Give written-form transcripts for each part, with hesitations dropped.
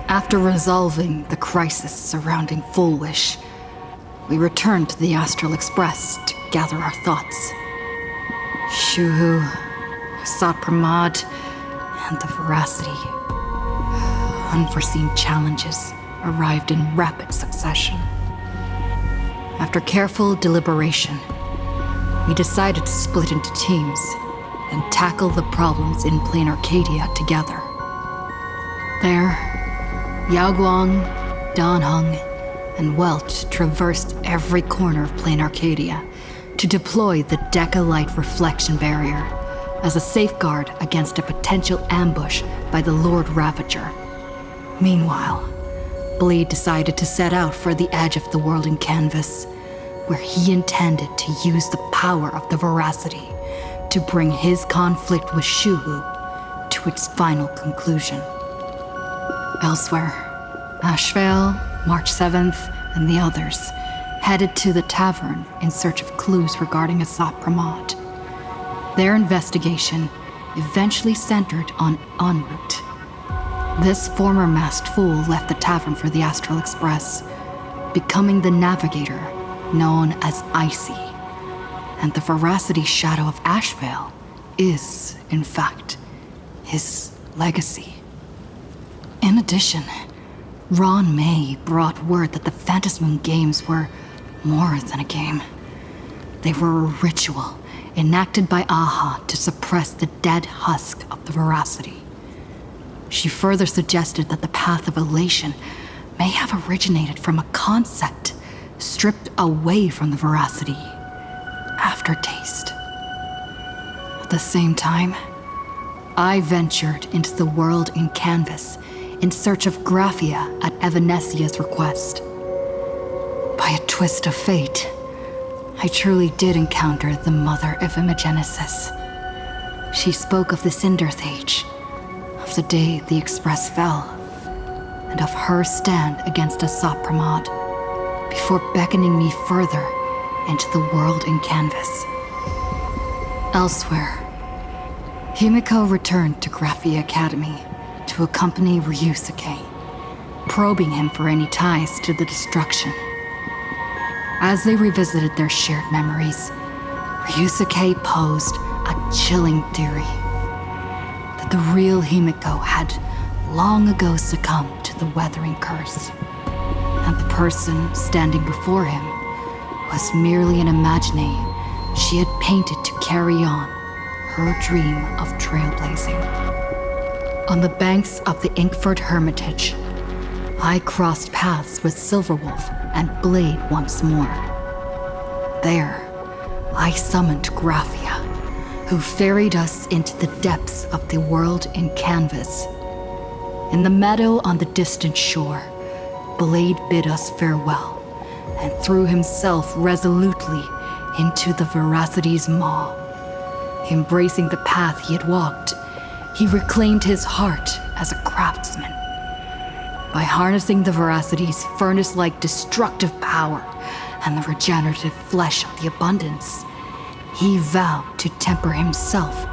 After resolving the crisis surrounding Full Wish, we returned to the Astral Express to gather our thoughts. Shuhu, Sat Pramad, and the Veracity. Unforeseen challenges arrived in rapid succession. After careful deliberation, we decided to split into teams and tackle the problems in Plain Arcadia together. There, Yaoguang, Danheng, and Welch traversed every corner of Plain Arcadia to deploy the Decalight reflection barrier as a safeguard against a potential ambush by the Lord Ravager. Meanwhile, Blade decided to set out for the edge of the world in Canvas, where he intended to use the power of the Veracity to bring his conflict with Shuhu to its final conclusion. Elsewhere, Ashvale, March 7th, and the others headed to the tavern in search of clues regarding Asat Pramad. Their investigation eventually centered on en route. This former masked fool left the tavern for the Astral Express, becoming the navigator known as Icy. And the Veracity shadow of Ashvale is, in fact, his legacy. In addition, Ron May brought word that the Phantasmoon games were more than a game. They were a ritual enacted by Aha to suppress the dead husk of the Veracity. She further suggested that the Path of Elation may have originated from a concept stripped away from the Veracity, aftertaste. At the same time, I ventured into the world in Canvas in search of Graphia at Evanesia's request. By a twist of fate, I truly did encounter the mother of Imogenesis. She spoke of the Cinderth Age, of the day the Express fell, and of her stand against Asat Pramad, before beckoning me further into the world in Canvas. Elsewhere, Himiko returned to Graphia Academy to accompany Ryusuke, probing him for any ties to the destruction. As they revisited their shared memories, Ryusuke posed a chilling theory that the real Himiko had long ago succumbed to the weathering curse, and the person standing before him was merely an imagining she had painted to carry on her dream of trailblazing. On the banks of the Inkford Hermitage, I crossed paths with Silverwolf and Blade once more. There, I summoned Graphia, who ferried us into the depths of the world in Canvas. In the meadow on the distant shore, Blade bid us farewell and threw himself resolutely into the Veracity's maw. Embracing the path he had walked, he reclaimed his heart as a craftsman. By harnessing the Veracity's furnace-like destructive power and the regenerative flesh of the abundance, he vowed to temper himself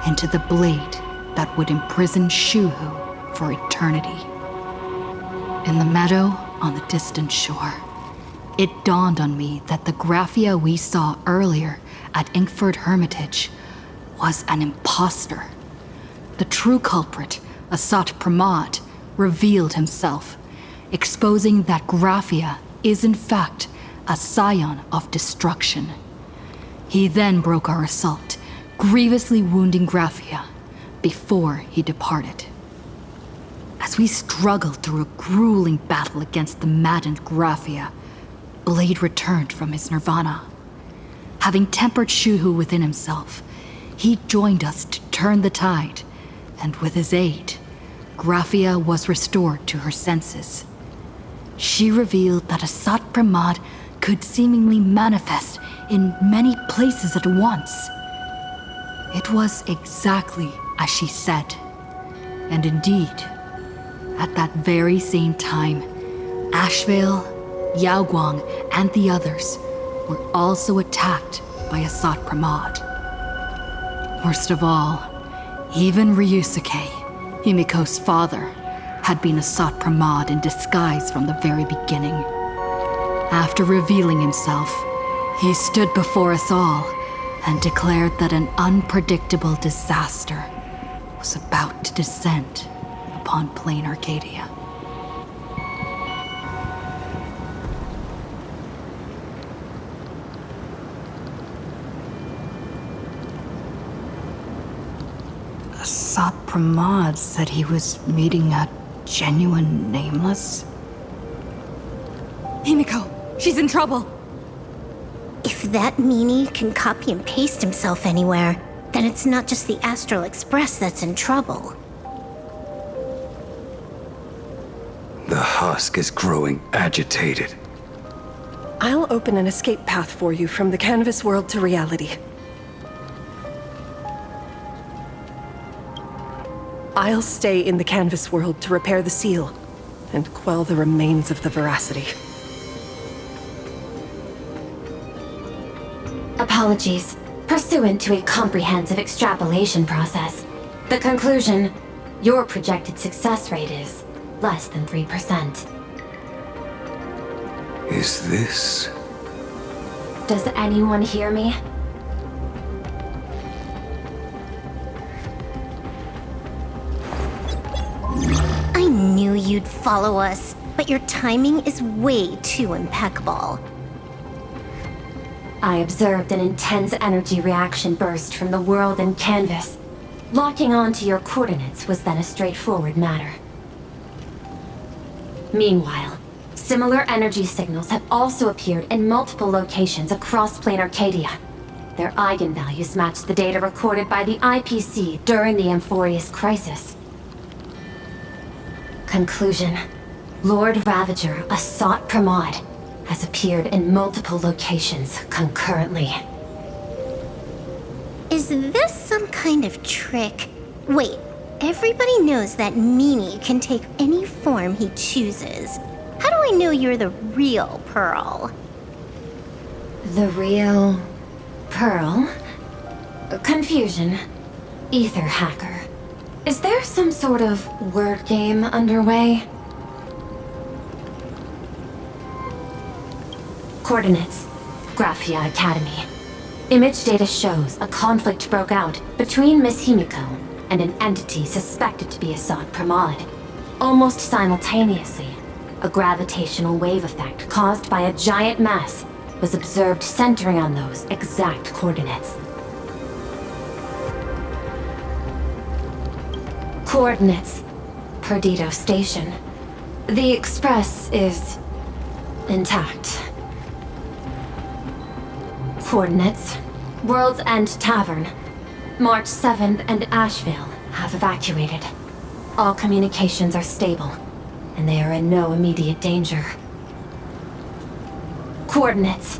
into the blade that would imprison Shuhu for eternity. In the meadow on the distant shore, it dawned on me that the Graphia we saw earlier at Inkford Hermitage was an imposter. The true culprit, Asat Pramad, revealed himself, exposing that Graphia is in fact a scion of destruction. He then broke our assault, grievously wounding Graphia before he departed. As we struggled through a grueling battle against the maddened Graphia, Blade returned from his nirvana. Having tempered Shuhu within himself, he joined us to turn the tide, and with his aid, Graphia was restored to her senses. She revealed that Asat Pramad could seemingly manifest in many places at once. It was exactly as she said. And indeed, at that very same time, Ashvale, Yaoguang, and the others were also attacked by Asat Pramad. Worst of all, even Ryusuke, Himiko's father, had been a Sot Pramod in disguise from the very beginning. After revealing himself, he stood before us all and declared that an unpredictable disaster was about to descend upon plain Arcadia. Sot Pramod said he was meeting a genuine nameless. Himiko, she's in trouble. If that meanie can copy and paste himself anywhere, then it's not just the Astral Express that's in trouble. The husk is growing agitated. I'll open an escape path for you from the canvas world to reality. I'll stay in the canvas world to repair the seal and quell the remains of the veracity. Apologies. Pursuant to a comprehensive extrapolation process, the conclusion, your projected success rate is less than 3%. Is this... Does anyone hear me? I knew you'd follow us, but your timing is way too impeccable. I observed an intense energy reaction burst from the world and canvas. Locking onto your coordinates was then a straightforward matter. Meanwhile, similar energy signals have also appeared in multiple locations across plain Arcadia. Their eigenvalues match the data recorded by the IPC during the Amphorius crisis. Conclusion. Lord Ravager, a Sot Pramod, has appeared in multiple locations concurrently. Is this some kind of trick? Wait, everybody knows that meanie can take any form he chooses. How do I know you're the real Pearl? The real... Pearl? Confusion. Ether hacker. Is there some sort of word game underway? Coordinates. Graphia Academy. Image data shows a conflict broke out between Miss Himiko and an entity suspected to be a Sot Pramod. Almost simultaneously, a gravitational wave effect caused by a giant mass was observed centering on those exact coordinates. Coordinates. Perdido Station. The express is... intact. Coordinates. World's End Tavern. March 7th and Asheville have evacuated. All communications are stable, and they are in no immediate danger. Coordinates.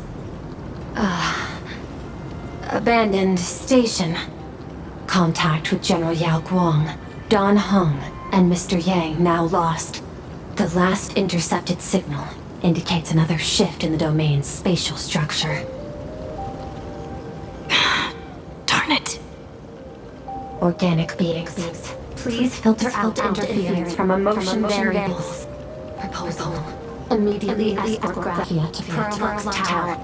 Abandoned station. Contact with General Yao Guang, Don Hung, and Mr. Yang now lost. The last intercepted signal indicates another shift in the domain's spatial structure. Darn it. Organic beings, please filter out interference from emotion variables. Proposal. Immediately escort Graphia to Pearl's Tower.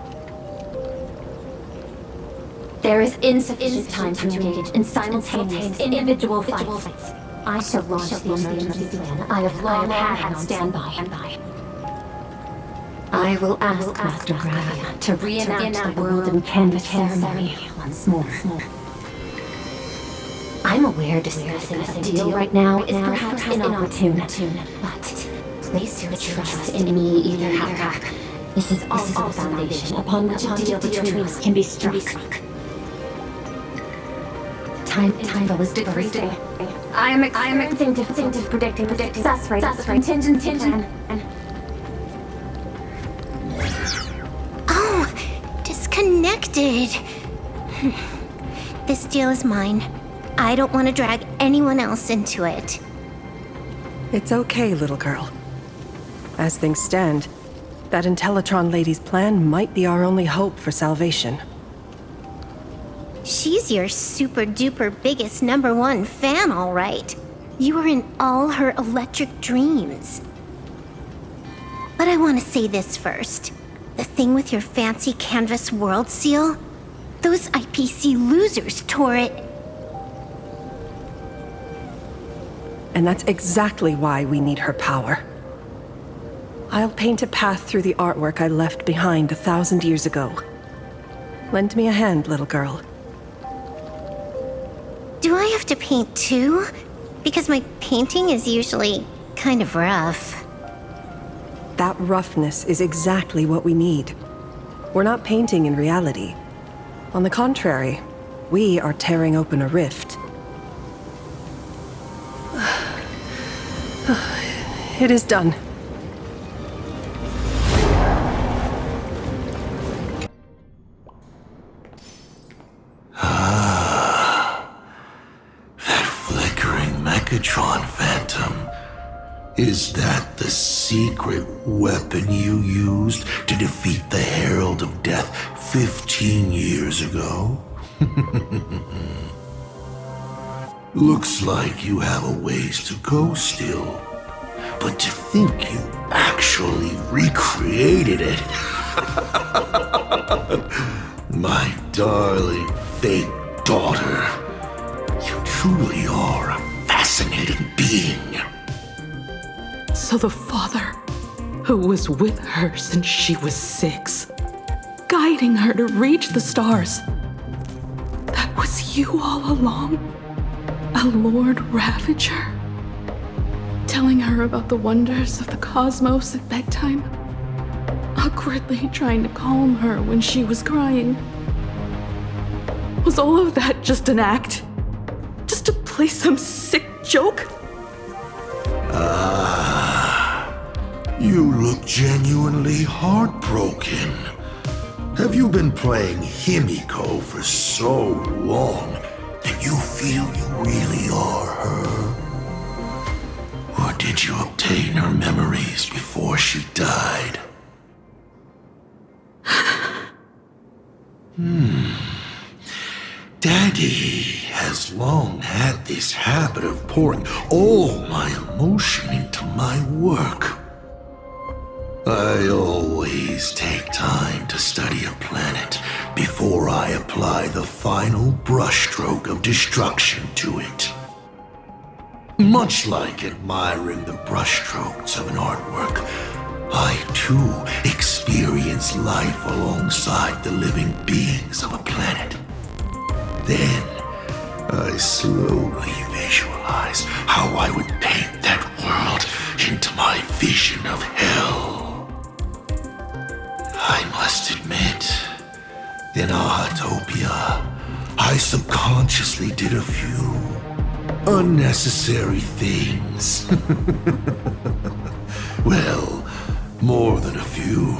There is insufficient time to engage in simultaneous individual fights. I shall launch the emergency plan I have long had on standby. I will ask Master Graphia to reenact the world and canvas ceremony once more. I'm aware discussing a deal right now is perhaps inopportune, but place your trust in me, Ether Hacker. This is also the foundation upon which a deal between us can be struck. Time interval is decreasing. I am experiencing difficulty predicting the success rate of the contingency plan. Oh, disconnected. This deal is mine. I don't want to drag anyone else into it. It's okay, little girl. As things stand, that Intellitron lady's plan might be our only hope for salvation. She's your super duper biggest #1 fan, all right. You were in all her electric dreams. But I want to say this first. The thing with your fancy canvas world seal? Those IPC losers tore it. And that's exactly why we need her power. I'll paint a path through the artwork I left behind 1,000 years ago. Lend me a hand, little girl. Do I have to paint too? Because my painting is usually kind of rough. That roughness is exactly what we need. We're not painting in reality. On the contrary, we are tearing open a rift. It is done. That flickering Mechatron phantom. Is that the secret weapon you used to defeat the Herald of Death 15 years ago? Looks like you have a ways to go still. But to think you actually recreated it. My darling fake daughter. You truly are a fascinating being. So the father, who was with her since she was 6, guiding her to reach the stars, that was you all along? A Lord Ravager? Telling her about the wonders of the cosmos at bedtime? Awkwardly trying to calm her when she was crying? Was all of that just an act? Just to play some sick joke? You look genuinely heartbroken. Have you been playing Himiko for so long that you feel you really are her? Or did you obtain her memories before she died? Daddy has long had this habit of pouring all my emotion into my work. I always take time to study a planet before I apply the final brushstroke of destruction to it. Much like admiring the brushstrokes of an artwork, I too experience life alongside the living beings of a planet. Then, I slowly visualize how I would paint that world into my vision of hell. I must admit, in Ahatopia, I subconsciously did a few unnecessary things. Well, more than a few.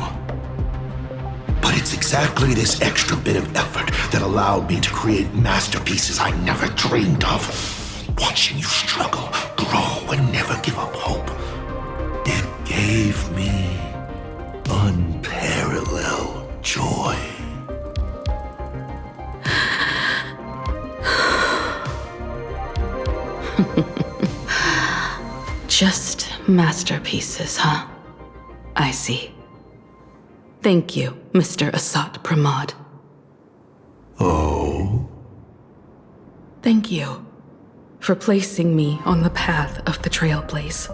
But it's exactly this extra bit of effort that allowed me to create masterpieces I never dreamed of. Watching you struggle, grow, and never give up hope. It gave me unparalleled joy. Just masterpieces, huh? I see. Thank you, Mr. Asat Pramod. Oh? Thank you for placing me on the path of the Trailblaze.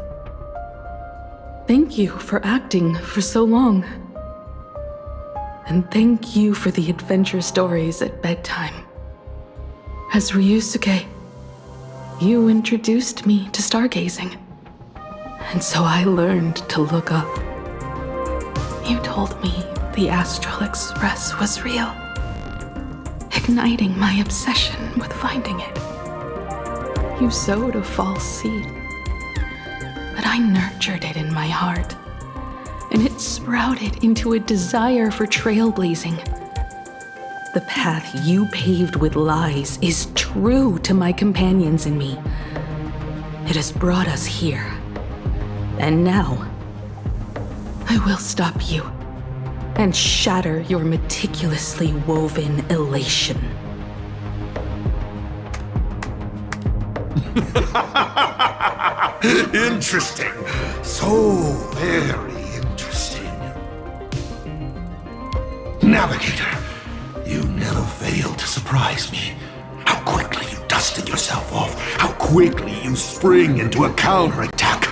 Thank you for acting for so long. And thank you for the adventure stories at bedtime. As Ryusuke, you introduced me to stargazing. And so I learned to look up. You told me the Astral Express was real, igniting my obsession with finding it. You sowed a false seed, but I nurtured it in my heart, and it sprouted into a desire for trailblazing. The path you paved with lies is true to my companions and me. It has brought us here, and now I will stop you and shatter your meticulously woven elation. Interesting. So very interesting. Navigator, you never fail to surprise me. How quickly you dusted yourself off. How quickly you spring into a counterattack.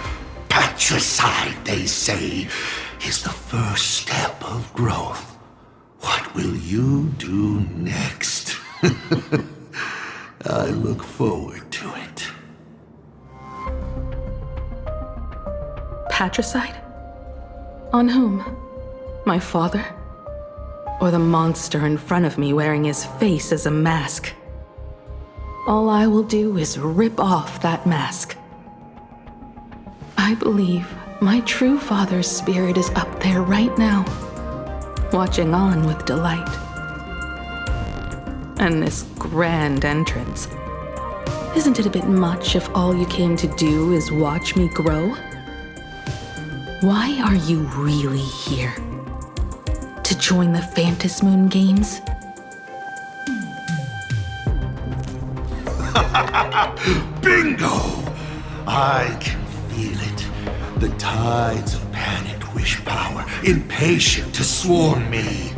Patricide, they say, is the first step of growth. What will you do next? I look forward to it. Patricide? On whom? My father? Or the monster in front of me wearing his face as a mask? All I will do is rip off that mask. I believe my true father's spirit is up there right now, watching on with delight. And this grand entrance. Isn't it a bit much if all you came to do is watch me grow? Why are you really here? To join the Phantasmoon Games? Bingo! I can feel it. The tides of panicked wish power, impatient to swarm me.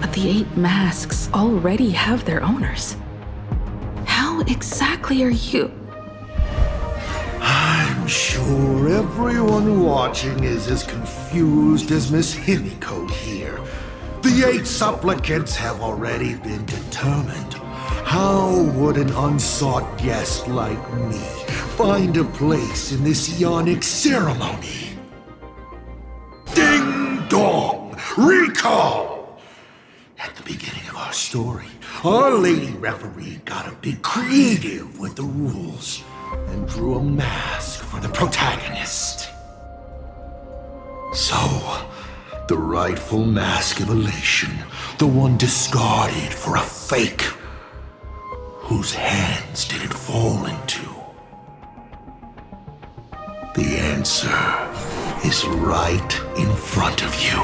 But the 8 masks already have their owners. How exactly are you? I'm sure everyone watching is as confused as Miss Himiko here. The 8 supplicants have already been determined. How would an unsought guest like me find a place in this ionic ceremony? Ding dong! Recall! At the beginning of our story, our lady referee got a bit creative with the rules and drew a mask for the protagonist. So, the rightful mask of elation, the one discarded for a fake. Whose hands did it fall into? The answer is right in front of you.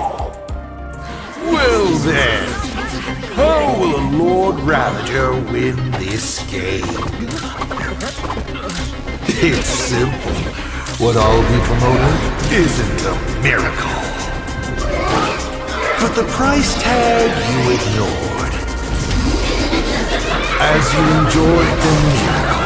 Well then, how will a Lord Ravager win this game? It's simple. What I'll be promoting isn't a miracle. But the price tag you ignored. As you enjoyed the miracle.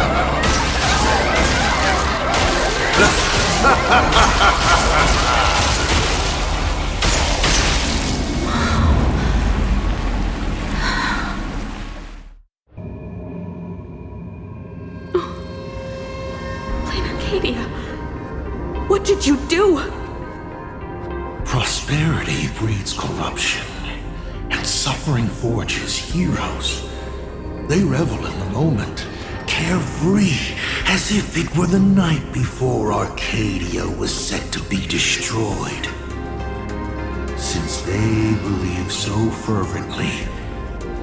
Arcadia, what did you do? Prosperity breeds corruption, and suffering forges heroes. They revel in the moment, carefree, as if it were the night before Arcadia was set to be destroyed. Since they believe so fervently,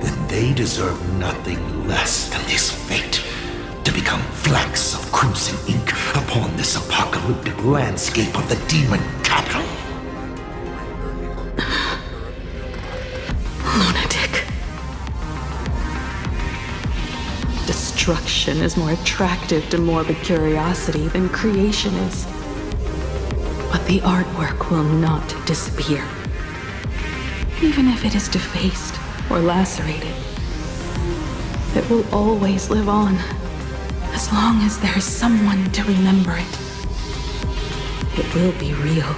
then they deserve nothing less than this fate, to become flecks of crimson ink upon this apocalyptic landscape of the demon capital. Lunatic. Destruction is more attractive to morbid curiosity than creation is. But the artwork will not disappear. Even if it is defaced or lacerated, it will always live on, as long as there is someone to remember it. It will be real,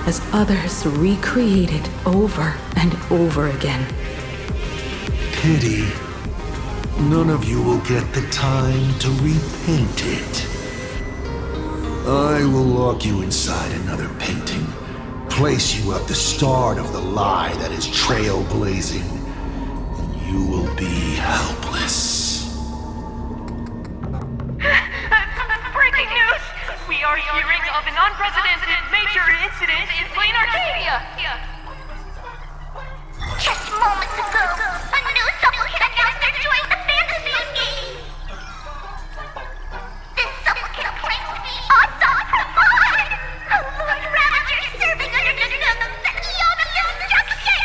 as others recreate it over and over again. Pity. None of you will get the time to repaint it. I will lock you inside another painting, place you at the start of the lie that is trailblazing, and you will be helpless. Breaking news! We are hearing of an unprecedented major incident in Plain Arcadia! Just moments ago, a new supplicant announced they're joining the Phantasmoon Games. This supplicant claims to be awesome Pramod, a Lord Ravager serving under the name that Iona instruction.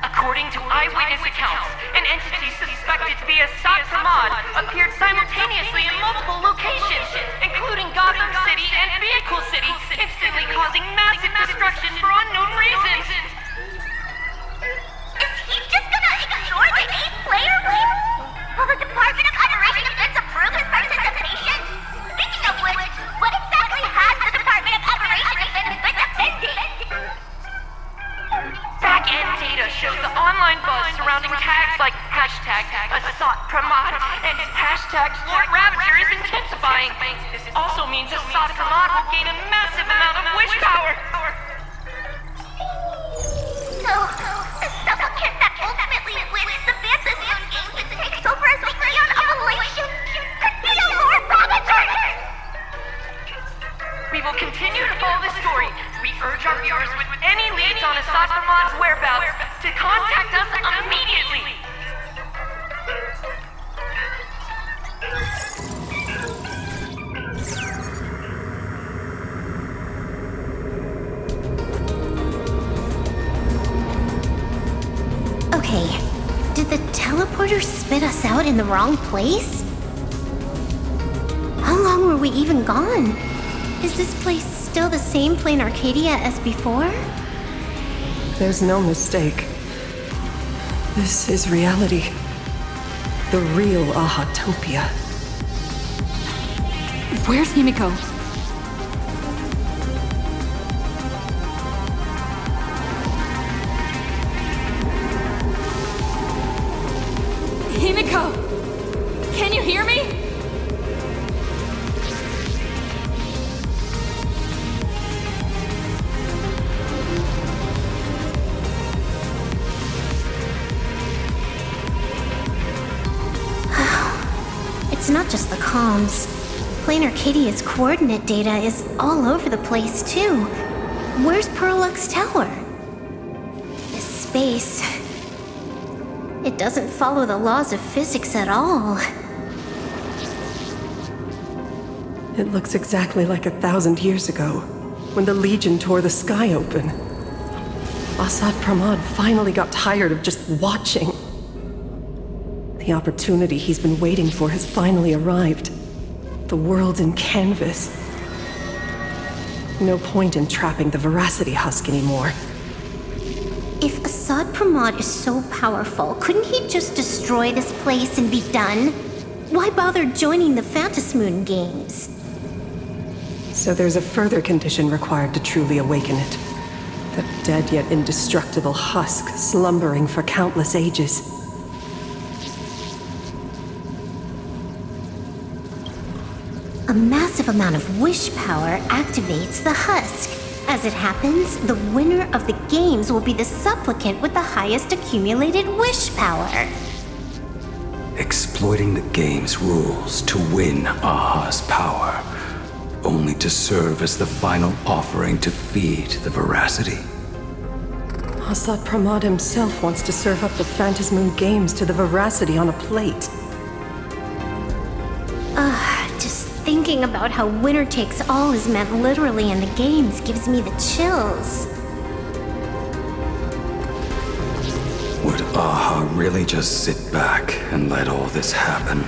According to eyewitness accounts, an entity suspected constructed to be a Sat Pramod appeared simultaneously in multiple locations, including Gotham City and Vehicle City, instantly causing massive destruction for unknown reasons. Is he just gonna ignore the 8-player win? Will the Department of Operation Defense approve his participation? Speaking of which, what exactly has the Department of Operation Defense been defending? Back-end data shows the online buzz surrounding tags like hashtag Asat Pramod and hashtag Lord Ravager is intensifying. This also means Asat Pramod will gain a massive amount of wish power. So, the supplicant that ultimately wins the Phantasm Games and takes over as the Leon of Elation could be a Lord Ravager! We will continue to follow this story. We urge our viewers with any leads on Asat Pramod's whereabouts to contact us immediately. Okay, did the teleporter spit us out in the wrong place? How long were we even gone? Is this place still the same plain Arcadia as before? There's no mistake. This is reality. The real Ahatopia. Where's Himiko? Himiko! Can you hear me? It's not just the comms. Plain Arcadia's coordinate data is all over the place, too. Where's Perlux Tower? This space... it doesn't follow the laws of physics at all. It looks exactly like 1,000 years ago, when the Legion tore the sky open. Asat Pramod finally got tired of just watching. The opportunity he's been waiting for has finally arrived. The world in canvas. No point in trapping the Veracity Husk anymore. If Asat Pramod is so powerful, couldn't he just destroy this place and be done? Why bother joining the Phantasmoon Games? So there's a further condition required to truly awaken it. The dead yet indestructible husk slumbering for countless ages. A massive amount of wish power activates the husk. As it happens, the winner of the games will be the supplicant with the highest accumulated wish power. Exploiting the game's rules to win Aha's power, only to serve as the final offering to feed the Veracity. Asat Pramod himself wants to serve up the Phantasmoon Games to the Veracity on a plate. Just thinking about how winner takes all is meant literally in the games gives me the chills. Would Aha really just sit back and let all this happen?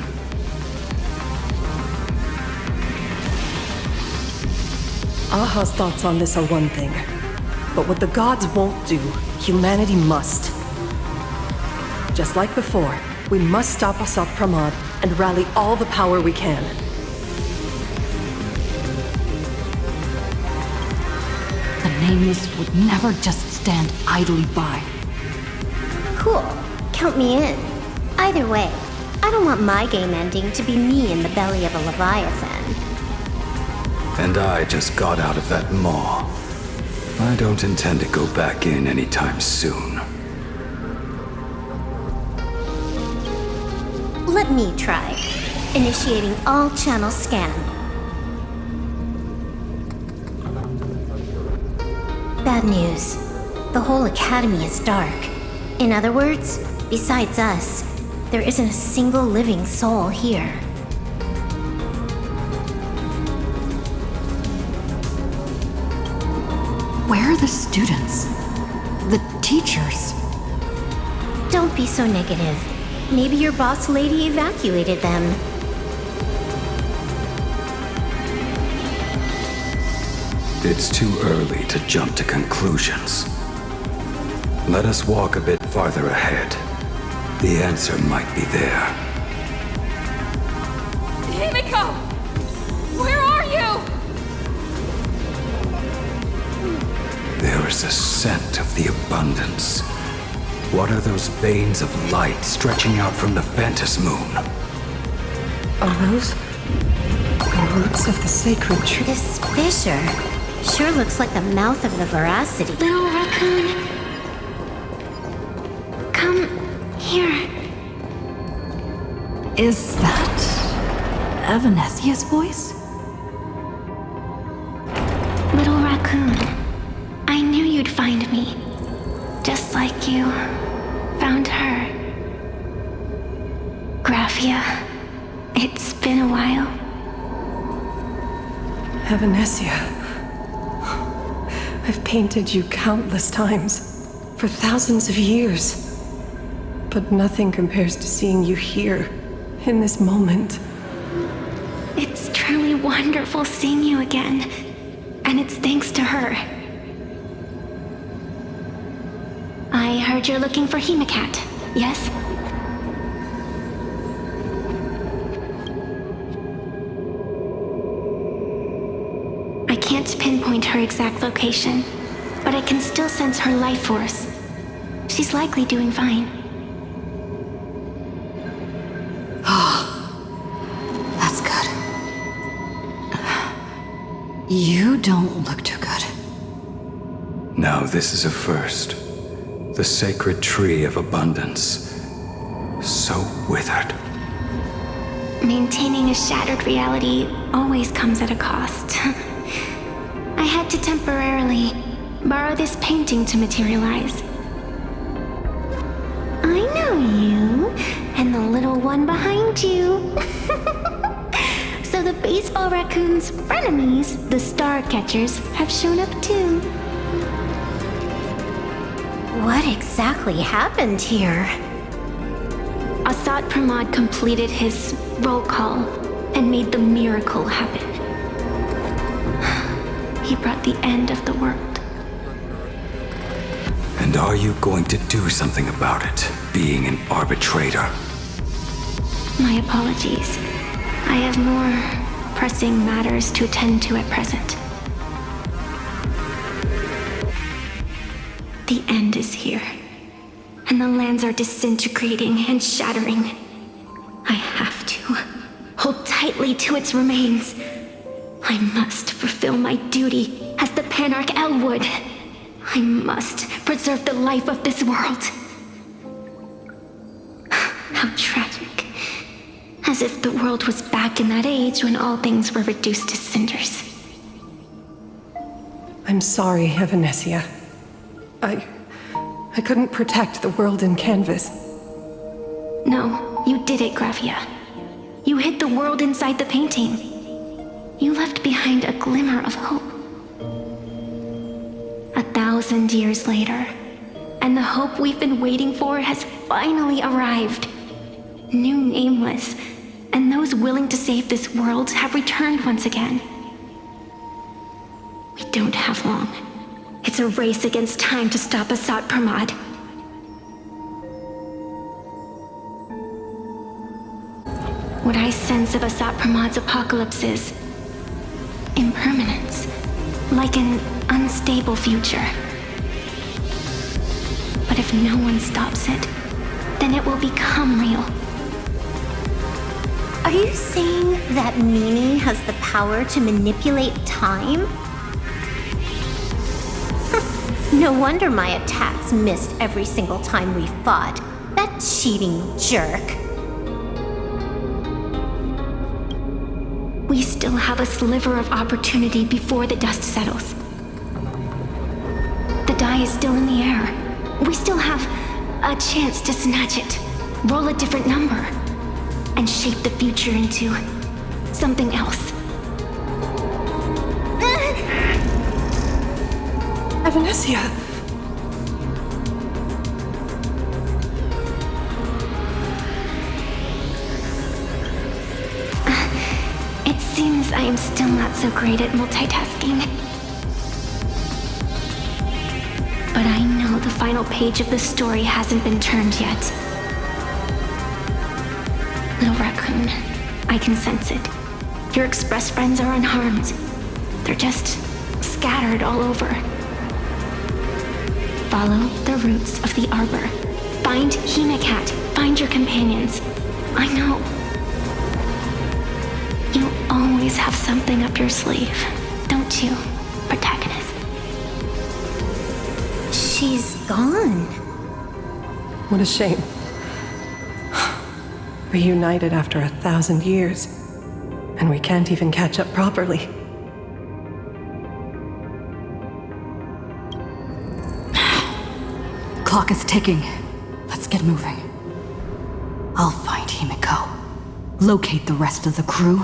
Aha's thoughts on this are one thing, but what the gods won't do, humanity must. Just like before, we must stop Asat Pramod and rally all the power we can. The Nameless would never just stand idly by. Cool. Count me in. Either way, I don't want my game ending to be me in the belly of a Leviathan. And I just got out of that maw. I don't intend to go back in anytime soon. Let me try. Initiating all channel scan. Bad news. The whole academy is dark. In other words, besides us, there isn't a single living soul here. Where are the students? The teachers? Don't be so negative. maybe your boss lady evacuated them. It's too early to jump to conclusions. Let us walk a bit farther ahead. The answer might be there. Himiko! Where are you? There is a scent of the abundance. What are those veins of light stretching out from the Phantom moon? Are those the roots of the sacred tree? This fissure sure looks like the mouth of the Veracity. Little raccoon, come here. Is that Evanesia's voice? Little raccoon, I knew you'd find me. Just like you found her. Graphia, it's been a while. Evanesia. I've painted you countless times, for thousands of years. But nothing compares to seeing you here, in this moment. It's truly wonderful seeing you again. And it's thanks to her. I heard you're looking for Himikat, yes? I can't pinpoint her exact location, but I can still sense her life force. She's likely doing fine. That's good. You don't look too good. Now this is a first. The sacred tree of abundance. So withered. Maintaining a shattered reality always comes at a cost. I had to temporarily borrow this painting to materialize. I know you, and the little one behind you. So the baseball raccoon's frenemies, the star catchers, have shown up too. What exactly happened here? Assad Pramod completed his roll call and made the miracle happen. He brought the end of the world. And are you going to do something about it, being an arbitrator? My apologies. I have more pressing matters to attend to at present. The end is here, and the lands are disintegrating and shattering. I have to hold tightly to its remains. I must fulfill my duty as the Panarch Elwood. I must preserve the life of this world. How tragic. As if the world was back in that age when all things were reduced to cinders. I'm sorry, Evanesia. I couldn't protect the world in canvas. No, you did it, Graphia. You hid the world inside the painting. You left behind a glimmer of hope. 1,000 years later, and the hope we've been waiting for has finally arrived. New Nameless, and those willing to save this world have returned once again. We don't have long. It's a race against time to stop Assad Pramod. What I sense of Assad Pramod's apocalypse is impermanence, like an unstable future. But if no one stops it, then it will become real. Are you saying that Mimi has the power to manipulate time? No wonder my attacks missed every single time we fought. That cheating jerk. We still have a sliver of opportunity before the dust settles. The die is still in the air. We still have a chance to snatch it, roll a different number, and shape the future into something else. Evanesia! admits I am still not so great at multitasking. But I know the final page of the story hasn't been turned yet. Little raccoon, I can sense it. Your express friends are unharmed. They're just scattered all over. Follow the roots of the arbor. Find Hinacat. Find your companions. I know. You always have something up your sleeve, don't you, protagonist? She's gone. What a shame. Reunited after 1,000 years, and we can't even catch up properly. Clock is ticking. Let's get moving. I'll find Himiko, locate the rest of the crew,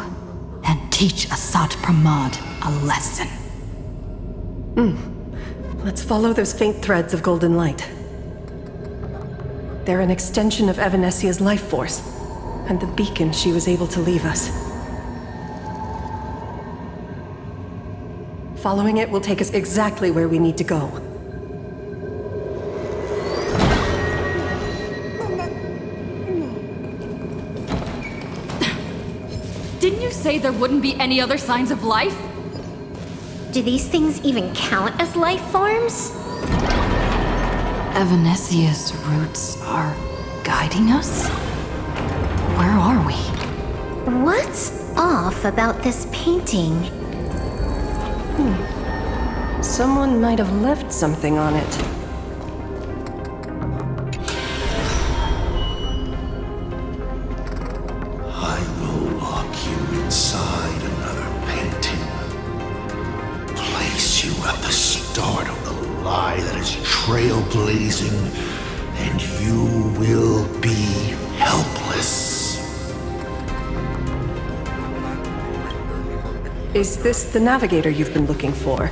and teach Asat Pramod a lesson. Let's follow those faint threads of golden light. They're an extension of Evanesia's life force, and the beacon she was able to leave us. Following it will take us exactly where we need to go. Didn't you say there wouldn't be any other signs of life? Do these things even count as life forms? Evanesia's roots are guiding us? Where are we? What's off about this painting? Someone might have left something on it. I will lock you inside another painting. Place you at the start of the lie that is trailblazing, and you will be helpless. Is this the navigator you've been looking for?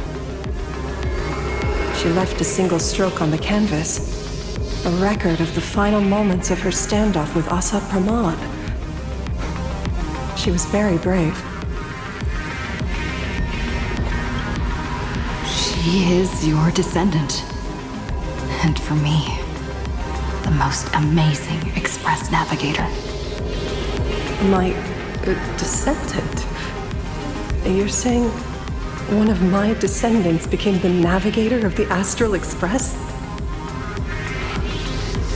She left a single stroke on the canvas, a record of the final moments of her standoff with Asat Pramod. She was very brave. She is your descendant. And for me, the most amazing express navigator. My descendant? You're saying one of my descendants became the navigator of the Astral Express?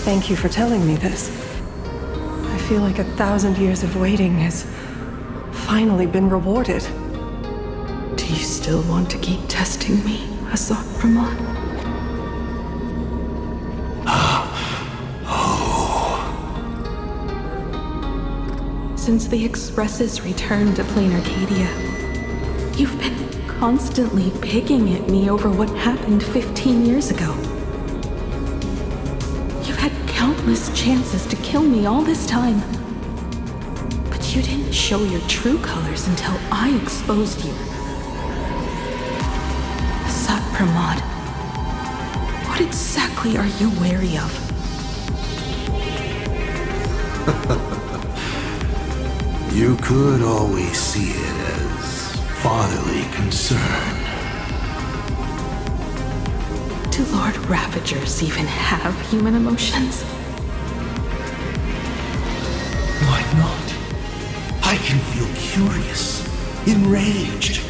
Thank you for telling me this. I feel like 1,000 years of waiting has finally been rewarded. Do you still want to keep testing me, Asat Pramod? Since the Express's return to Plain Arcadia, you've been constantly picking at me over what happened 15 years ago. You've had countless chances to kill me all this time. But you didn't show your true colors until I exposed you. Asat Pramod, what exactly are you wary of? You could always see it as fatherly concern. Do Lord Ravagers even have human emotions? Why not? I can feel curious, enraged.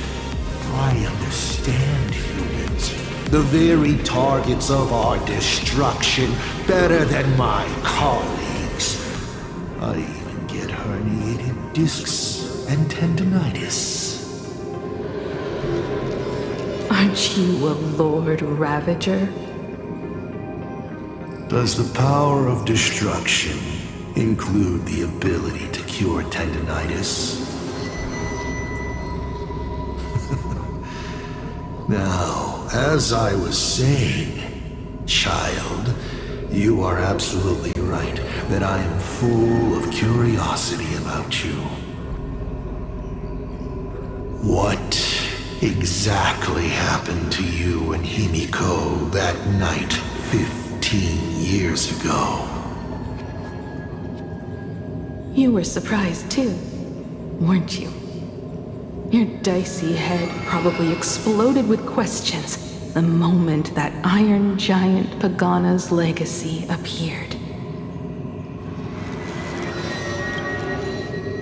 I understand humans, the very targets of our destruction, better than my colleagues. I even get herniated discs and tendinitis. Aren't you a Lord Ravager? Does the power of destruction include the ability to cure tendinitis? Now, as I was saying, child, you are absolutely right that I am full of curiosity about you. What exactly happened to you and Himiko that night 15 years ago? You were surprised too, weren't you? Your dicey head probably exploded with questions the moment that Iron Giant Pagana's legacy appeared.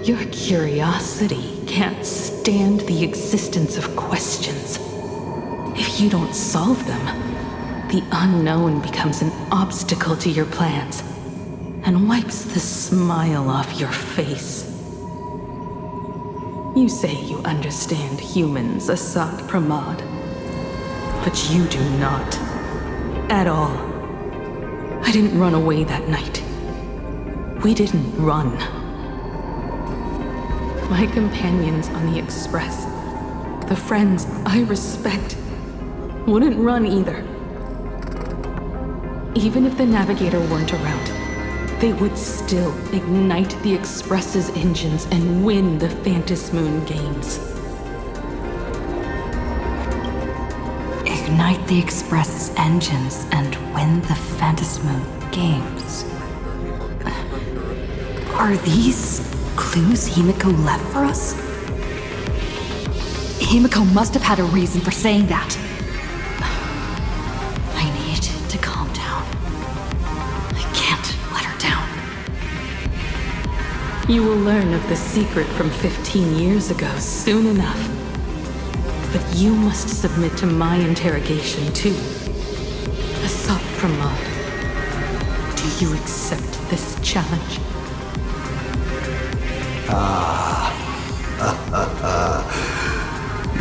Your curiosity can't stand the existence of questions. If you don't solve them, the unknown becomes an obstacle to your plans and wipes the smile off your face. You say you understand humans, Asad Pramod, but you do not. At all. I didn't run away that night. We didn't run. My companions on the Express, the friends I respect, wouldn't run either. Even if the Navigator weren't around, they would still ignite the Express's engines and win the Phantasmoon games. Ignite the Express's engines and win the Phantasmoon games. Are these clues Himiko left for us? Himiko must have had a reason for saying that. I need to calm down. I can't let her down. You will learn of the secret from 15 years ago soon enough. But you must submit to my interrogation too. Asad Pramod, do you accept this challenge?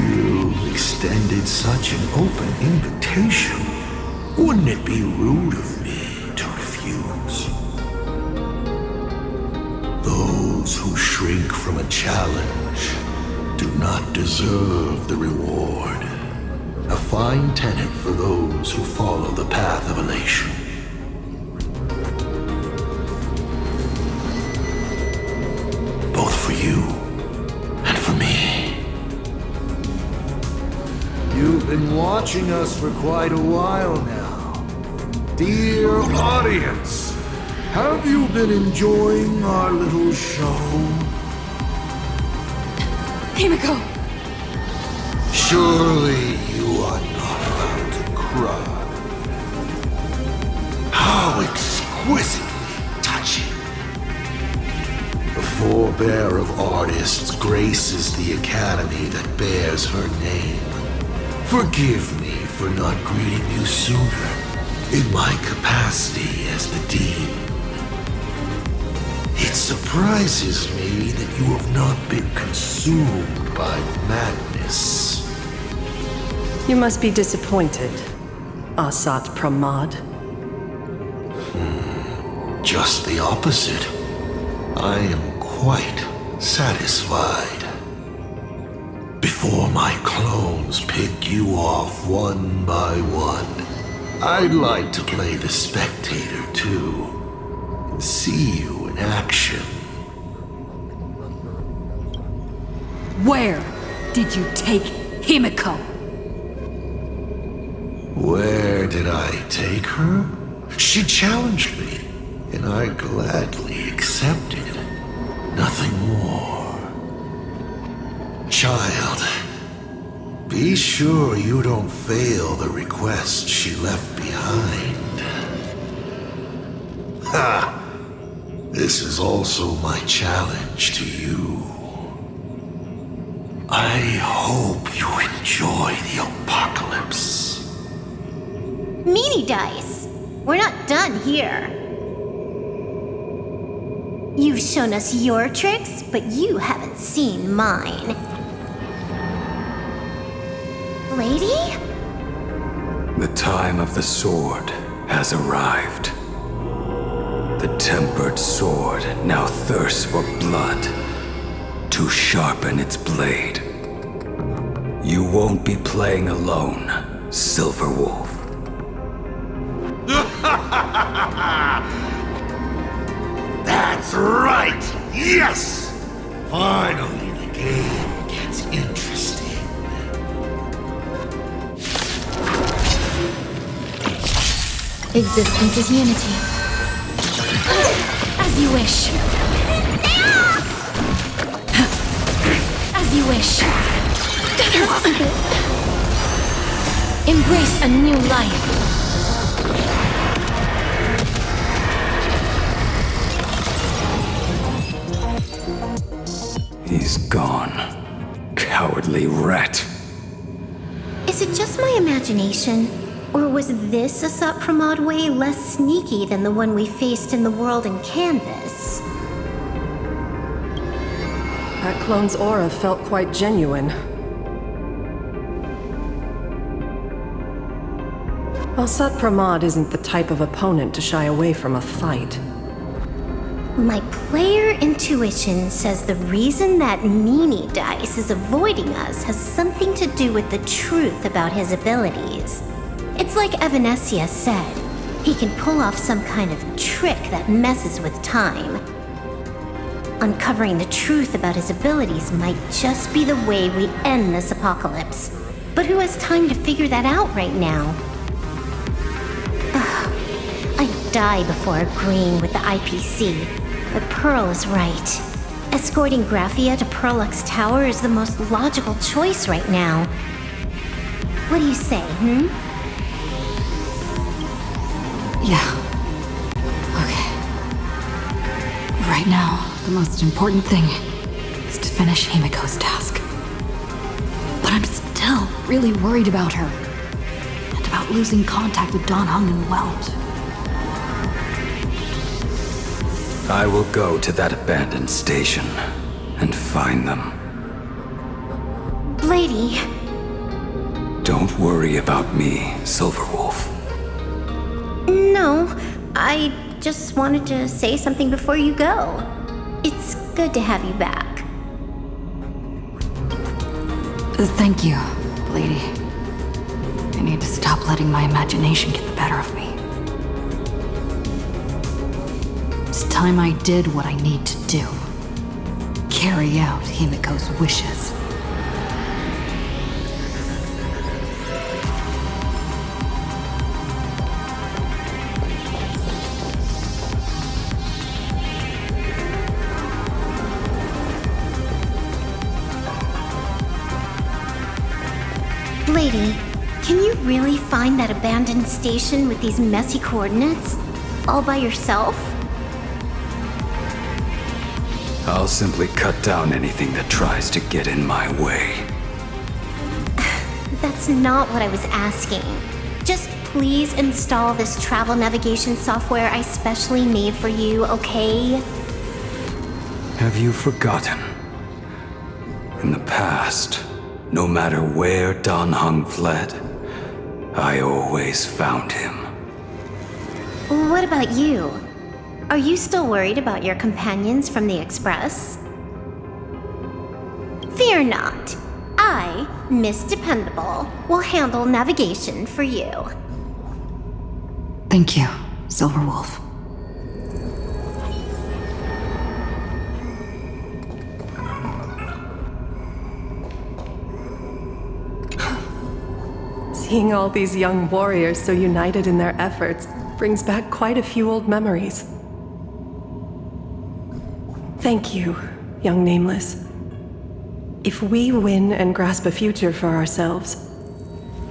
You've extended such an open invitation. Wouldn't it be rude of me to refuse? Those who shrink from a challenge do not deserve the reward. A fine tenet for those who follow the path of elation. Both for you and for me. You've been watching us for quite a while now. Dear audience, have you been enjoying our little show? Himiko! Surely you are not about to cry. How exquisitely touching. The forebear of artists graces the academy that bears her name. Forgive me for not greeting you sooner in my capacity as the Dean. It surprises me that you have not been consumed by madness. You must be disappointed, Asad Pramod. Just the opposite. I am quite satisfied. Before my clones pick you off one by one, I'd like to play the spectator too, and see you in action. Where did you take Himiko? Where did I take her? She challenged me, and I gladly accepted. Nothing more. Child, be sure you don't fail the request she left behind. Ha! This is also my challenge to you. I hope you enjoy the apocalypse. Meanie dice! We're not done here. You've shown us your tricks, but you haven't seen mine. Lady? The time of the sword has arrived. The tempered sword now thirsts for blood to sharpen its blade. You won't be playing alone, Silver Wolf. That's right! Yes! Finally, the game gets interesting. Existence is unity. As you wish. As As you wish. Embrace a new life. He's gone. Cowardly rat. Is it just my imagination? Or was this Asat Pramod way less sneaky than the one we faced in the world in Canvas? That clone's aura felt quite genuine. Asat Pramod isn't the type of opponent to shy away from a fight. My player intuition says the reason that Meanie Dice is avoiding us has something to do with the truth about his abilities. It's like Evanesia said, he can pull off some kind of trick that messes with time. Uncovering the truth about his abilities might just be the way we end this apocalypse. But who has time to figure that out right now? I'd die before agreeing with the IPC. But Pearl is right. Escorting Graphia to Perlux Tower is the most logical choice right now. What do you say, Yeah. Okay. Right now, the most important thing is to finish Himiko's task. But I'm still really worried about her. And about losing contact with Dan Heng and Welt. I will go to that abandoned station and find them. Lady. Don't worry about me, Silverwolf. No, I just wanted to say something before you go. It's good to have you back. Thank you, lady. I need to stop letting my imagination get the better of me. It's time I did what I need to do. Carry out Himiko's wishes. Lady, can you really find that abandoned station with these messy coordinates? All by yourself? I'll simply cut down anything that tries to get in my way. That's not what I was asking. Just please install this travel navigation software I specially made for you, okay? Have you forgotten? In the past, no matter where Dan Heng fled, I always found him. What about you? Are you still worried about your companions from the Express? Fear not. I, Miss Dependable, will handle navigation for you. Thank you, Silverwolf. Seeing all these young warriors so united in their efforts brings back quite a few old memories. Thank you, young Nameless. If we win and grasp a future for ourselves,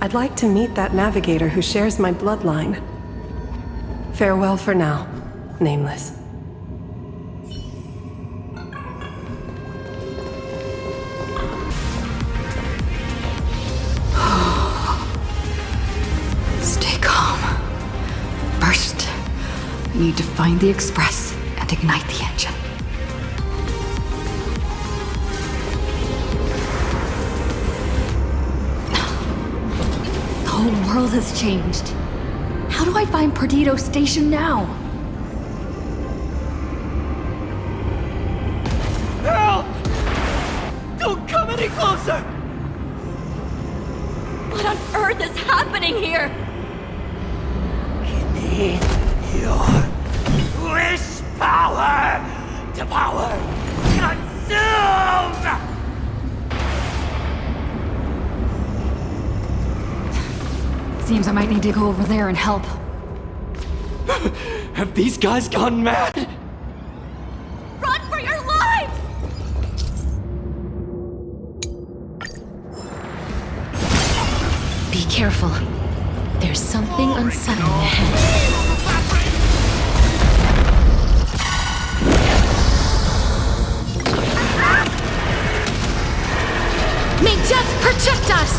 I'd like to meet that navigator who shares my bloodline. Farewell for now, Nameless. Stay calm. First, I need to find the Express and ignite the engine. The whole world has changed. How do I find Perdido Station now? Help! Don't come any closer! What on earth is happening here? Need your wish power to power consume! Seems I might need to go over there and help. Have these guys gone mad? Run for your lives! Be careful. There's something unsettling ahead. May death protect us!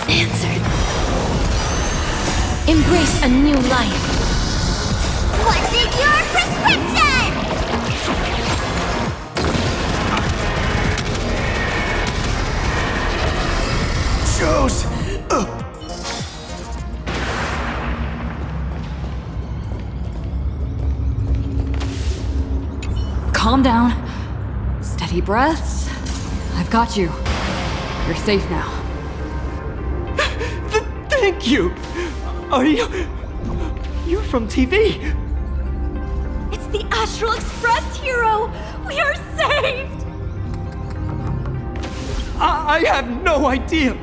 Answered. Embrace a new life. What's in your prescription? Shows! Calm down. Steady breaths. I've got you. You're safe now. Thank you! Are you... You're from TV? It's the Astral Express, hero! We are saved! I have no idea!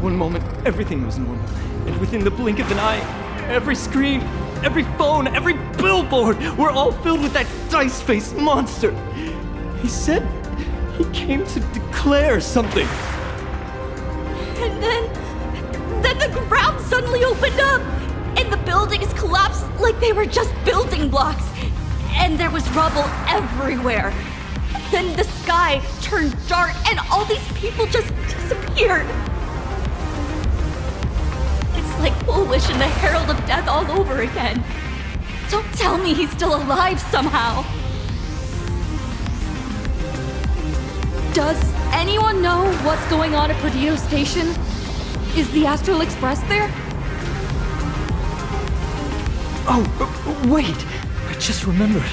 One moment, everything was normal. And within the blink of an eye, every screen, every phone, every billboard were all filled with that dice-faced monster. He said he came to declare something. And then the ground suddenly opened up, and the buildings collapsed like they were just building blocks. And there was rubble everywhere. Then the sky turned dark, and all these people just disappeared. It's like Bullwish and the Herald of Death all over again. Don't tell me he's still alive somehow. Does anyone know what's going on at Perdido Station? Is the Astral Express there? Oh, wait! I just remembered.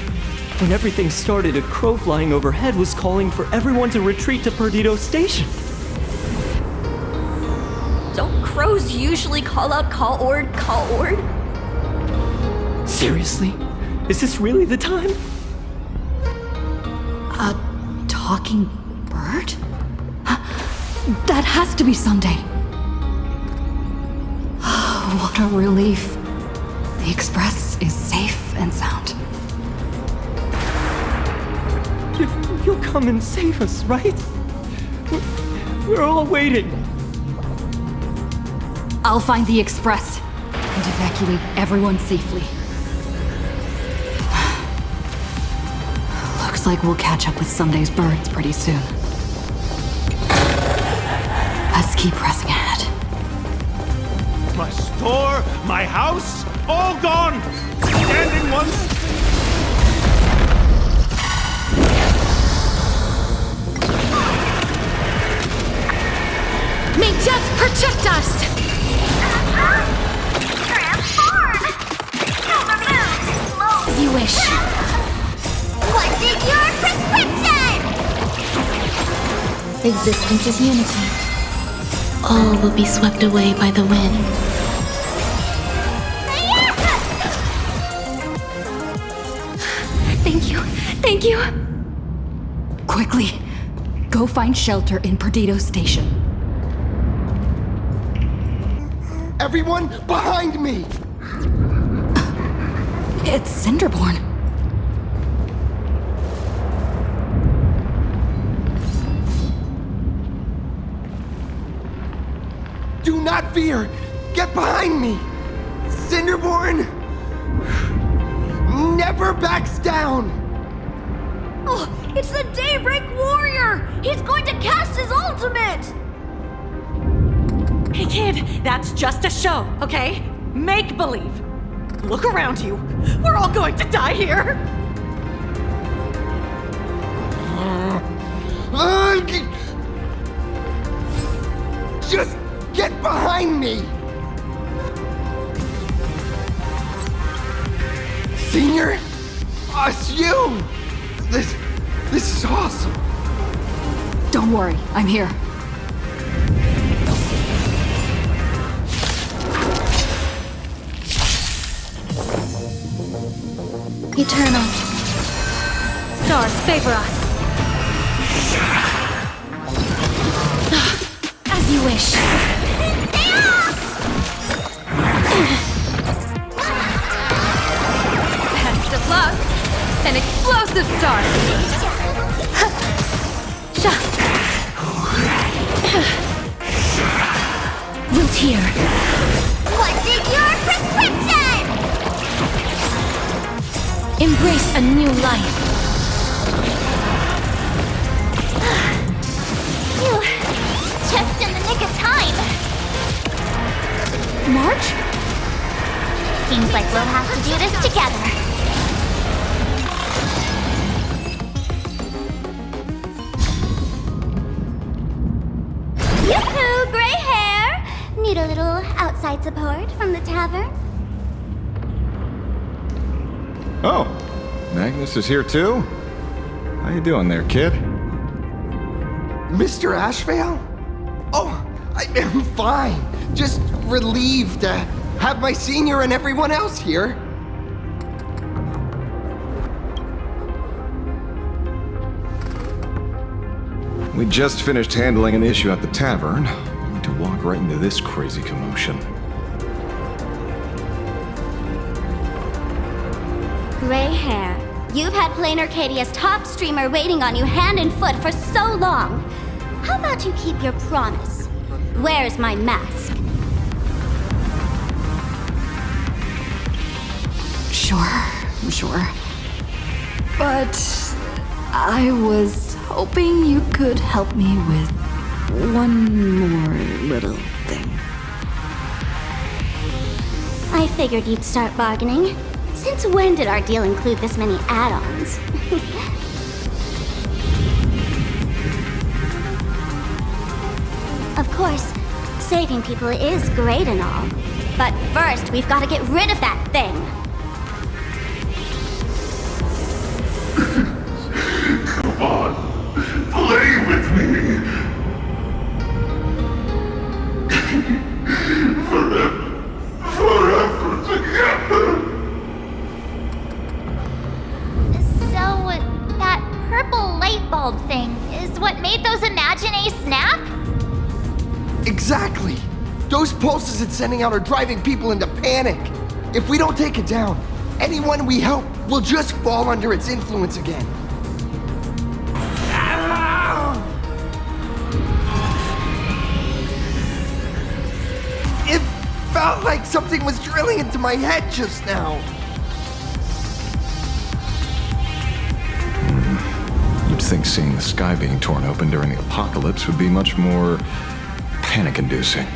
When everything started, a crow flying overhead was calling for everyone to retreat to Perdido Station. Don't crows usually call out call ord, call ord? Seriously? Is this really the time? A talking bird? That has to be Sunday. What a relief. The Express is safe and sound. You'll come and save us, right? We're all waiting. I'll find the Express and evacuate everyone safely. Looks like we'll catch up with Sunday's birds pretty soon. Let's keep pressing ahead. My store, my house, all gone! Standing once. May death protect us! Transform! As you wish. What's in your prescription? Existence is unity. All will be swept away by the wind. Thank you. Quickly, go find shelter in Perdido Station. Everyone behind me! It's Cinderborn. Do not fear! Get behind me! Cinderborn never backs down! Oh, it's the Daybreak Warrior! He's going to cast his ultimate! Hey kid, that's just a show, okay? Make believe. Look around you. We're all going to die here. Just get behind me! Senior? It's you! This is awesome! Don't worry, I'm here. Eternal. Stars favor us. As you wish. Best of luck. An explosive start. Root here. What's in your prescription? Embrace a new life. Phew. Just in the nick of time. March? Seems like we'll have to do this together. Yoo-hoo, gray hair! Need a little outside support from the tavern? Oh, Magnus is here too? How you doing there, kid? Mr. Ashvale? Oh, I'm fine. Just relieved to have my senior and everyone else here. We just finished handling an issue at the tavern, only to walk right into this crazy commotion. Gray hair, you've had Plain Arcadia's top streamer waiting on you hand and foot for so long. How about you keep your promise? Where's my mask? Sure. But I was hoping you could help me with one more little thing. I figured you'd start bargaining. Since when did our deal include this many add-ons? Of course, saving people is great and all. But first, we've got to get rid of that thing. Come on, play with me. Forever together. So, that purple light bulb thing is what made those Imaginae snap? Exactly. Those pulses it's sending out are driving people into panic. If we don't take it down, anyone we help will just fall under its influence again. It felt like something was drilling into my head just now. You'd think seeing the sky being torn open during the apocalypse would be much more panic-inducing.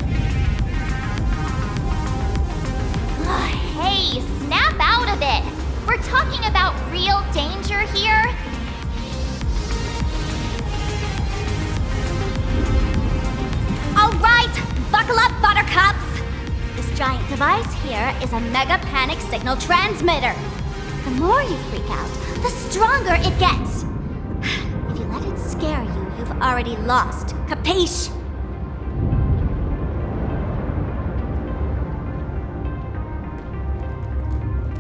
Hey, snap out of it! We're talking about real danger here. All right, buckle up, buttercups! This giant device here is a mega panic signal transmitter. The more you freak out, the stronger it gets. If you let it scare you, you've already lost. Capiche?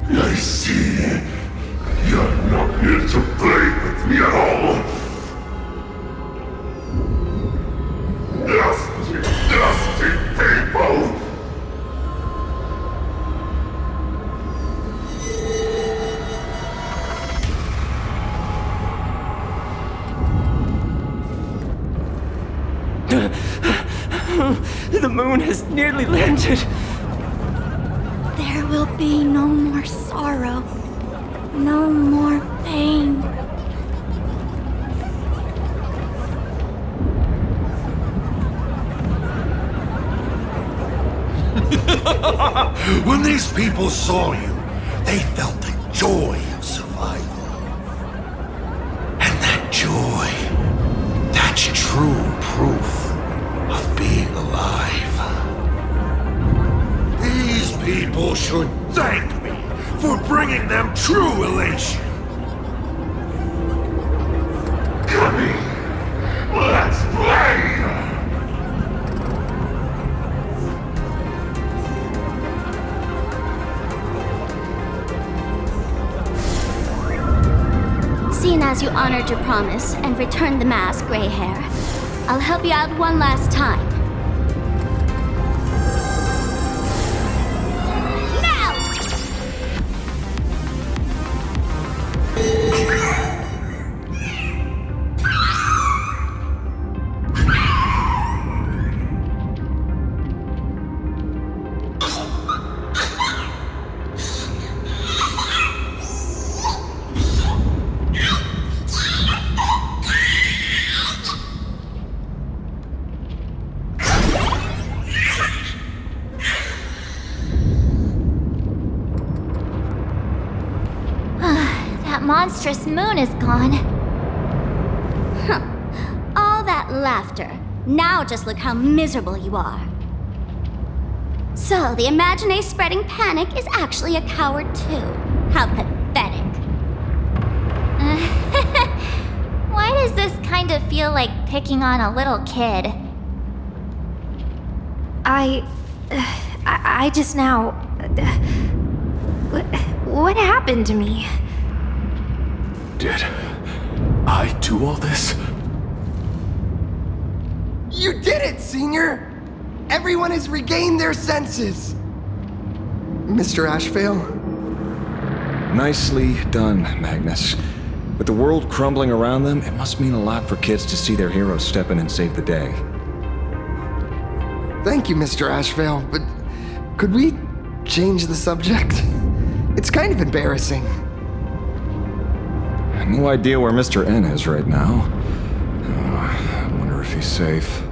I see. You're not here to play with me at all. Dusty people! The moon has nearly landed. There will be no more sorrow, no more pain. When these people saw you, they felt the joy of survival. And that joy, that's true proof of being alive. These people should thank me for bringing them true elation. Come in, let's play! Seeing as you honored your promise and returned the mask, Gray Hair, I'll help you out one last time. Now! monstrous moon is gone. Huh. All that laughter. Now just look how miserable you are. So, the Imagine spreading panic is actually a coward too. How pathetic. Why does this kind of feel like picking on a little kid? I just now... What happened to me? Did I do all this? You did it, Senior! Everyone has regained their senses! Mr. Ashvale? Nicely done, Magnus. With the world crumbling around them, it must mean a lot for kids to see their heroes step in and save the day. Thank you, Mr. Ashvale, but could we change the subject? It's kind of embarrassing. No idea where Mr. N is right now. I wonder if he's safe.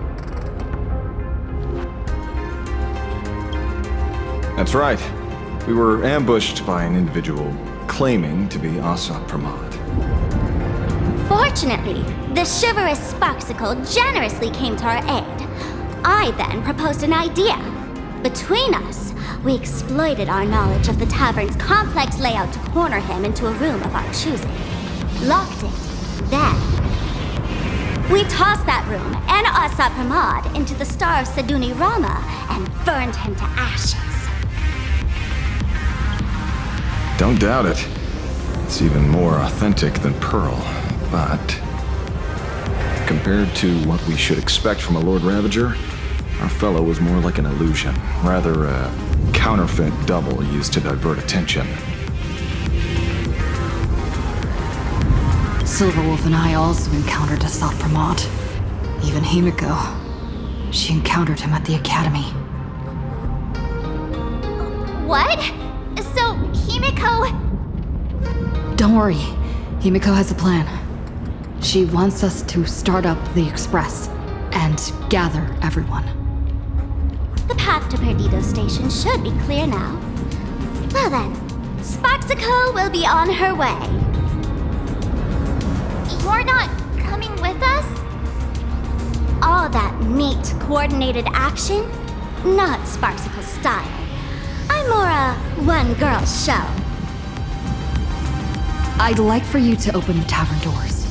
That's right. We were ambushed by an individual claiming to be Asat Pramod. Fortunately, the chivalrous Sparksicle generously came to our aid. I then proposed an idea. Between us, we exploited our knowledge of the tavern's complex layout to corner him into a room of our choosing. Locked it. Then, we tossed that room and Asat Pramod into the star of Seduni Rama and burned him to ashes. Don't doubt it. It's even more authentic than Pearl, but compared to what we should expect from a Lord Ravager, our fellow was more like an illusion, rather a counterfeit double used to divert attention. Silverwolf and I also encountered Asat Pramod. Even Himiko. She encountered him at the academy. What? So, Himiko... Don't worry. Himiko has a plan. She wants us to start up the Express and gather everyone. The path to Perdido Station should be clear now. Well then, Sparksicle will be on her way. You're not coming with us? All that neat, coordinated action? Not Sparksicle style. I'm more a one-girl show. I'd like for you to open the tavern doors,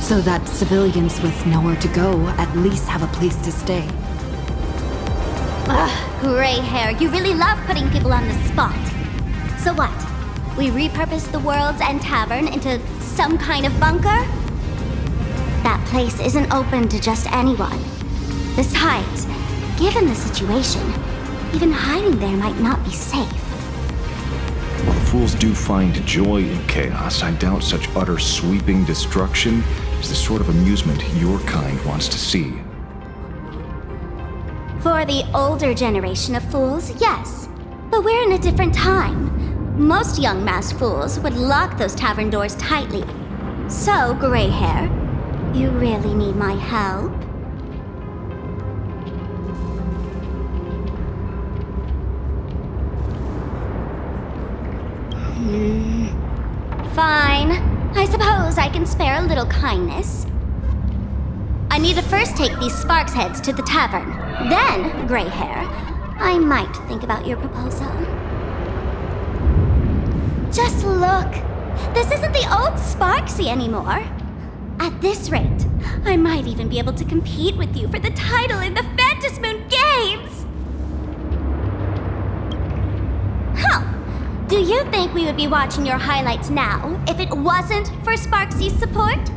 so that civilians with nowhere to go at least have a place to stay. Ugh, gray hair, you really love putting people on the spot. So what? We repurposed the World's End Tavern into some kind of bunker? That place isn't open to just anyone. Besides, given the situation, even hiding there might not be safe. While the fools do find joy in chaos, I doubt such utter sweeping destruction is the sort of amusement your kind wants to see. For the older generation of fools, yes. But we're in a different time. Most young masked fools would lock those tavern doors tightly. So, gray hair, you really need my help? Fine. I suppose I can spare a little kindness. I need to first take these Sparks heads to the tavern. Then, gray hair, I might think about your proposal. Just look. This isn't the old Sparksy anymore. At this rate, I might even be able to compete with you for the title in the Phantasmoon Games! Huh. Do you think we would be watching your highlights now if it wasn't for Sparksy's support?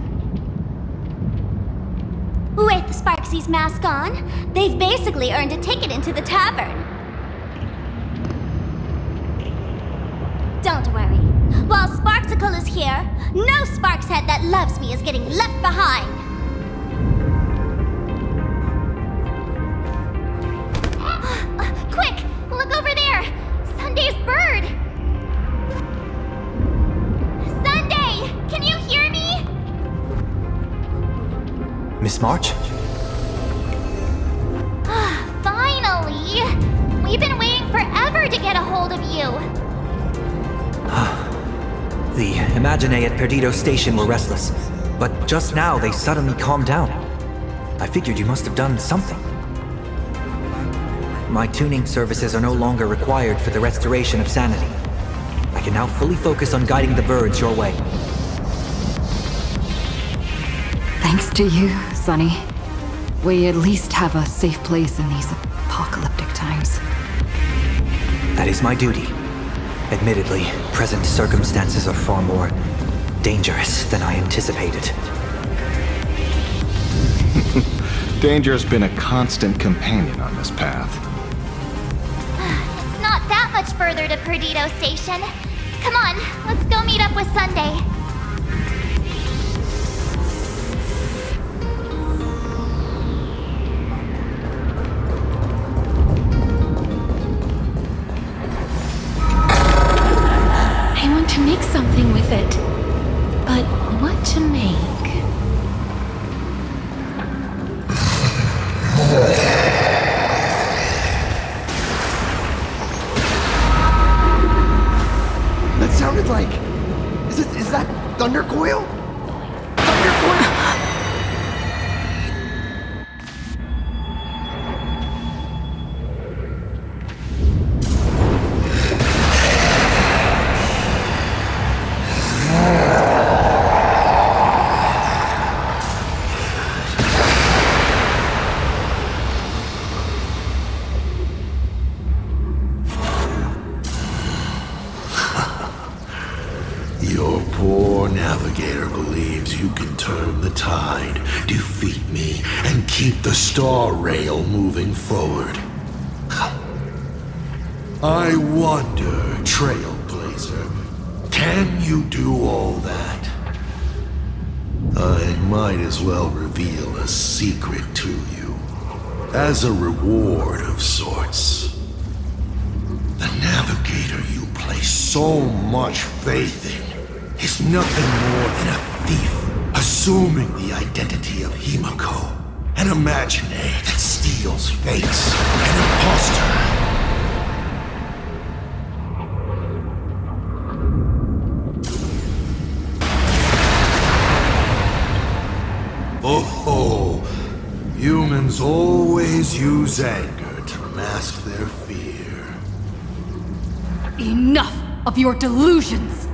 With Sparksy's mask on, they've basically earned a ticket into the tavern. Don't worry. While Sparksicle is here, no Sparkshead that loves me is getting left behind. Quick! Look over there! Sunday's bird! Sunday! Can you hear me? Miss March? Finally! We've been waiting forever to get a hold of you. The Imaginae at Perdido Station were restless, but just now they suddenly calmed down. I figured you must have done something. My tuning services are no longer required for the restoration of sanity. I can now fully focus on guiding the birds your way. Thanks to you, Sonny. We at least have a safe place in these apocalyptic times. That is my duty. Admittedly, present circumstances are far more dangerous than I anticipated. Danger has been a constant companion on this path. It's not that much further to Perdido Station. Come on, let's go meet up with Sunday. I want to make something with it. But what to make? That sounded like... Is that Thundercoil? Thundercoil? Your poor navigator believes you can turn the tide, defeat me, and keep the Star Rail moving forward. I wonder, Trailblazer, can you do all that? I might as well reveal a secret to you, as a reward of sorts. The navigator you place so much faith in is nothing more than a thief assuming the identity of Himiko, an Imaginae that steals fates, an imposter. Oh, humans always use anger to mask their fear. Enough of your delusions!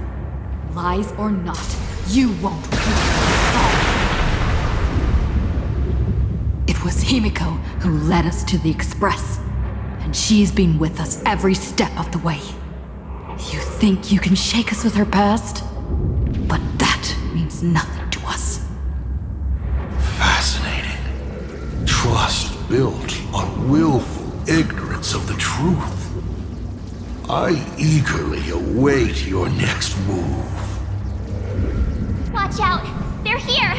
Lies or not, you won't reach the top. It was Himiko who led us to the Express, and she's been with us every step of the way. You think you can shake us with her past? But that means nothing to us. Fascinating. Trust built on willful ignorance of the truth. I eagerly await your next move. Watch out! They're here!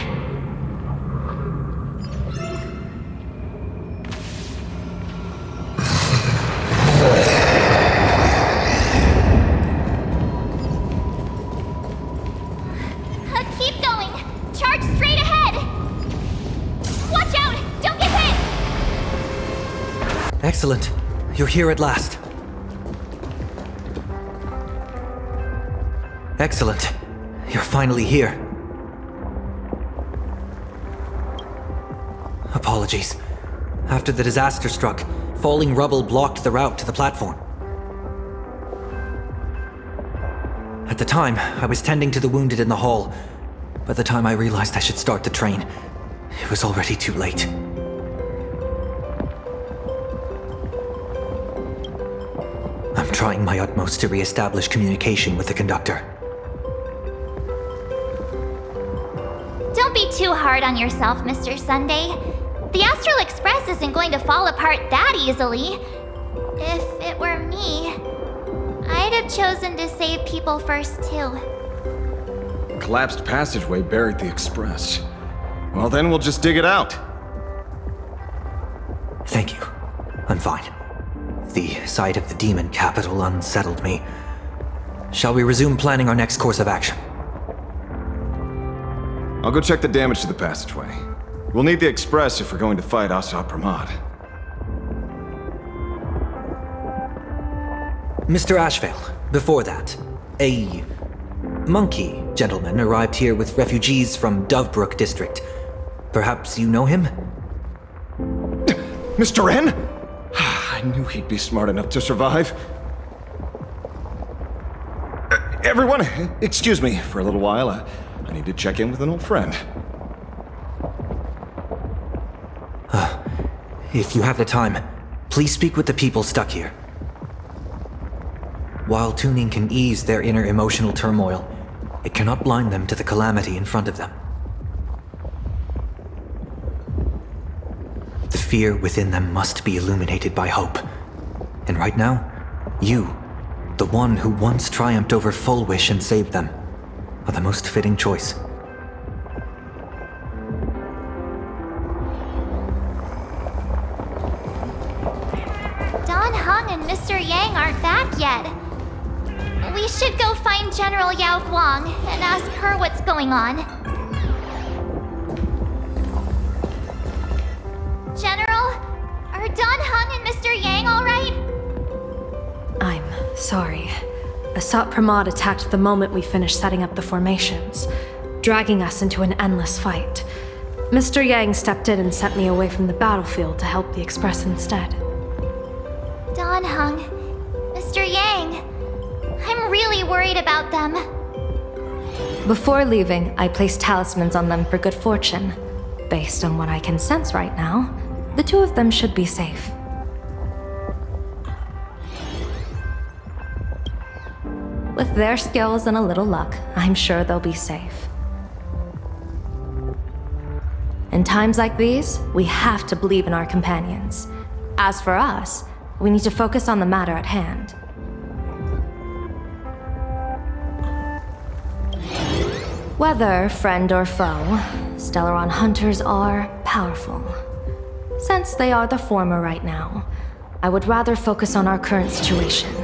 Keep going! Charge straight ahead! Watch out! Don't get hit! Excellent. You're here at last. Excellent. You're finally here. Apologies. After the disaster struck, falling rubble blocked the route to the platform. At the time, I was tending to the wounded in the hall. By the time I realized I should start the train, it was already too late. I'm trying my utmost to re-establish communication with the conductor. Don't be too hard on yourself, Mr. Sunday. The Astral Express isn't going to fall apart that easily. If it were me, I'd have chosen to save people first, too. Collapsed passageway buried the express. Well, then we'll just dig it out. Thank you. I'm fine. The sight of the demon capital unsettled me. Shall we resume planning our next course of action? I'll go check the damage to the passageway. We'll need the express if we're going to fight Asa Pramod. Mr. Ashvale, before that, a monkey gentleman arrived here with refugees from Dovebrook district. Perhaps you know him? Mr. N? I knew he'd be smart enough to survive. Everyone, excuse me for a little while. I need to check in with an old friend. If you have the time, please speak with the people stuck here. While tuning can ease their inner emotional turmoil, it cannot blind them to the calamity in front of them. The fear within them must be illuminated by hope. And right now, you, the one who once triumphed over Fullwish and saved them, are the most fitting choice. Don Hung and Mr. Yang aren't back yet. We should go find General Yao Guang and ask her what's going on. General, are Don Hung and Mr. Yang all right? I'm sorry. Asat Pramod attacked the moment we finished setting up the formations, dragging us into an endless fight. Mr. Yang stepped in and sent me away from the battlefield to help the Express instead. Don Hung, Mr. Yang, I'm really worried about them. Before leaving, I placed talismans on them for good fortune. Based on what I can sense right now, the two of them should be safe. With their skills and a little luck, I'm sure they'll be safe. In times like these, we have to believe in our companions. As for us, we need to focus on the matter at hand. Whether friend or foe, Stellaron hunters are powerful. Since they are the former right now, I would rather focus on our current situation.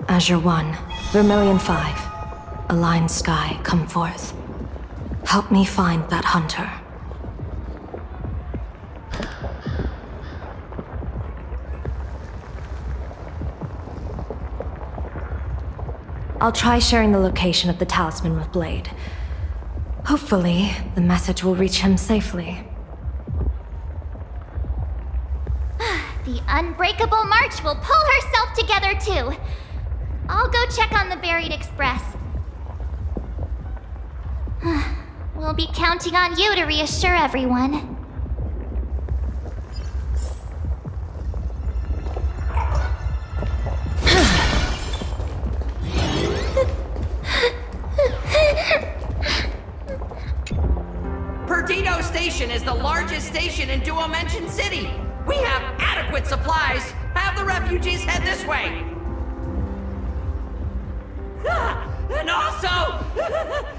Azure 1, Vermilion 5, Aligned Sky, come forth. Help me find that hunter. I'll try sharing the location of the talisman with Blade. Hopefully, the message will reach him safely. The Unbreakable March will pull herself together too. I'll go check on the buried Express. We'll be counting on you to reassure everyone. Perdido Station is the largest station in Duomension City. We have adequate supplies. Have the refugees head this way. And also,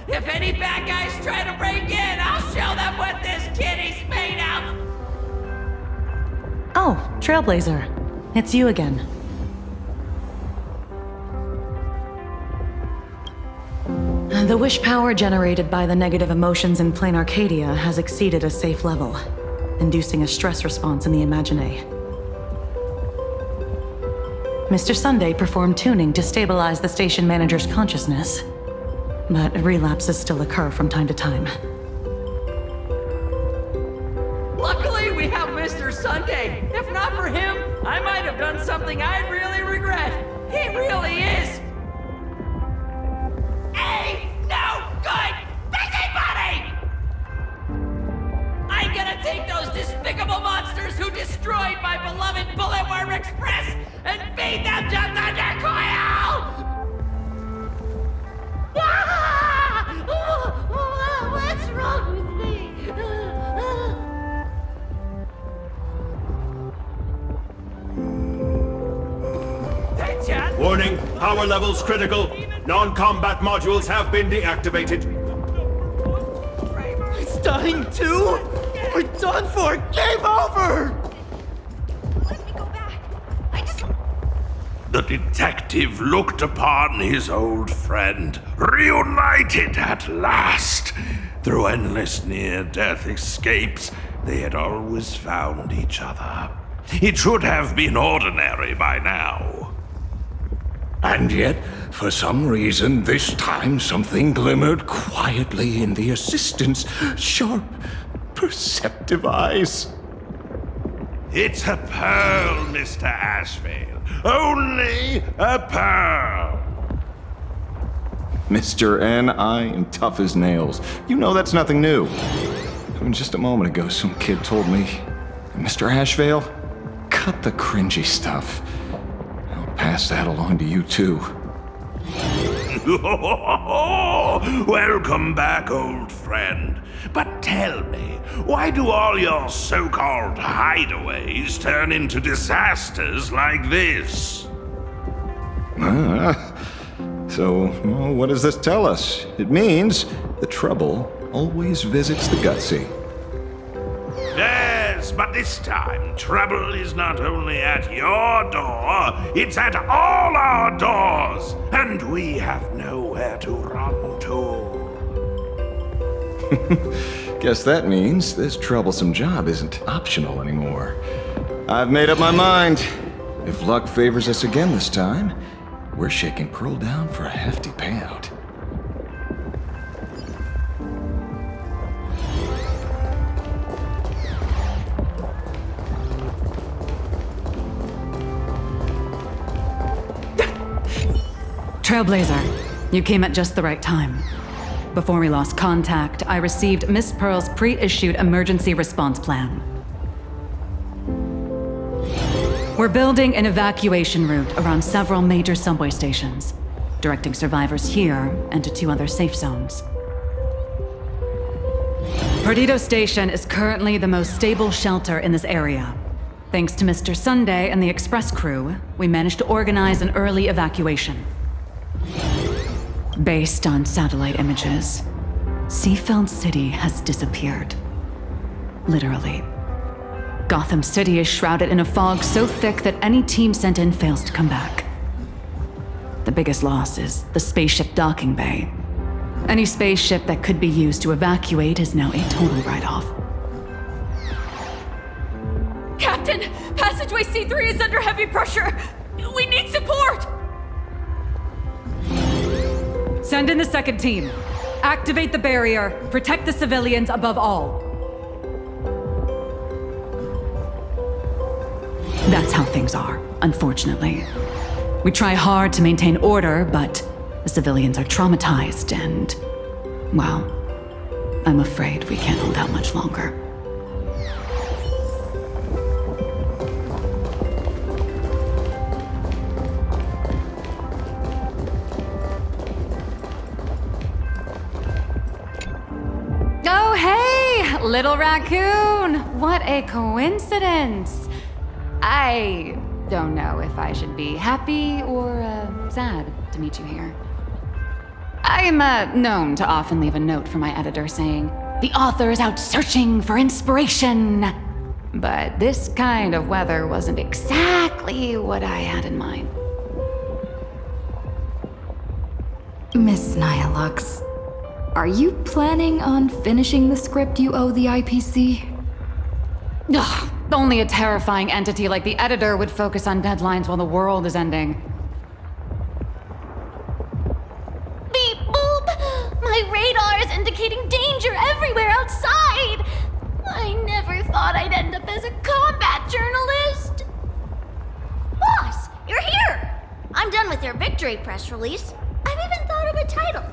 if any bad guys try to break in, I'll show them what this kitty's made of. Oh, Trailblazer. It's you again. The wish power generated by the negative emotions in Plain Arcadia has exceeded a safe level, inducing a stress response in the Imagine. Mr. Sunday performed tuning to stabilize the station manager's consciousness, but relapses still occur from time to time. Luckily, we have Mr. Sunday. If not for him, I might have done something I'd really regret. He really is a no good busybody! I'm gonna take those despicable monsters who destroyed my beloved Bulletworm Express and feed them to Thundercoil! What's wrong with me? Warning, power levels critical. Non-combat modules have been deactivated. It's dying too? We're done for! Game over! The detective looked upon his old friend, reunited at last. Through endless near-death escapes, they had always found each other. It should have been ordinary by now. And yet, for some reason, this time something glimmered quietly in the assistant's sharp, perceptive eyes. It's a pearl, Mr. Ashvale. Only a pearl. Mr. N, I am tough as nails. You know that's nothing new. I mean, just a moment ago, some kid told me, Mr. Ashvale, cut the cringy stuff. I'll pass that along to you, too. Welcome back, old friend. But tell me, why do all your so-called hideaways turn into disasters like this? So, well, what does this tell us? It means the trouble always visits the gutsy. Yes, but this time, trouble is not only at your door, it's at all our doors, and we have nowhere to run to. Guess that means this troublesome job isn't optional anymore. I've made up my mind. If luck favors us again this time, we're shaking Pearl down for a hefty payout. Trailblazer, you came at just the right time. Before we lost contact, I received Miss Pearl's pre-issued emergency response plan. We're building an evacuation route around several major subway stations, directing survivors here and to 2 other safe zones. Perdido Station is currently the most stable shelter in this area. Thanks to Mr. Sunday and the express crew, we managed to organize an early evacuation. Based on satellite images, Seafeld City has disappeared. Literally. Gotham City is shrouded in a fog so thick that any team sent in fails to come back. The biggest loss is the spaceship docking bay. Any spaceship that could be used to evacuate is now a total write-off. Captain, passageway C3 is under heavy pressure. We need support. Send in the second team. Activate the barrier. Protect the civilians above all. That's how things are, unfortunately. We try hard to maintain order, but the civilians are traumatized and, well, I'm afraid we can't hold out much longer. Oh, hey, little raccoon! What a coincidence! I don't know if I should be happy or sad to meet you here. I'm known to often leave a note for my editor saying, "The author is out searching for inspiration." But this kind of weather wasn't exactly what I had in mind. Miss Nyalux, are you planning on finishing the script you owe the IPC? Ugh, only a terrifying entity like the editor would focus on deadlines while the world is ending. Beep boop! My radar is indicating danger everywhere outside! I never thought I'd end up as a combat journalist! Boss, you're here! I'm done with your victory press release. I've even thought of a title.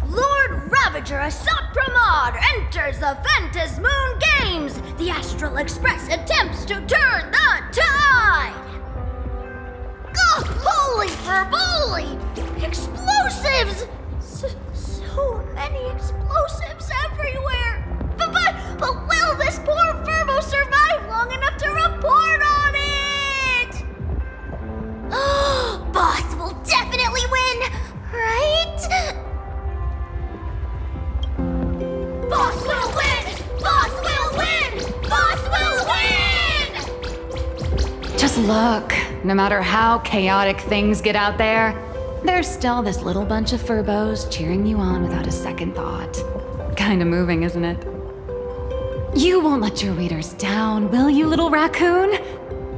Lord Ravager Assault Pramod enters the Phantasmoon Games! The Astral Express attempts to turn the tide! Oh, holy fervoli! Explosives! So many explosives everywhere! But will this poor Furbo survive long enough to report on it? Boss will definitely win, right? Boss will win! Boss will win! Boss will win! Just look, no matter how chaotic things get out there, there's still this little bunch of Furbos cheering you on without a second thought. Kinda moving, isn't it? You won't let your readers down, will you, little raccoon?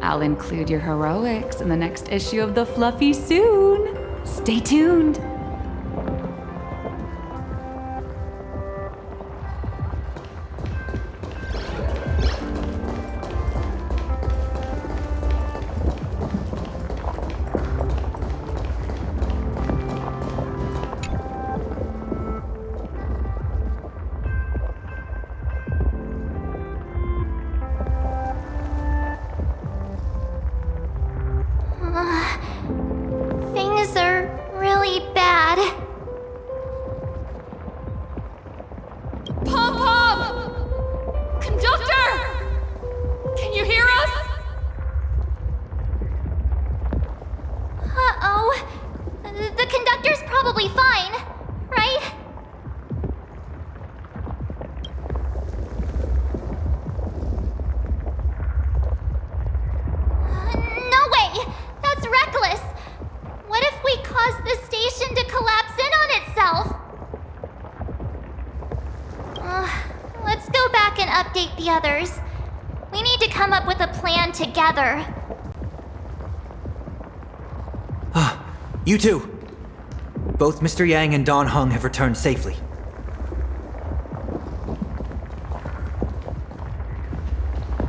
I'll include your heroics in the next issue of The Fluffy soon. Stay tuned. Things are really bad. Pom-Pom! Conductor! Can you hear us? Uh-oh. The conductor's probably fine, right? No way! That's reckless! What if we cause the station to collapse in on itself? Let's go back and update the others. We need to come up with a plan together. You two! Both Mr. Yang and Don Hung have returned safely.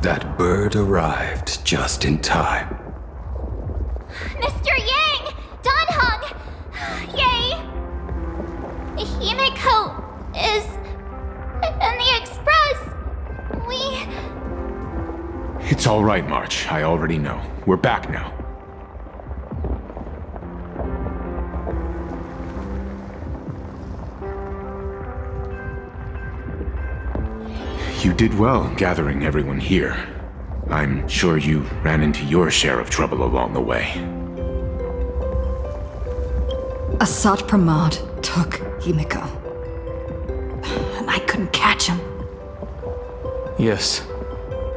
That bird arrived just in time. Mr. Yang! Don Hung! Yay! Himiko is in the express. It's all right, March. I already know. We're back now. You did well gathering everyone here. I'm sure you ran into your share of trouble along the way. Asat Pramod took Himiko. And I couldn't catch him. Yes.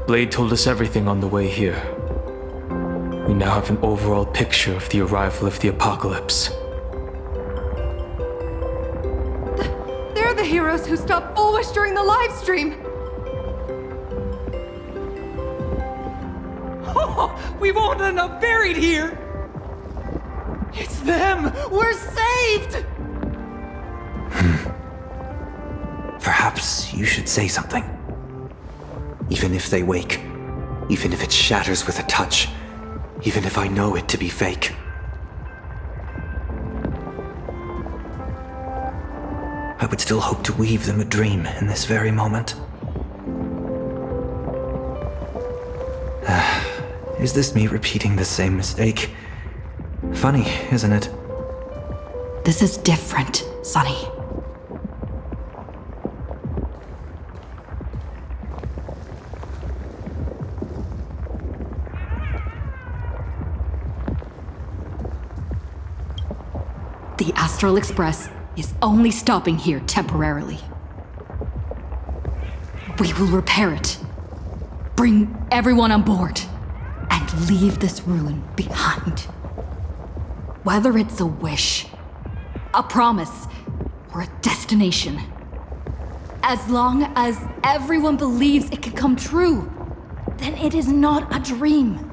Blade told us everything on the way here. We now have an overall picture of the arrival of the apocalypse. They're the heroes who stopped Fulwish during the live stream. We won't end up buried here! It's them! We're saved! Perhaps you should say something. Even if they wake, even if it shatters with a touch, even if I know it to be fake. I would still hope to weave them a dream in this very moment. Is this me repeating the same mistake? Funny, isn't it? This is different, Sonny. The Astral Express is only stopping here temporarily. We will repair it, bring everyone on board, and leave this ruin behind. Whether it's a wish, a promise, or a destination, as long as everyone believes it can come true, then it is not a dream.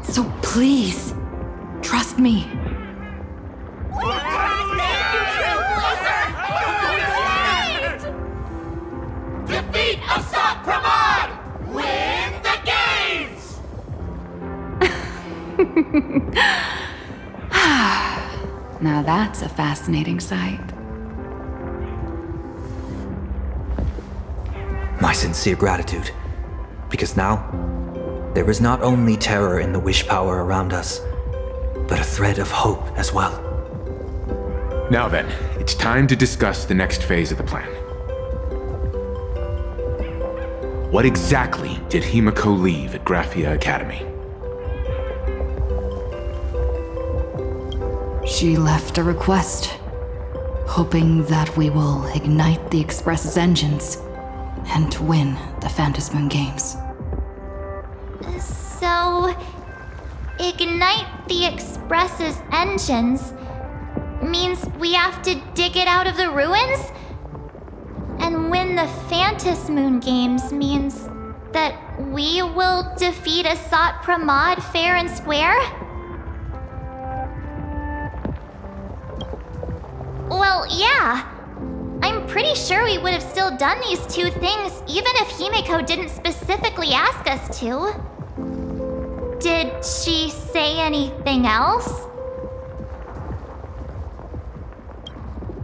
So please, trust me. Defeat Asat Pramod! Win the games! Now that's a fascinating sight. My sincere gratitude. Because now, there is not only terror in the wish power around us, but a thread of hope as well. Now then, it's time to discuss the next phase of the plan. What exactly did Himiko leave at Graphia Academy? She left a request, hoping that we will ignite the Express's engines and win the Phantasmoon Games. So, ignite the Express's engines means we have to dig it out of the ruins? And win the Phantasmoon Games means that we will defeat Asat Pramod fair and square? Well, yeah. I'm pretty sure we would have still done these two things even if Himiko didn't specifically ask us to. Did she say anything else?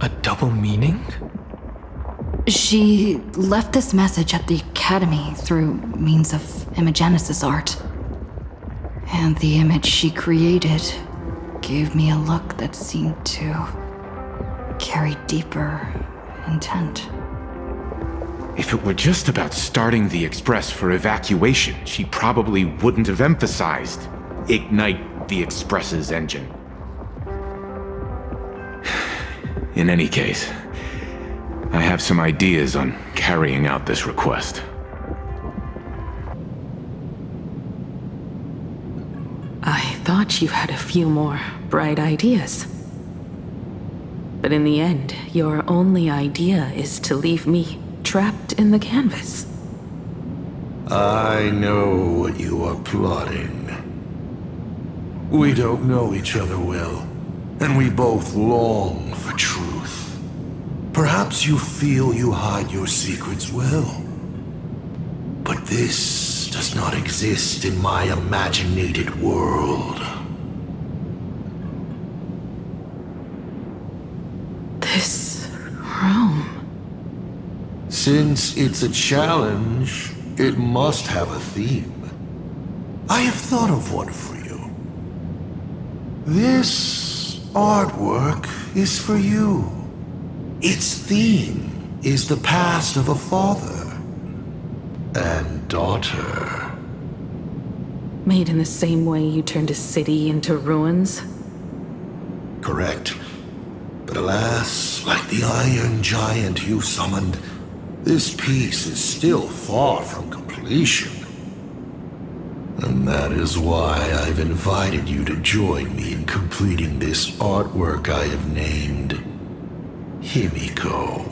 A double meaning? She left this message at the Academy through means of Imogenesis art. And the image she created gave me a look that seemed to carry deeper intent. If it were just about starting the express for evacuation, she probably wouldn't have emphasized ignite the express's engine. In any case, I have some ideas on carrying out this request. I thought you had a few more bright ideas. But in the end, your only idea is to leave me trapped in the canvas. I know what you are plotting. We don't know each other well, and we both long for truth. Perhaps you feel you hide your secrets well. But this does not exist in my imaginated world. This room. Since it's a challenge, it must have a theme. I have thought of one for you. This artwork is for you. Its theme is the past of a father and daughter. Made in the same way you turned a city into ruins? Correct. But alas, like the iron giant you summoned, this piece is still far from completion. And that is why I've invited you to join me in completing this artwork I have named Himiko.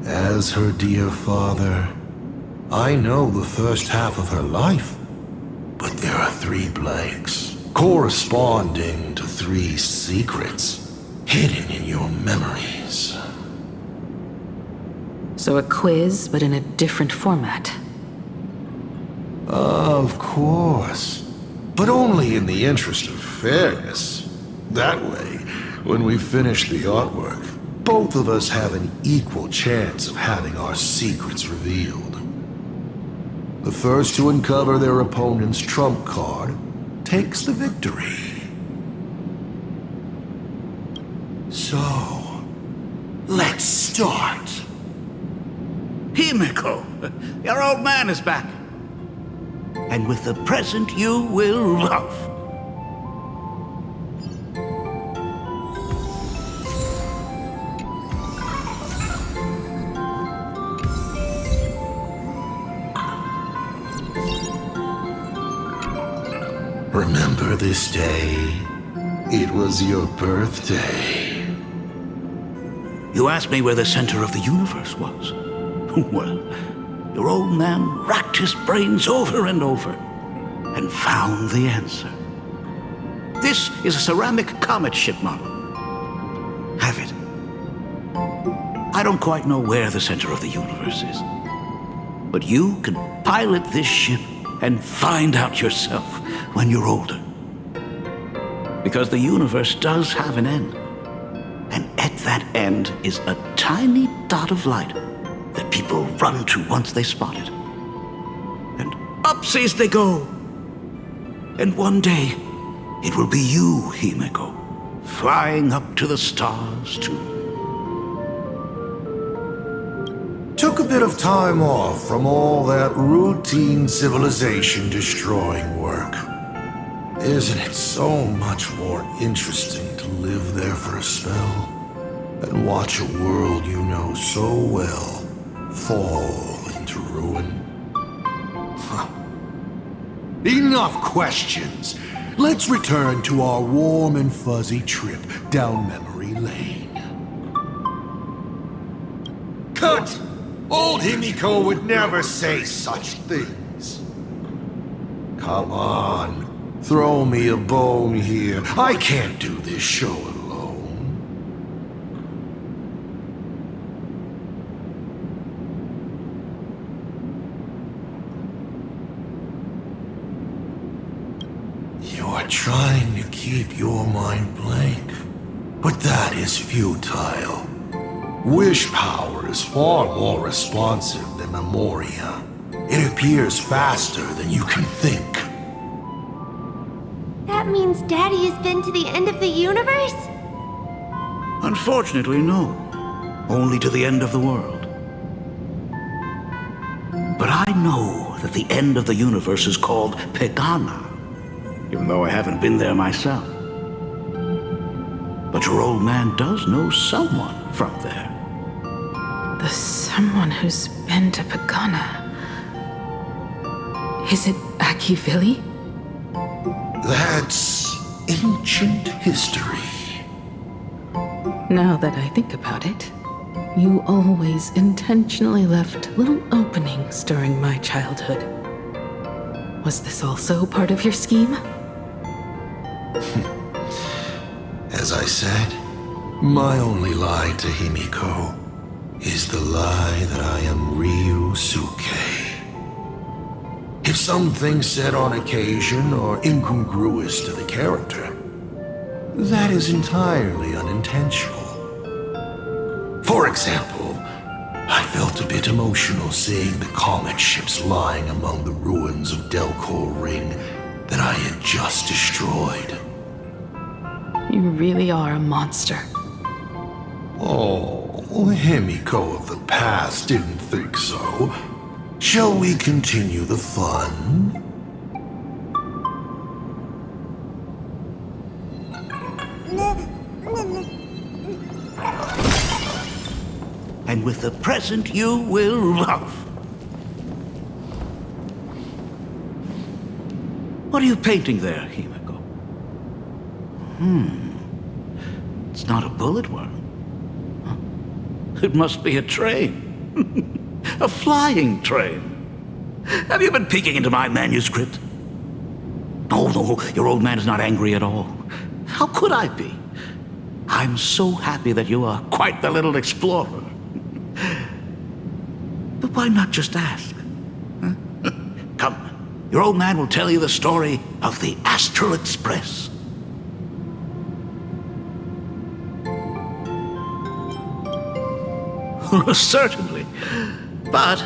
As her dear father, I know the first half of her life, but there are 3 blanks, corresponding to 3 secrets hidden in your memories. So a quiz, but in a different format. Of course, but only in the interest of fairness. That way, when we finish the artwork, both of us have an equal chance of having our secrets revealed. The first to uncover their opponent's trump card takes the victory. So, let's start. Himiko, your old man is back. And with the present you will love. Remember this day? It was your birthday. You asked me where the center of the universe was. Well, your old man racked his brains over and over and found the answer. This is a ceramic comet ship model. Have it. I don't quite know where the center of the universe is, but you can pilot this ship and find out yourself when you're older. Because the universe does have an end, and at that end is a tiny dot of light that people run to once they spot it. And upsies they go. And one day, it will be you, Himiko, flying up to the stars too. Took a bit of time off from all that routine civilization-destroying work. Isn't it so much more interesting to live there for a spell and watch a world you know so well fall into ruin? Huh. Enough questions. Let's return to our warm and fuzzy trip down memory lane. Cut! Old Himiko would never say such things. Come on, throw me a bone here. I can't do this show alone. trying to keep your mind blank. But that is futile. Wish power is far more responsive than memoria. It appears faster than you can think. That means Daddy has been to the end of the universe? Unfortunately, no. Only to the end of the world. But I know that the end of the universe is called Pegana, even though I haven't been there myself. But your old man does know someone from there. The someone who's been to Pagana. Is it Akivili? That's ancient history. Now that I think about it, you always intentionally left little openings during my childhood. Was this also part of your scheme? As I said, my only lie to Himiko is the lie that I am Ryusuke. If something said on occasion are incongruous to the character, that is entirely unintentional. For example, I felt a bit emotional seeing the comet ships lying among the ruins of Delcor Ring that I had just destroyed. You really are a monster. Oh, Himiko of the past didn't think so. Shall we continue the fun? And with the present you will love. What are you painting there, Himiko? It's not a bullet worm. It must be a train. A flying train. Have you been peeking into my manuscript? No, your old man is not angry at all. How could I be? I'm so happy that you are quite the little explorer. But why not just ask? Huh? Come, your old man will tell you the story of the Astral Express. Certainly. But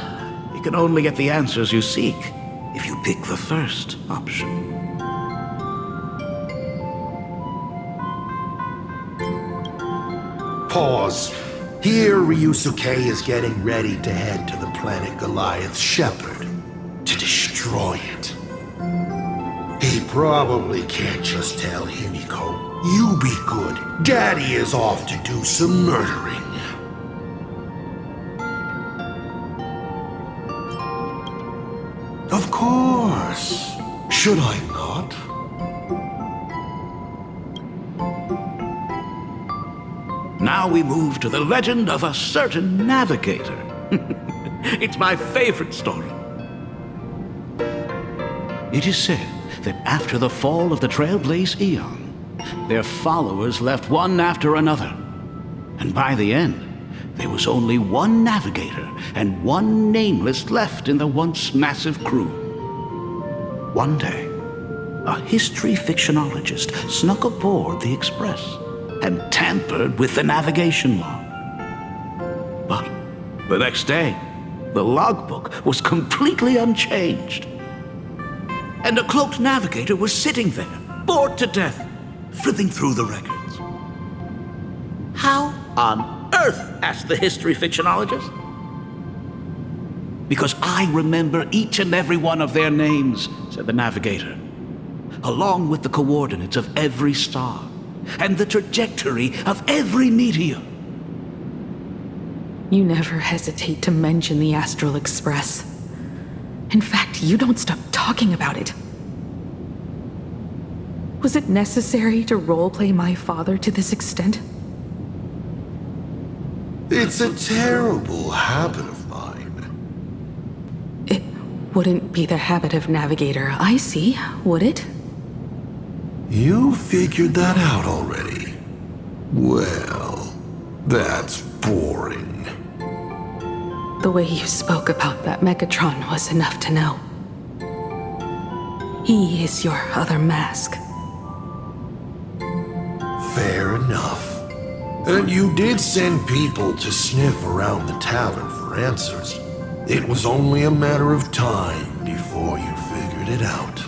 you can only get the answers you seek if you pick the first option. Pause. Here Ryusuke is getting ready to head to the planet Goliath's Shepherd to destroy it. He probably can't just tell Himiko, "You be good, Daddy is off to do some murdering." Of course. Should I not? Now we move to the legend of a certain navigator. It's my favorite story. It is said that after the fall of the Trailblaze Eon, their followers left one after another. And by the end, there was only one navigator and one nameless left in the once massive crew. One day, a history fictionologist snuck aboard the Express and tampered with the navigation log. But the next day, the logbook was completely unchanged. And a cloaked navigator was sitting there, bored to death, flipping through the records. How on earth? Asked the history fictionologist. Because I remember each and every one of their names, said the navigator, along with the coordinates of every star and the trajectory of every meteor. You never hesitate to mention the Astral Express. In fact, you don't stop talking about it. Was it necessary to roleplay my father to this extent? It's a terrible habit of mine. It wouldn't be the habit of navigator I see, would it? You figured that out already. Well, that's boring. The way you spoke about that Megatron was enough to know. He is your other mask. Fair enough. And you did send people to sniff around the tavern for answers. It was only a matter of time before you figured it out.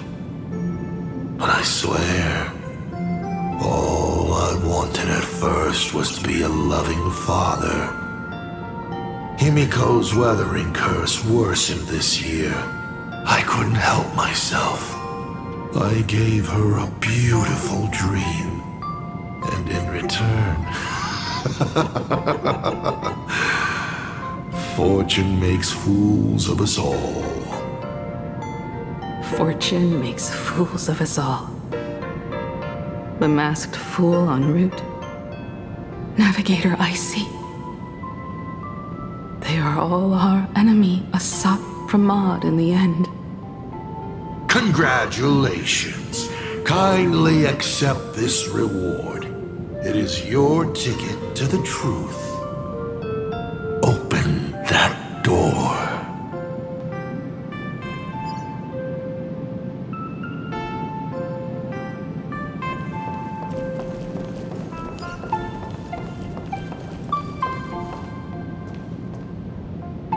But I swear, all I wanted at first was to be a loving father. Himiko's weathering curse worsened this year. I couldn't help myself. I gave her a beautiful dream. And in return, fortune makes fools of us all. Fortune makes fools of us all. The masked fool en route. Navigator Icy. They are all our enemy, a sop pramod in the end. Congratulations. Kindly accept this reward. It is your ticket to the truth. Open that door.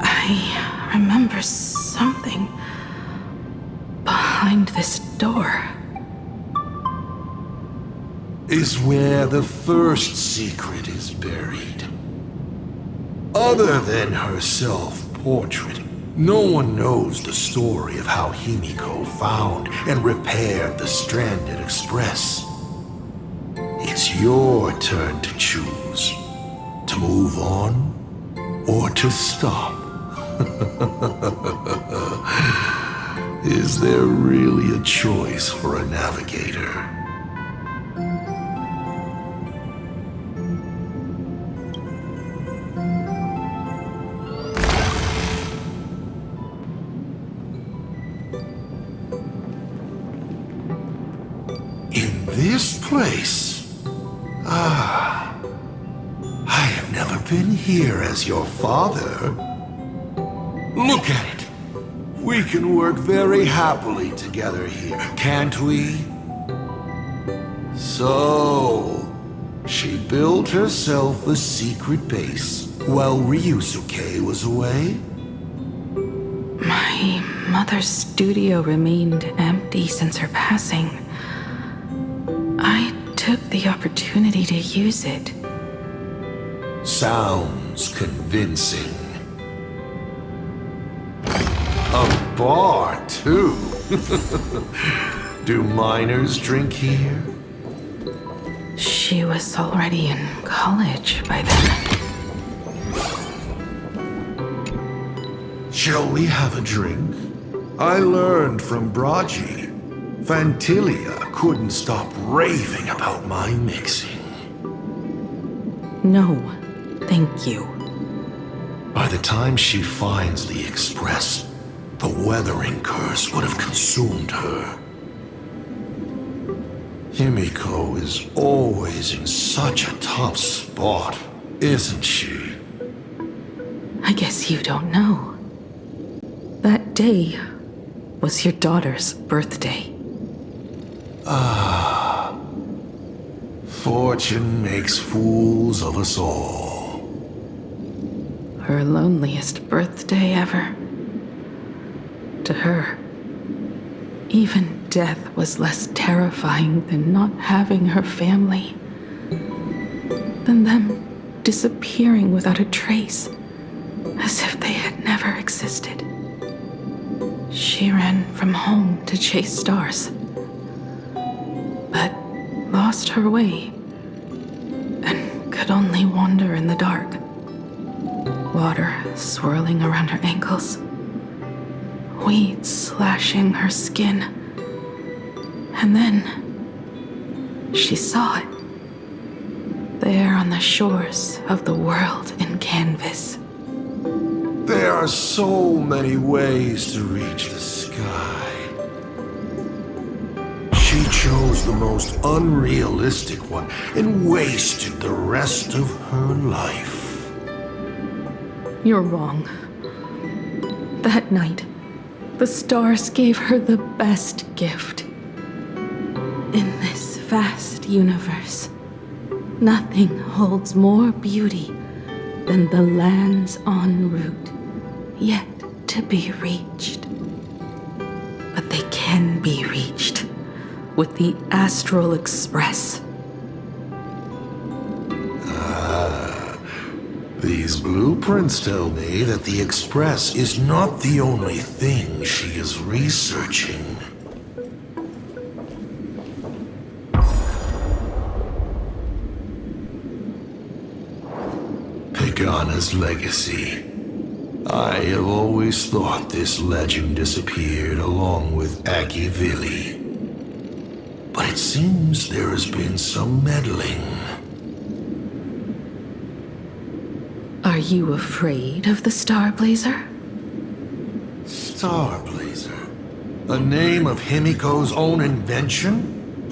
I remember something behind this door. Is where the first secret is buried. Other than her self-portrait, no one knows the story of how Himiko found and repaired the stranded express. It's your turn to choose. To move on or to stop. Is there really a choice for a navigator? In this place? Ah, I have never been here as your father. Look at it. We can work very happily together here, can't we? So, she built herself a secret base while Ryusuke was away? My mother's studio remained empty since her passing. I took the opportunity to use it. Sounds convincing. A bar, too. Do minors drink here? She was already in college by then. Shall we have a drink? I learned from Braji. Fantilia couldn't stop raving about my mixing. No, thank you. By the time she finds the express, the weathering curse would have consumed her. Himiko is always in such a tough spot, isn't she? I guess you don't know. That day was your daughter's birthday. Ah. Fortune makes fools of us all. Her loneliest birthday ever. To her, even death was less terrifying than not having her family. Than them disappearing without a trace, as if they had never existed. She ran from home to chase stars, but lost her way and could only wander in the dark. Water swirling around her ankles, weeds slashing her skin, and then she saw it. There on the shores of the world in canvas. There are so many ways to reach the sky. She chose the most unrealistic one and wasted the rest of her life. You're wrong. That night, the stars gave her the best gift. In this vast universe, Nothing holds more beauty than the lands en route, yet to be reached. But they can be reached with the Astral Express. These blueprints tell me that the Express is not the only thing she is researching. Pagana's legacy. I have always thought this legend disappeared along with Akivili. But it seems there has been some meddling. Are you afraid of the Starblazer? Starblazer? A name of Himiko's own invention?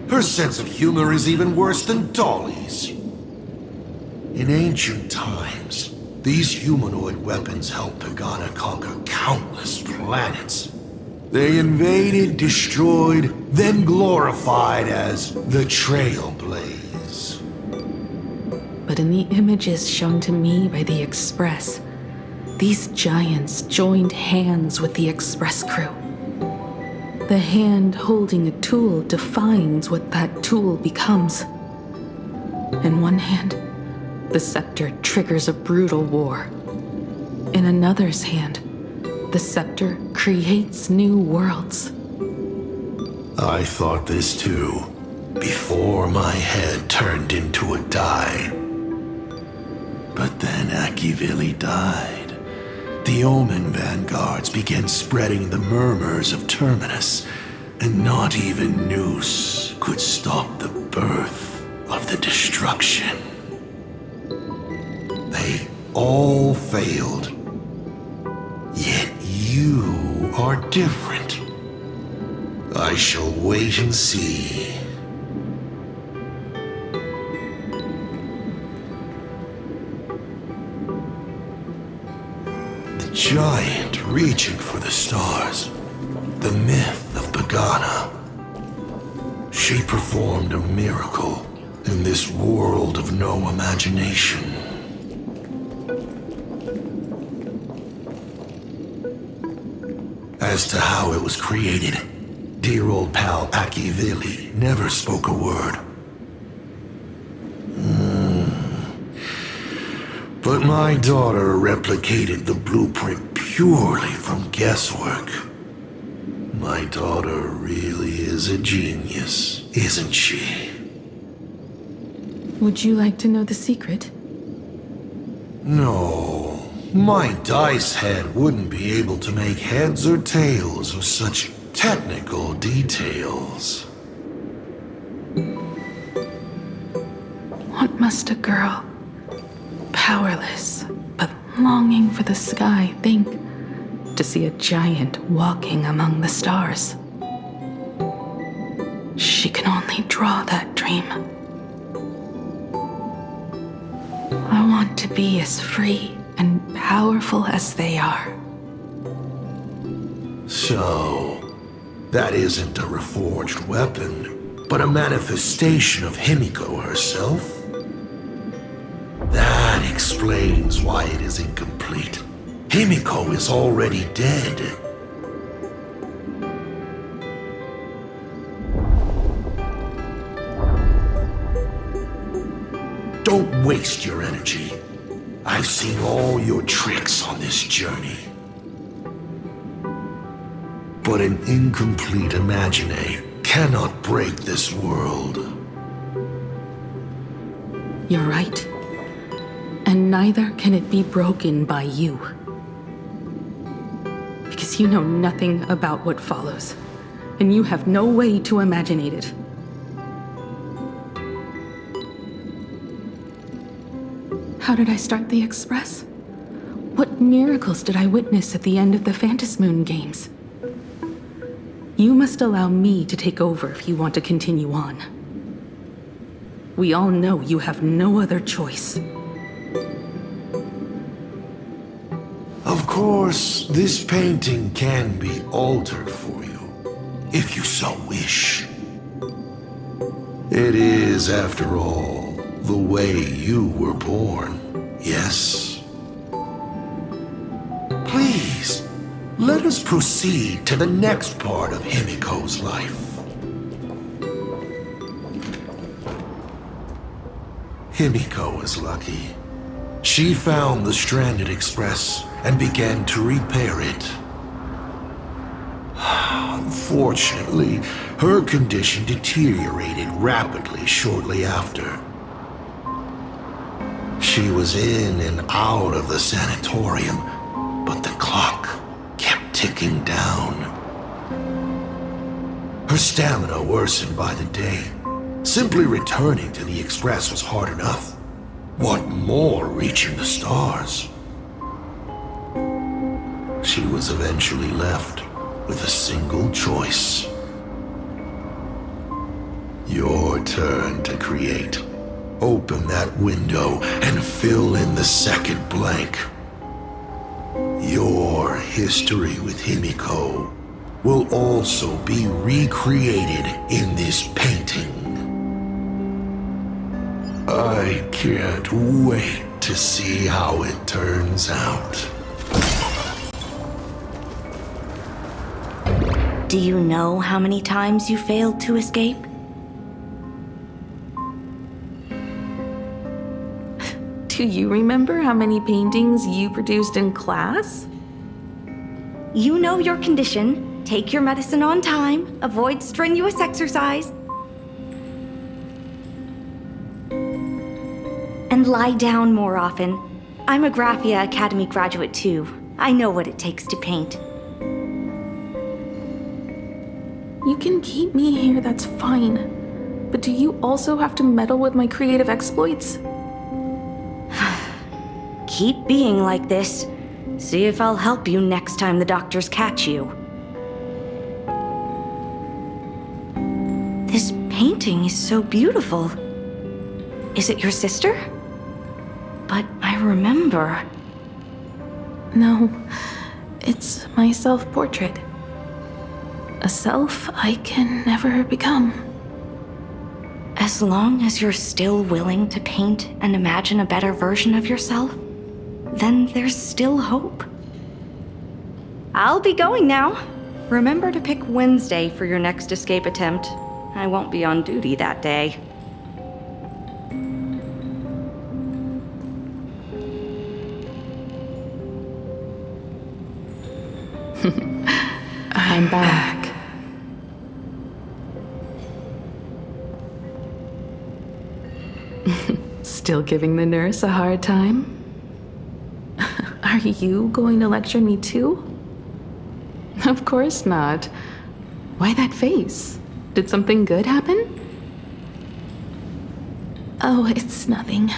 Her sense of humor is even worse than Dolly's. In ancient times, these humanoid weapons helped Pagana conquer countless planets. They invaded, destroyed, then glorified as the Trailblaze. But in the images shown to me by the Express, these giants joined hands with the Express crew. The hand holding a tool defines what that tool becomes. In one hand, the scepter triggers a brutal war. In another's hand, the scepter creates new worlds. I thought this too, before my head turned into a die. But then Akivili died. The Omen vanguards began spreading the murmurs of Terminus, and not even Noose could stop the birth of the destruction. They all failed. Yet you are different. I shall wait and see. The giant reaching for the stars. The myth of Pagana. She performed a miracle in this world of no imagination. As to how it was created, dear old pal Akivili never spoke a word. But my daughter replicated the blueprint purely from guesswork. My daughter really is a genius, isn't she? Would you like to know the secret? No, my dice head wouldn't be able to make heads or tails of such technical details. What must a girl, powerless but longing for the sky, think to see a giant walking among the stars? She can only draw that dream. I want to be as free and powerful as they are. So, that isn't a reforged weapon, but a manifestation of Himiko herself? That explains why it is incomplete. Himiko is already dead. Don't waste your energy. I've seen all your tricks on this journey. But an incomplete imagine cannot break this world. You're right. And neither can it be broken by you. Because you know nothing about what follows, and you have no way to imagine it. How did I start the Express? What miracles did I witness at the end of the Phantasmoon games? You must allow me to take over if you want to continue on. We all know you have no other choice. Of course, this painting can be altered for you, if you so wish. It is, after all, the way you were born, yes? Please, let us proceed to the next part of Himiko's life. Himiko is lucky. She found the stranded express and began to repair it. Unfortunately, her condition deteriorated rapidly shortly after. She was in and out of the sanatorium, but the clock kept ticking down. Her stamina worsened by the day. Simply returning to the express was hard enough. What more reaching the stars? She was eventually left with a single choice. Your turn to create. Open that window and fill in the second blank. Your history with Himiko will also be recreated in this painting. I can't wait to see how it turns out. Do you know how many times you failed to escape? Do you remember how many paintings you produced in class? You know your condition. Take your medicine on time. Avoid strenuous exercise. And lie down more often. I'm a Graphia Academy graduate too. I know what it takes to paint. You can keep me here, that's fine. But do you also have to meddle with my creative exploits? Keep being like this. See if I'll help you next time the doctors catch you. This painting is so beautiful. Is it your sister? But I remember. No, it's my self-portrait. A self I can never become. As long as you're still willing to paint and imagine a better version of yourself, then there's still hope. I'll be going now. Remember to pick Wednesday for your next escape attempt. I won't be on duty that day. I'm back. Still giving the nurse a hard time? Are you going to lecture me too? Of course not. Why that face? Did something good happen? Oh, it's nothing.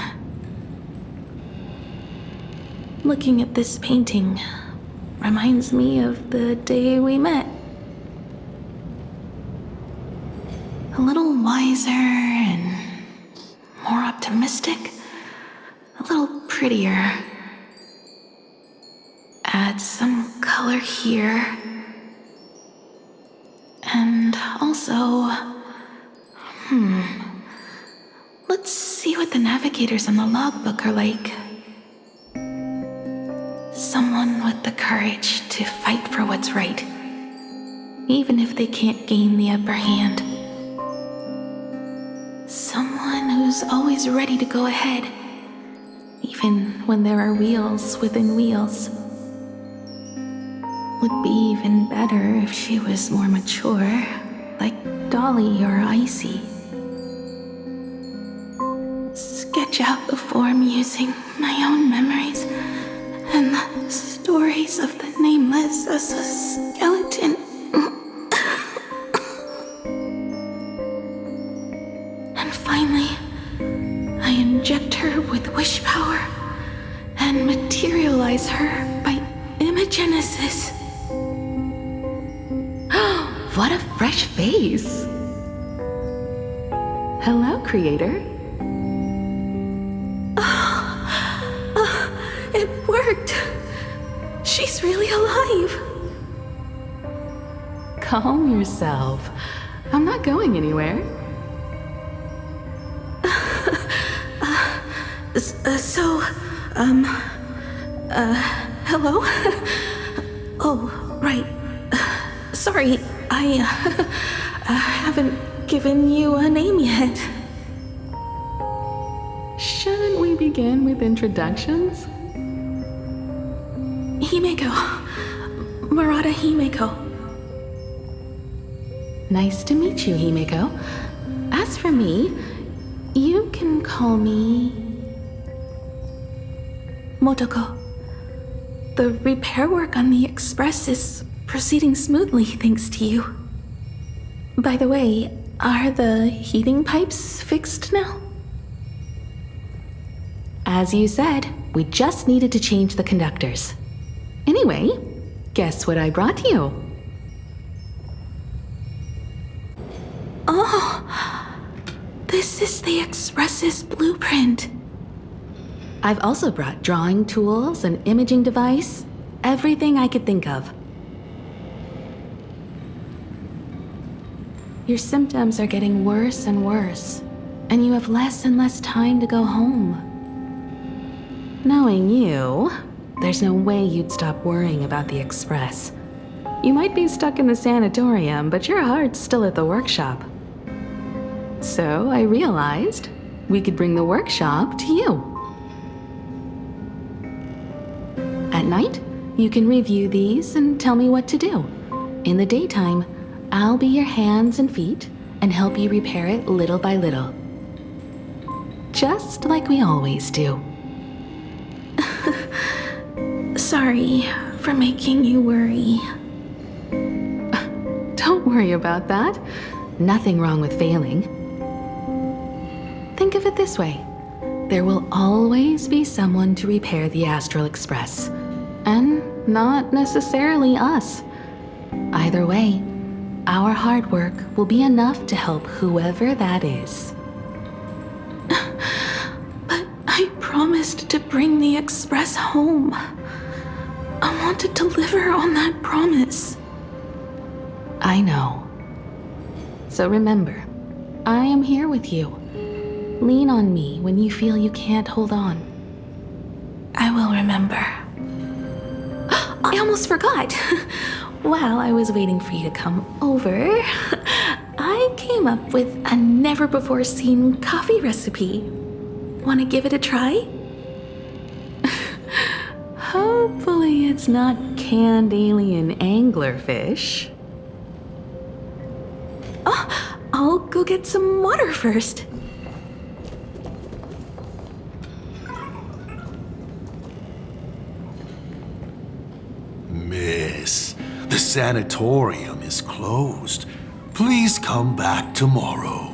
Looking at this painting reminds me of the day we met. A little wiser and more optimistic, a little prettier. Add some color here. And also, let's see what the navigators on the logbook are like. Someone with the courage to fight for what's right, even if they can't gain the upper hand. Someone who's always ready to go ahead, even when there are wheels within wheels. Would be even better if she was more mature, like Dolly or Icy. Sketch out the form using my own memories and the stories of the nameless as a skeleton. And finally, I inject her with wish power and materialize her by imagenesis. What a fresh face! Hello, creator. It worked! She's really alive! Calm yourself. I'm not going anywhere. Hello? Oh, right. Sorry, I haven't given you a name yet. Shouldn't we begin with introductions? Himeko. Murata Himeko. Nice to meet you, Himeko. As for me, you can call me Motoko. The repair work on the Express is proceeding smoothly thanks to you. By the way, are the heating pipes fixed now? As you said, we just needed to change the conductors. Anyway, guess what I brought you? Oh, this is the Express's blueprint. I've also brought drawing tools, an imaging device, everything I could think of. Your symptoms are getting worse and worse, and you have less and less time to go home. Knowing you, there's no way you'd stop worrying about the Express. You might be stuck in the sanatorium, but your heart's still at the workshop. So I realized we could bring the workshop to you. At night, you can review these and tell me what to do. In the daytime, I'll be your hands and feet and help you repair it little by little. Just like we always do. Sorry for making you worry. Don't worry about that. Nothing wrong with failing. Think of it this way. There will always be someone to repair the Astral Express. And not necessarily us. Either way, our hard work will be enough to help whoever that is. But I promised to bring the Express home. I want to deliver on that promise. I know. So remember, I am here with you. Lean on me when you feel you can't hold on. I will remember. I almost forgot. While I was waiting for you to come over, I came up with a never-before-seen coffee recipe. Want to give it a try? Hopefully it's not canned alien anglerfish. Oh, I'll go get some water first. Miss, the sanatorium is closed. Please come back tomorrow.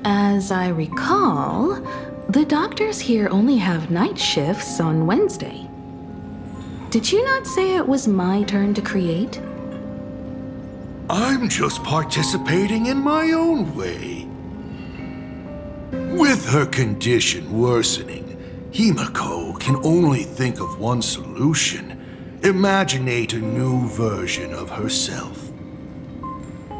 As I recall, the doctors here only have night shifts on Wednesday. Did you not say it was my turn to create? I'm just participating in my own way. With her condition worsening, Himeko can only think of one solution. Imaginate a new version of herself.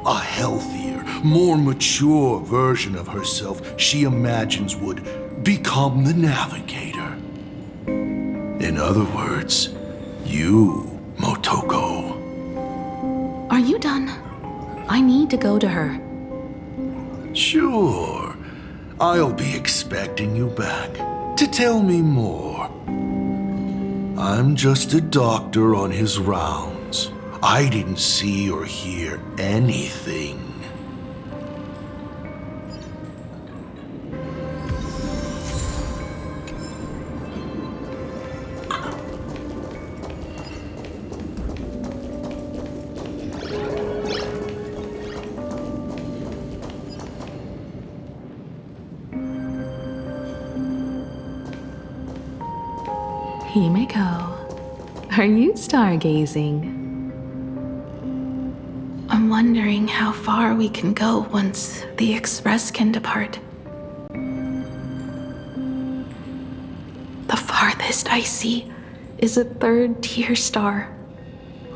A healthier, more mature version of herself she imagines would become the navigator. In other words, you, Motoko. Are you done? I need to go to her. Sure. I'll be expecting you back to tell me more. I'm just a doctor on his rounds. I didn't see or hear anything. Himeko, are you stargazing? I'm wondering how far we can go once the Express can depart. The farthest I see is a third-tier star,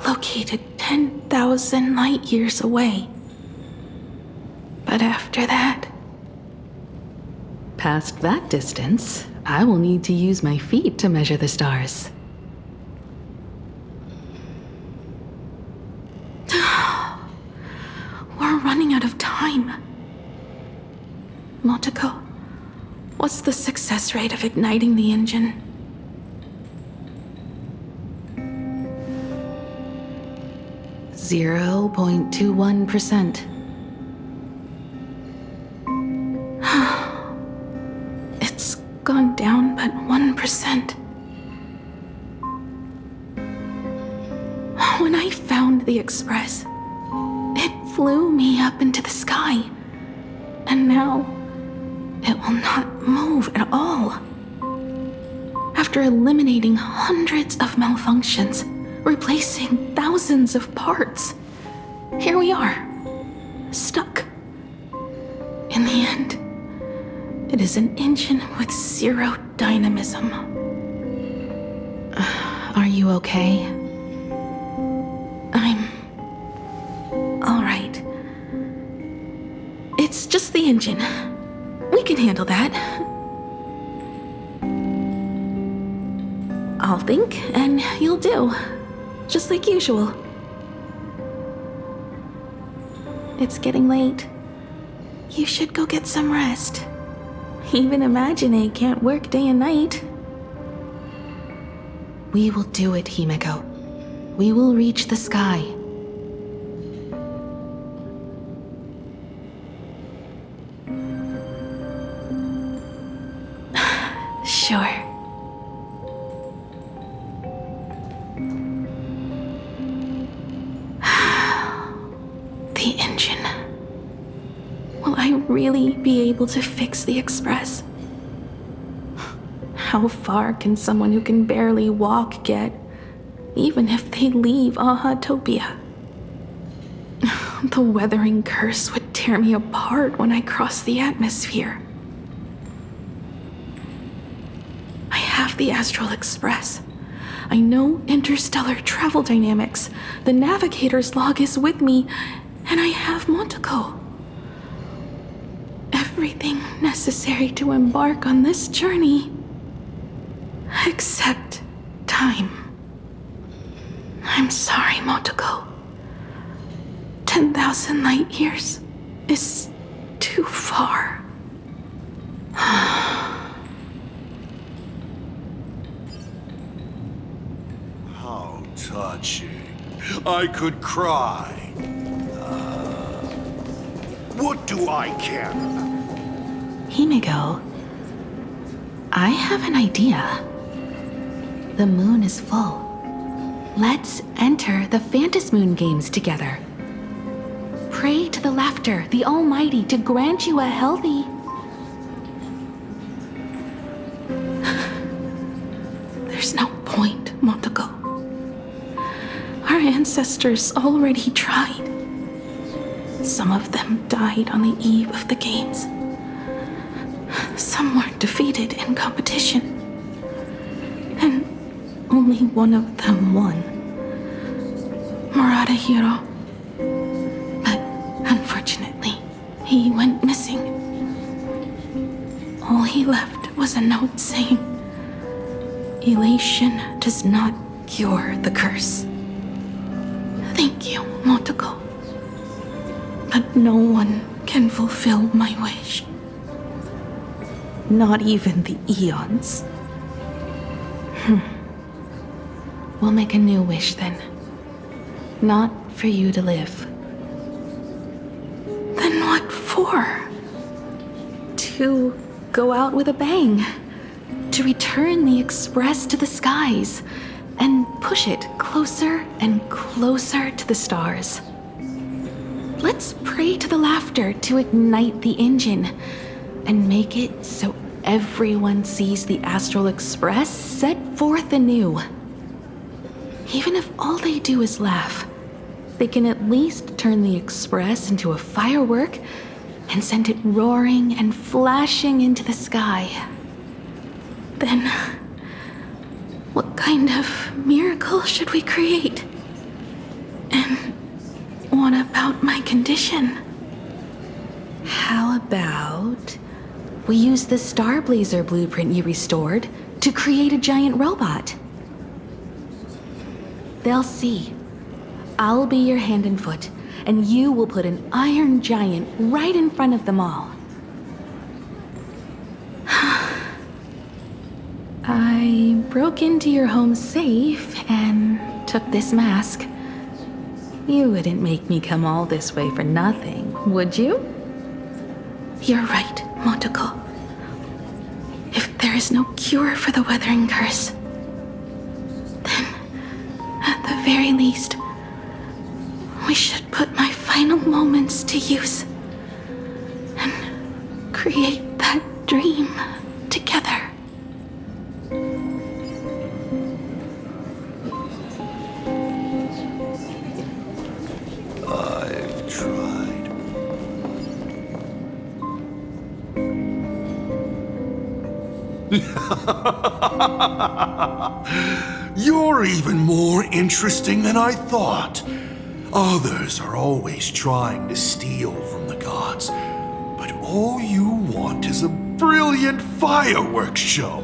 located 10,000 light years away. But after that... past that distance, I will need to use my feet to measure the stars. We're running out of time. Motoko, what's the success rate of igniting the engine? .21%. It's gone down but 1%. When I found the Express, it flew me up into the sky. And now, it will not move at all. After eliminating hundreds of malfunctions, replacing thousands of parts, here we are, stuck. In the end, it is an engine with zero dynamism. Are you okay? I'm all right. It's just the engine. We can handle that. I'll think, and you'll do. Just like usual. It's getting late. You should go get some rest. Even Imagine can't work day and night. We will do it, Himeko. We will reach the sky. Sure. The engine. Will I really be able to fix the Express? How far can someone who can barely walk get, even if they leave Aha-topia? The weathering curse would tear me apart when I cross the atmosphere. I have the Astral Express. I know interstellar travel dynamics. The navigator's log is with me, and I have Motoko. Everything necessary to embark on this journey. Except time. I'm sorry, Motoko. 10,000 light years is too far. How touching. I could cry. What do I care? Himeko, I have an idea. The moon is full. Let's enter the Phantasmoon games together. Pray to the laughter, the Almighty, to grant you a healthy... There's no point, Motoko. Our ancestors already tried. Some of them died on the eve of the games. Some were defeated in competition. And only one of them won. Murata-hiro. But unfortunately, he went missing. All he left was a note saying, "Elation does not cure the curse." Thank you, Motoko. But no one can fulfill my wish. Not even the eons. We'll make a new wish then. Not for you to live. Then what for? To go out with a bang. To return the Express to the skies. And push it closer and closer to the stars. Let's pray to the laughter to ignite the engine. And make it so everyone sees the Astral Express set forth anew. Even if all they do is laugh, they can at least turn the Express into a firework and send it roaring and flashing into the sky. Then, what kind of miracle should we create? And what about my condition? How about We used the Star Blazer blueprint you restored to create a giant robot. They'll see. I'll be your hand and foot, and you will put an iron giant right in front of them all. I broke into your home safe and took this mask. You wouldn't make me come all this way for nothing, would you? You're right, Motoko. If there is no cure for the weathering curse, then, at the very least, we should put my final moments to use and create that dream together. I've tried. You're even more interesting than I thought. Others are always trying to steal from the gods, but all you want is a brilliant fireworks show.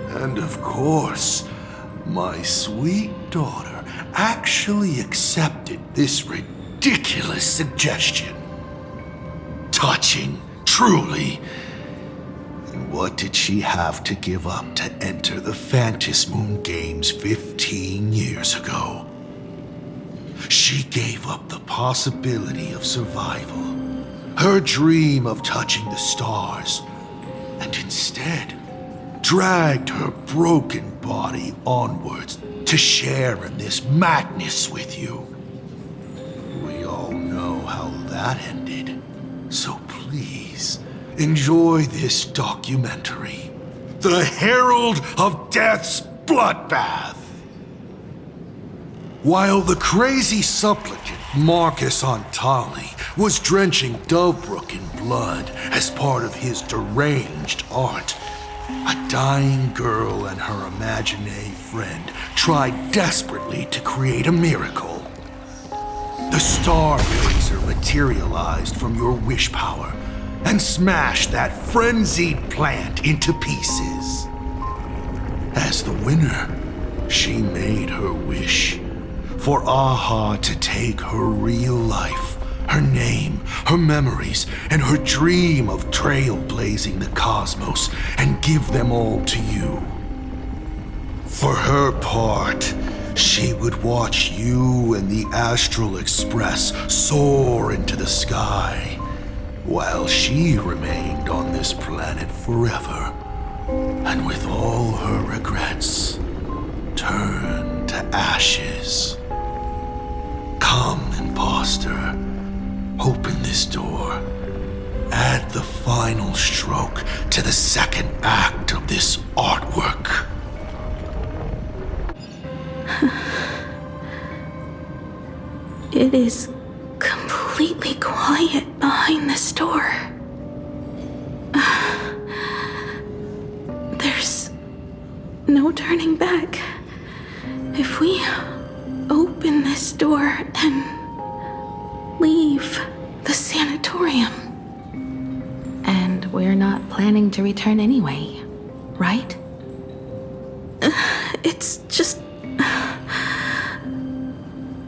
And of course, my sweet daughter actually accepted this ridiculous suggestion. Touching, truly. And what did she have to give up to enter the Phantasmoon Games 15 years ago? She gave up the possibility of survival, her dream of touching the stars, and instead dragged her broken body onwards to share in this madness with you. We all know how that ended, so please enjoy this documentary, The Herald of Death's Bloodbath. While the crazy supplicant Marcus Antali was drenching Dovebrook in blood as part of his deranged art, a dying girl and her imaginary friend tried desperately to create a miracle. The Star Blazer materialized from your wish power and smashed that frenzied plant into pieces. As the winner, she made her wish for Aha to take her real life, her name, her memories, and her dream of trailblazing the cosmos and give them all to you. For her part, she would watch you and the Astral Express soar into the sky, while she remained on this planet forever, and with all her regrets, turned to ashes. Come, imposter, open this door. Add the final stroke to the second act of this artwork. It is completely quiet behind this door. There's no turning back. If we open this door and leave the sanatorium. And we're not planning to return anyway, right? It's just...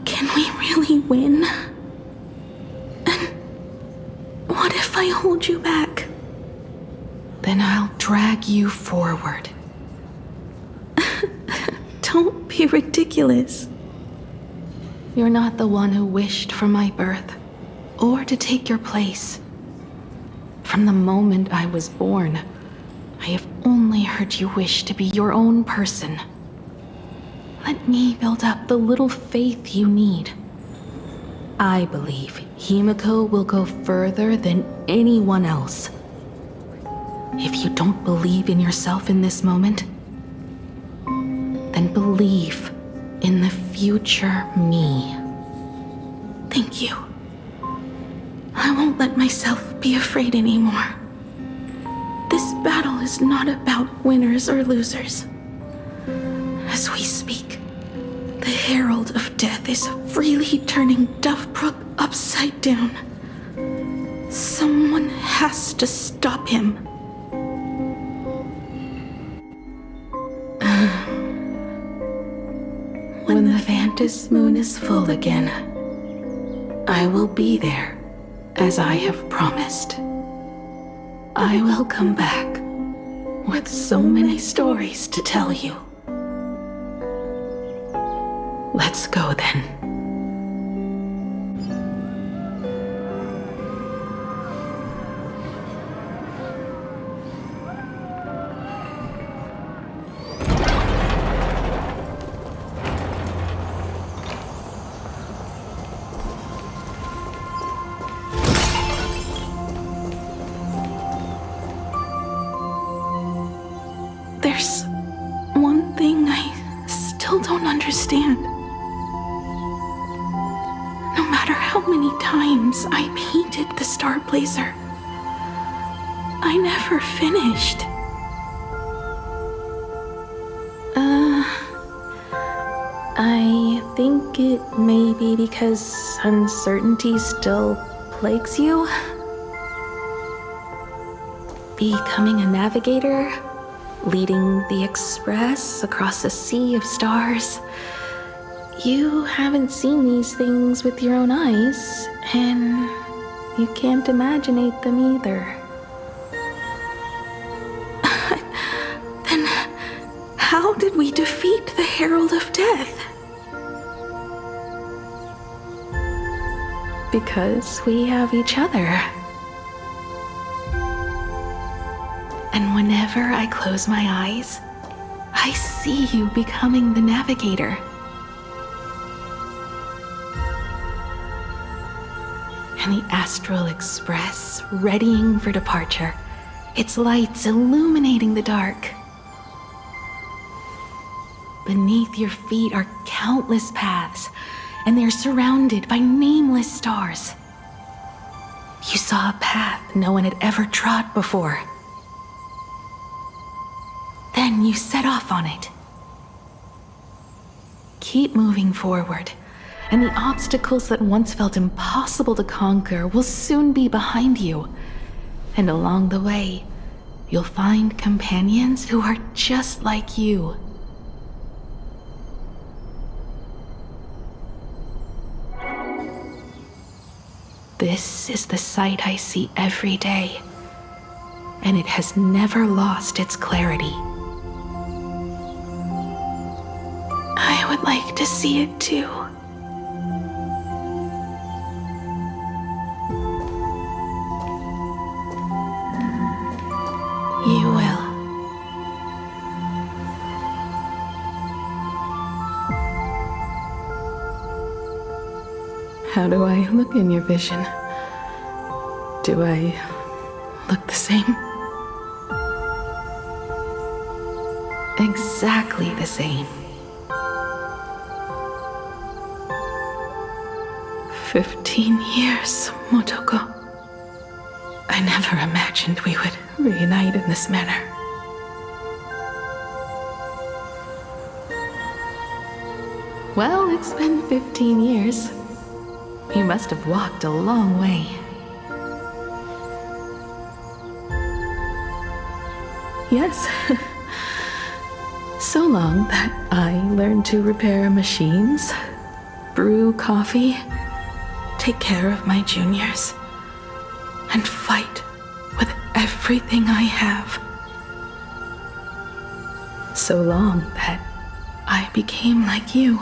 Can we really win? And what if I hold you back? Then I'll drag you forward. Don't be ridiculous. You're not the one who wished for my birth, or to take your place. From the moment I was born, I have only heard you wish to be your own person. Let me build up the little faith you need. I believe Himiko will go further than anyone else. If you don't believe in yourself in this moment, then believe in the future me. Thank you. I won't let myself be afraid anymore. This battle is not about winners or losers. As we speak, the Herald of Death is freely turning Dovebrook upside down. Someone has to stop him. When the Vantis moon is full again, I will be there, as I have promised. I will come back with so many stories to tell you. Let's go then. There's one thing I still don't understand. No matter how many times I painted the Star Blazer, I never finished. I think it may be because uncertainty still plagues you. Becoming a navigator, leading the Express across a sea of stars. You haven't seen these things with your own eyes, and you can't imaginate them either. Then how did we defeat the Herald of Death? Because we have each other. And whenever I close my eyes, I see you becoming the navigator. And the Astral Express readying for departure, its lights illuminating the dark. Beneath your feet are countless paths, and they are surrounded by nameless stars. You saw a path no one had ever trod before. Then you set off on it. Keep moving forward, and the obstacles that once felt impossible to conquer will soon be behind you. And along the way, you'll find companions who are just like you. This is the sight I see every day, and it has never lost its clarity. I would like to see it too. You will. How do I look in your vision? Do I look the same? Exactly the same. 15 years, Motoko. I never imagined we would reunite in this manner. Well, it's been 15 years. You must have walked a long way. Yes. So long that I learned to repair machines, brew coffee, take care of my juniors, and fight with everything I have. So long that I became like you,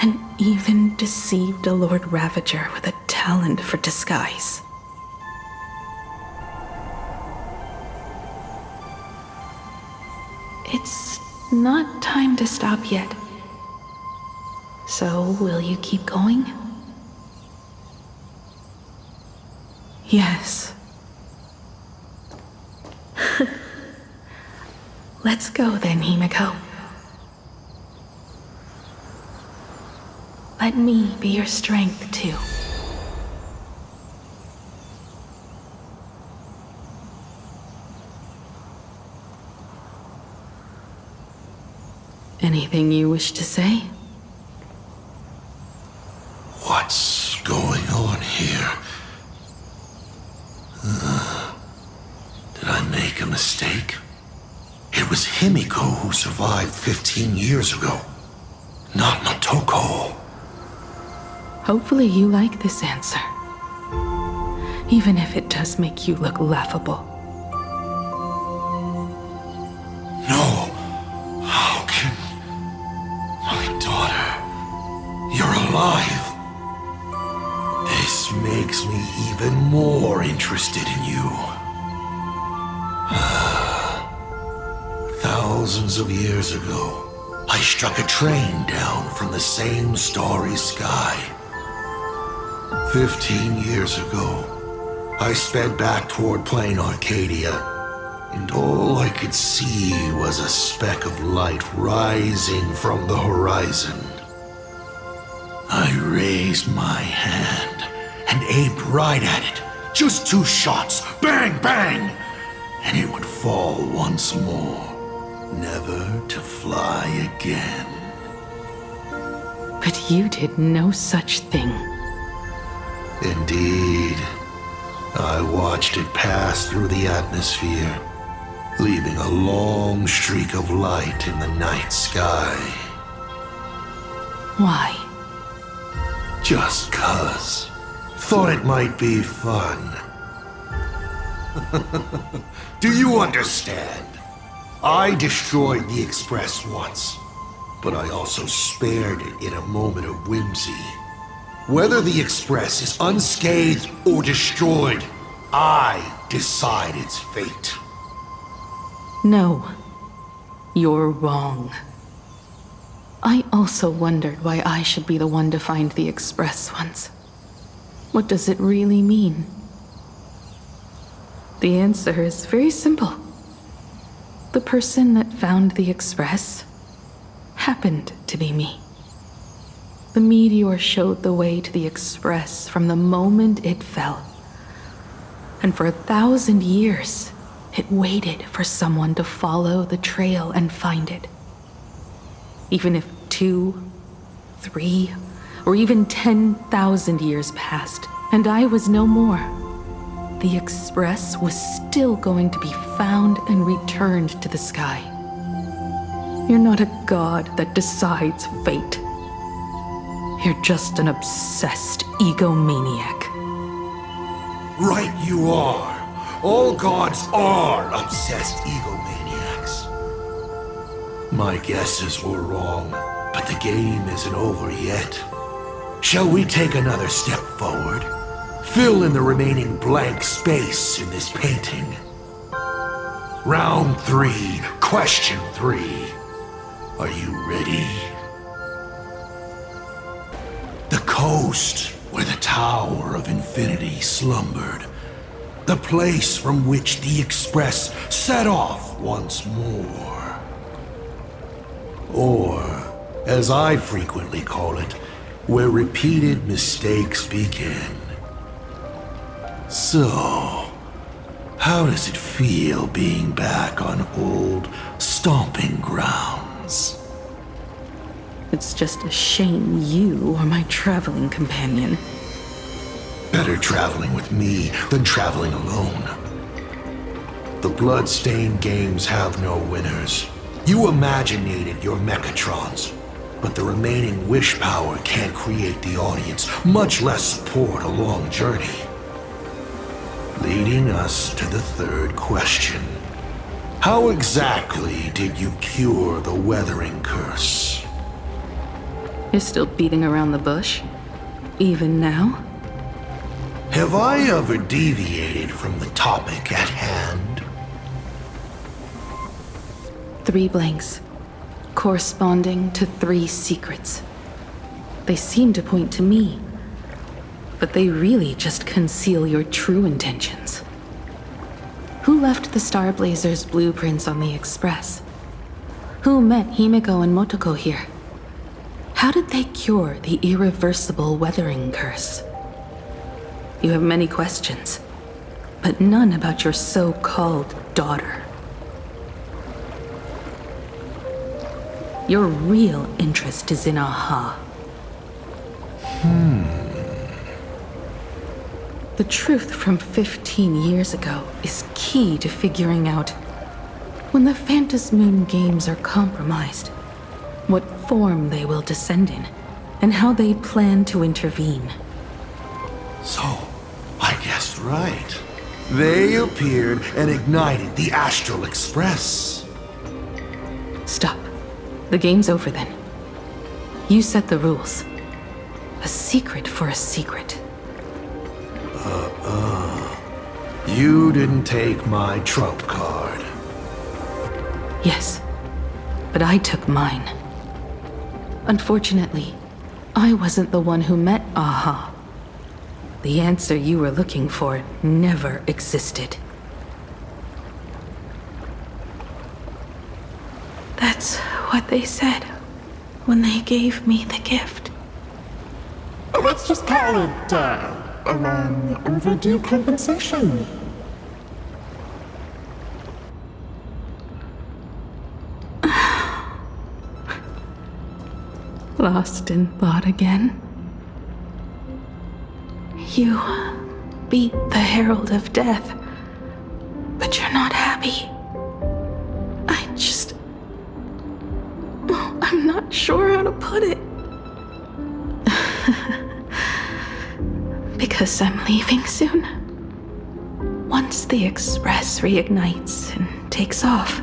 and even deceived a Lord Ravager with a talent for disguise. It's not time to stop yet. So, will you keep going? Yes. Let's go then, Himiko. Let me be your strength, too. Anything you wish to say? What's going on here? mistake. It was Himiko who survived 15 years ago, not Motoko. Hopefully you like this answer, even if it does make you look laughable. No. How can... My daughter... You're alive. This makes me even more interested in you. Thousands of years ago, I struck a train down from the same starry sky. 15 years ago, I sped back toward Plain Arcadia, and all I could see was a speck of light rising from the horizon. I raised my hand and aimed right at it. Just 2 shots, bang, bang, and it would fall once more, never to fly again. But you did no such thing. Indeed. I watched it pass through the atmosphere, leaving a long streak of light in the night sky. Why? Just 'cause. Thought it might be fun. Do you understand? I destroyed the Express once, but I also spared it in a moment of whimsy. Whether the Express is unscathed or destroyed, I decide its fate. No, you're wrong. I also wondered why I should be the one to find the Express once. What does it really mean? The answer is very simple. The person that found the Express happened to be me. The meteor showed the way to the Express from the moment it fell. And for 1,000 years, it waited for someone to follow the trail and find it. Even if 2, 3, or even 10,000 years passed, and I was no more, the Express was still going to be found and returned to the sky. You're not a god that decides fate. You're just an obsessed egomaniac. Right you are. All gods are obsessed egomaniacs. My guesses were wrong, but the game isn't over yet. Shall we take another step forward? Fill in the remaining blank space in this painting. Round 3, question 3. Are you ready? The coast where the Tower of Infinity slumbered. The place from which the Express set off once more. Or, as I frequently call it, where repeated mistakes begin. So, how does it feel being back on old stomping grounds? It's just a shame you are my traveling companion. Better traveling with me than traveling alone. The blood-stained games have no winners. You imaginated your Mechatrons, but the remaining wish power can't create the audience, much less support a long journey. Leading us to the third question. How exactly did you cure the weathering curse? You're still beating around the bush? Even now? Have I ever deviated from the topic at hand? 3 blanks, corresponding to 3 secrets. They seem to point to me, but they really just conceal your true intentions. Who left the Starblazer's blueprints on the Express? Who met Himiko and Motoko here? How did they cure the irreversible weathering curse? You have many questions, but none about your so-called daughter. Your real interest is in Aha. The truth from 15 years ago is key to figuring out when the Phantas Moon games are compromised, what form they will descend in, and how they plan to intervene. So, I guessed right. They appeared and ignited the Astral Express. Stop. The game's over then. You set the rules. A secret for a secret. You didn't take my trump card. Yes, but I took mine. Unfortunately, I wasn't the one who met Aha. The answer you were looking for never existed. That's what they said when they gave me the gift. Let's just call it, a long overdue compensation. Lost in thought again. You beat the Herald of Death, but you're not happy. I'm not sure how to put it. Because I'm leaving soon. Once the Express reignites and takes off,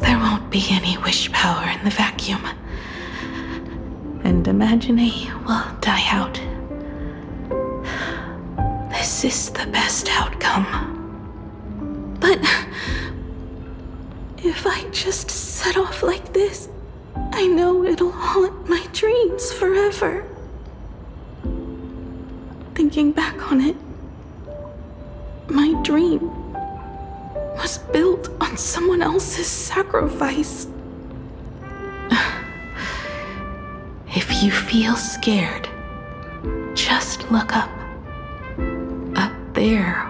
there won't be any wish power in the vacuum. And Imagine will die out. This is the best outcome. But if I just set off like this, I know it'll haunt my dreams forever. Thinking back on it, my dream was built on someone else's sacrifice. If you feel scared, just look up. Up there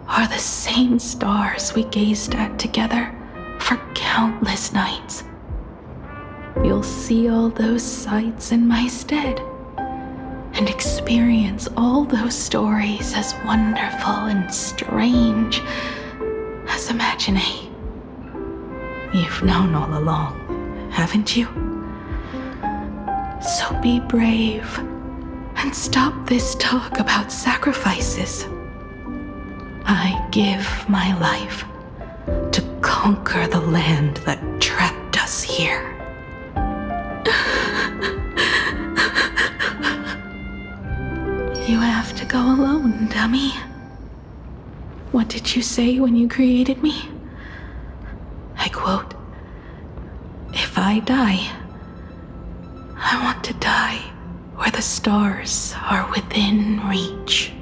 are the same stars we gazed at together for countless nights. You'll see all those sights in my stead and experience all those stories as wonderful and strange as Imagine. You've known all along, haven't you? So be brave and stop this talk about sacrifices. I give my life to conquer the land that trapped us here. You have to go alone, dummy. What did you say when you created me? I quote, "If I die, I want to die where the stars are within reach."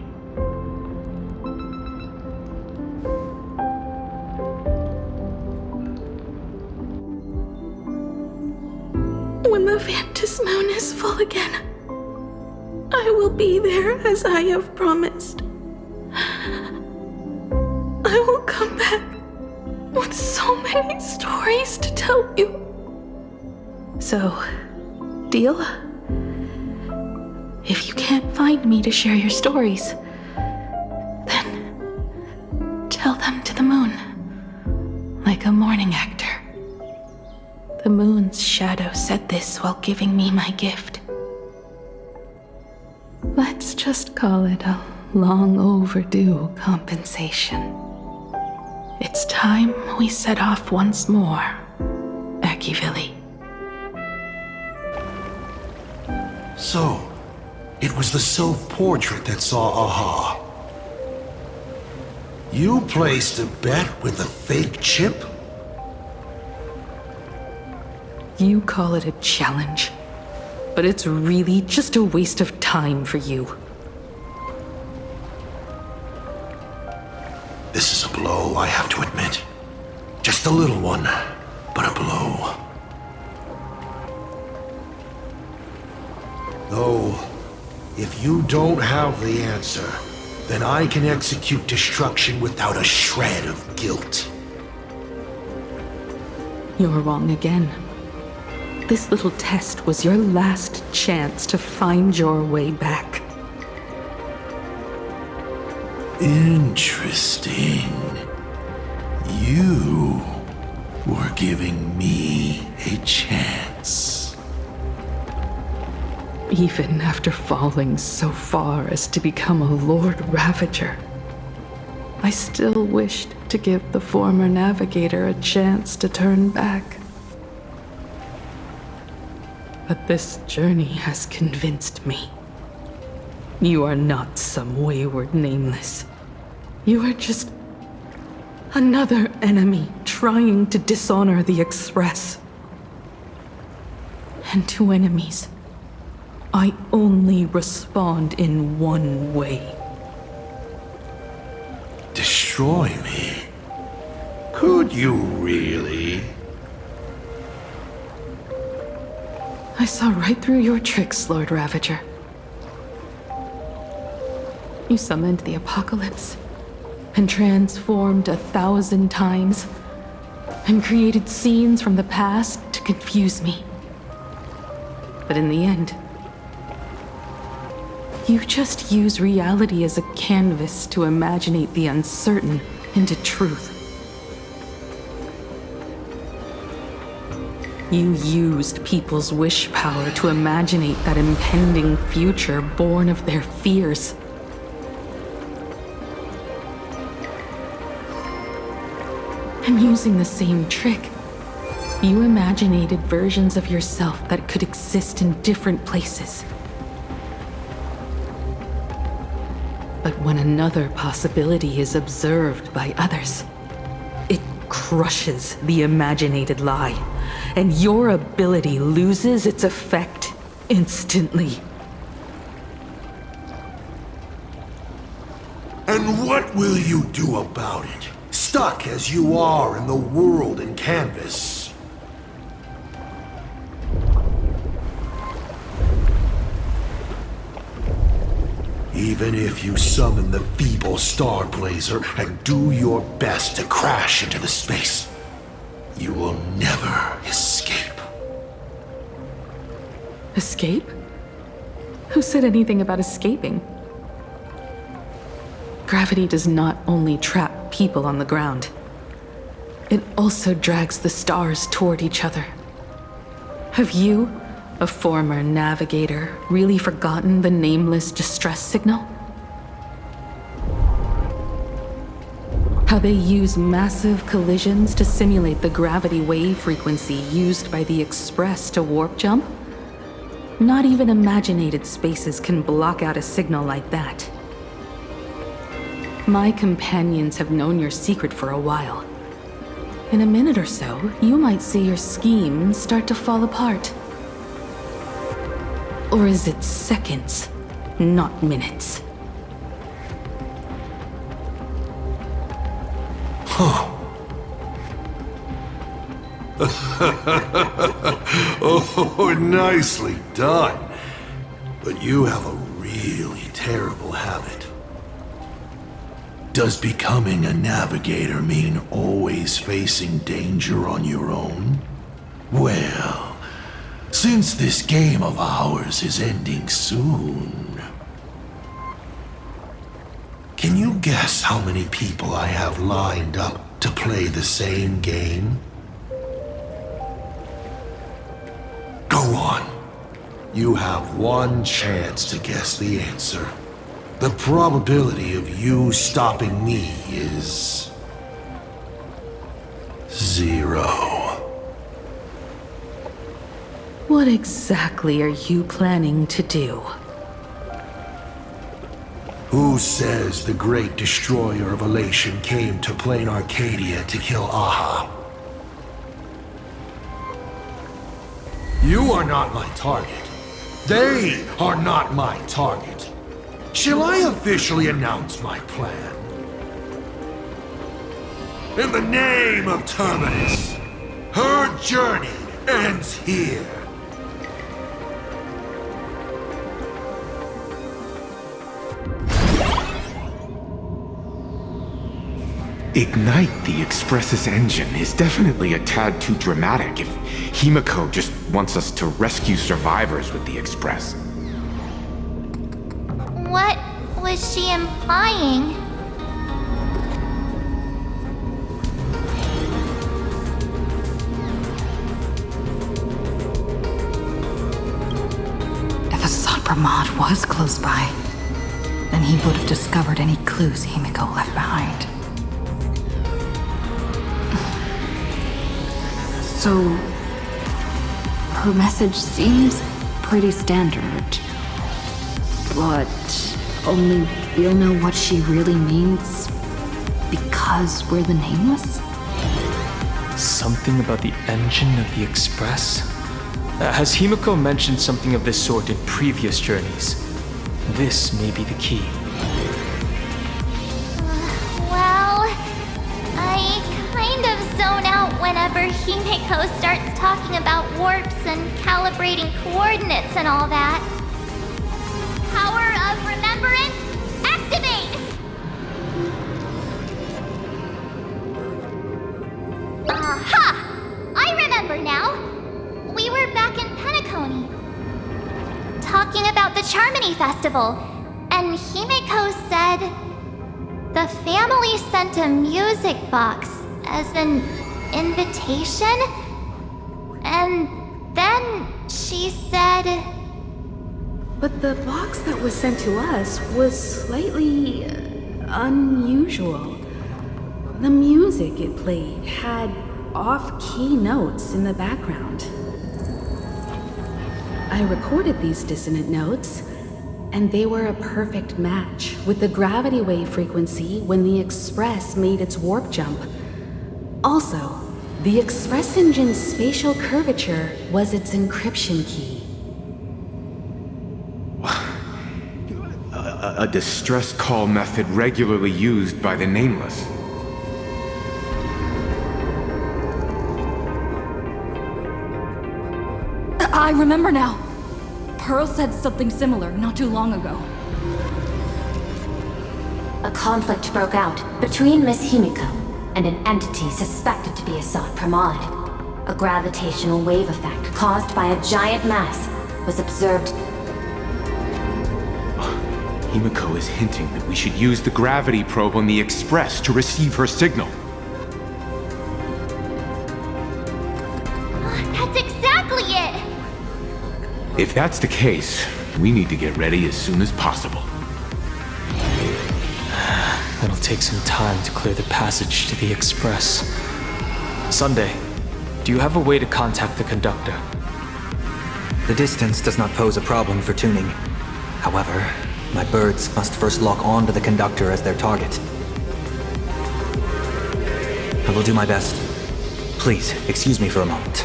When the Phantas Moon is full again, I will be there as I have promised. I will come back with so many stories to tell you. So, deal? If you can't find me to share your stories, then tell them to the moon, like a morning actor. The moon's shadow said this while giving me my gift. Let's just call it a long overdue compensation. It's time we set off once more, Akivili. So, it was the self-portrait that saw Aha. You placed a bet with a fake chip? You call it a challenge, but it's really just a waste of time for you. This is a blow, I have to admit. Just a little one, but a blow. Though, if you don't have the answer, then I can execute destruction without a shred of guilt. You're wrong again. This little test was your last chance to find your way back. Interesting. You were giving me a chance. Even after falling so far as to become a Lord Ravager, I still wished to give the former navigator a chance to turn back. But this journey has convinced me. You are not some wayward nameless. You are just another enemy trying to dishonor the Express. And to enemies, I only respond in one way. Destroy me? Could you really? I saw right through your tricks, Lord Ravager. You summoned the apocalypse, and transformed 1,000 times, and created scenes from the past to confuse me. But in the end, you just use reality as a canvas to imaginate the uncertain into truth. You used people's wish power to imaginate that impending future born of their fears. And using the same trick, you imaginated versions of yourself that could exist in different places. But when another possibility is observed by others, it crushes the imaginated lie, and your ability loses its effect instantly. And what will you do about it? Stuck as you are in the world in canvas. Even if you summon the feeble star blazer and do your best to crash into the space, you will never escape. Escape? Who said anything about escaping? Gravity does not only trap people on the ground, it also drags the stars toward each other. Have you, a former navigator, really forgotten the nameless distress signal? How they use massive collisions to simulate the gravity wave frequency used by the Express to warp jump? Not even imaginated spaces can block out a signal like that. My companions have known your secret for a while. In a minute or so, you might see your scheme start to fall apart. Or is it seconds, not minutes? Huh. Oh, nicely done. But you have a really terrible habit. Does becoming a navigator mean always facing danger on your own? Well, since this game of ours is ending soon, can you guess how many people I have lined up to play the same game? Go on. You have one chance to guess the answer. The probability of you stopping me is 0. What exactly are you planning to do? Who says the great destroyer of Elation came to plain Arcadia to kill Aha? You are not my target. They are not my target. Shall I officially announce my plan? In the name of Terminus, her journey ends here. Ignite the Express's engine is definitely a tad too dramatic if Himiko just wants us to rescue survivors with the Express. What was she implying? Pramod was close by, then he would have discovered any clues Himiko left behind. So, her message seems pretty standard, but only we'll know what she really means because we're the Nameless? Something about the engine of the Express? Has Himiko mentioned something of this sort in previous journeys? This may be the key. Well, I kind of zone out whenever Himiko starts talking about warps and calibrating coordinates and all that. Power of remembrance, activate! Aha! I remember now. We were back in Penacony, talking about the Charmony Festival, and Himiko said the family sent a music box as an invitation, and then she said... But the box that was sent to us was slightly unusual. The music it played had off-key notes in the background. I recorded these dissonant notes, and they were a perfect match with the gravity wave frequency when the Express made its warp jump. Also, the Express engine's spatial curvature was its encryption key. A distress call method regularly used by the Nameless. I remember now. Pearl said something similar not too long ago. A conflict broke out between Miss Himiko and an entity suspected to be Assad Pramod. A gravitational wave effect caused by a giant mass was observed. Himiko is hinting that we should use the gravity probe on the Express to receive her signal. That's exactly it! If that's the case, we need to get ready as soon as possible. It'll take some time to clear the passage to the Express. Sunday, do you have a way to contact the conductor? The distance does not pose a problem for tuning. However, my birds must first lock on to the conductor as their target. I will do my best. Please, excuse me for a moment.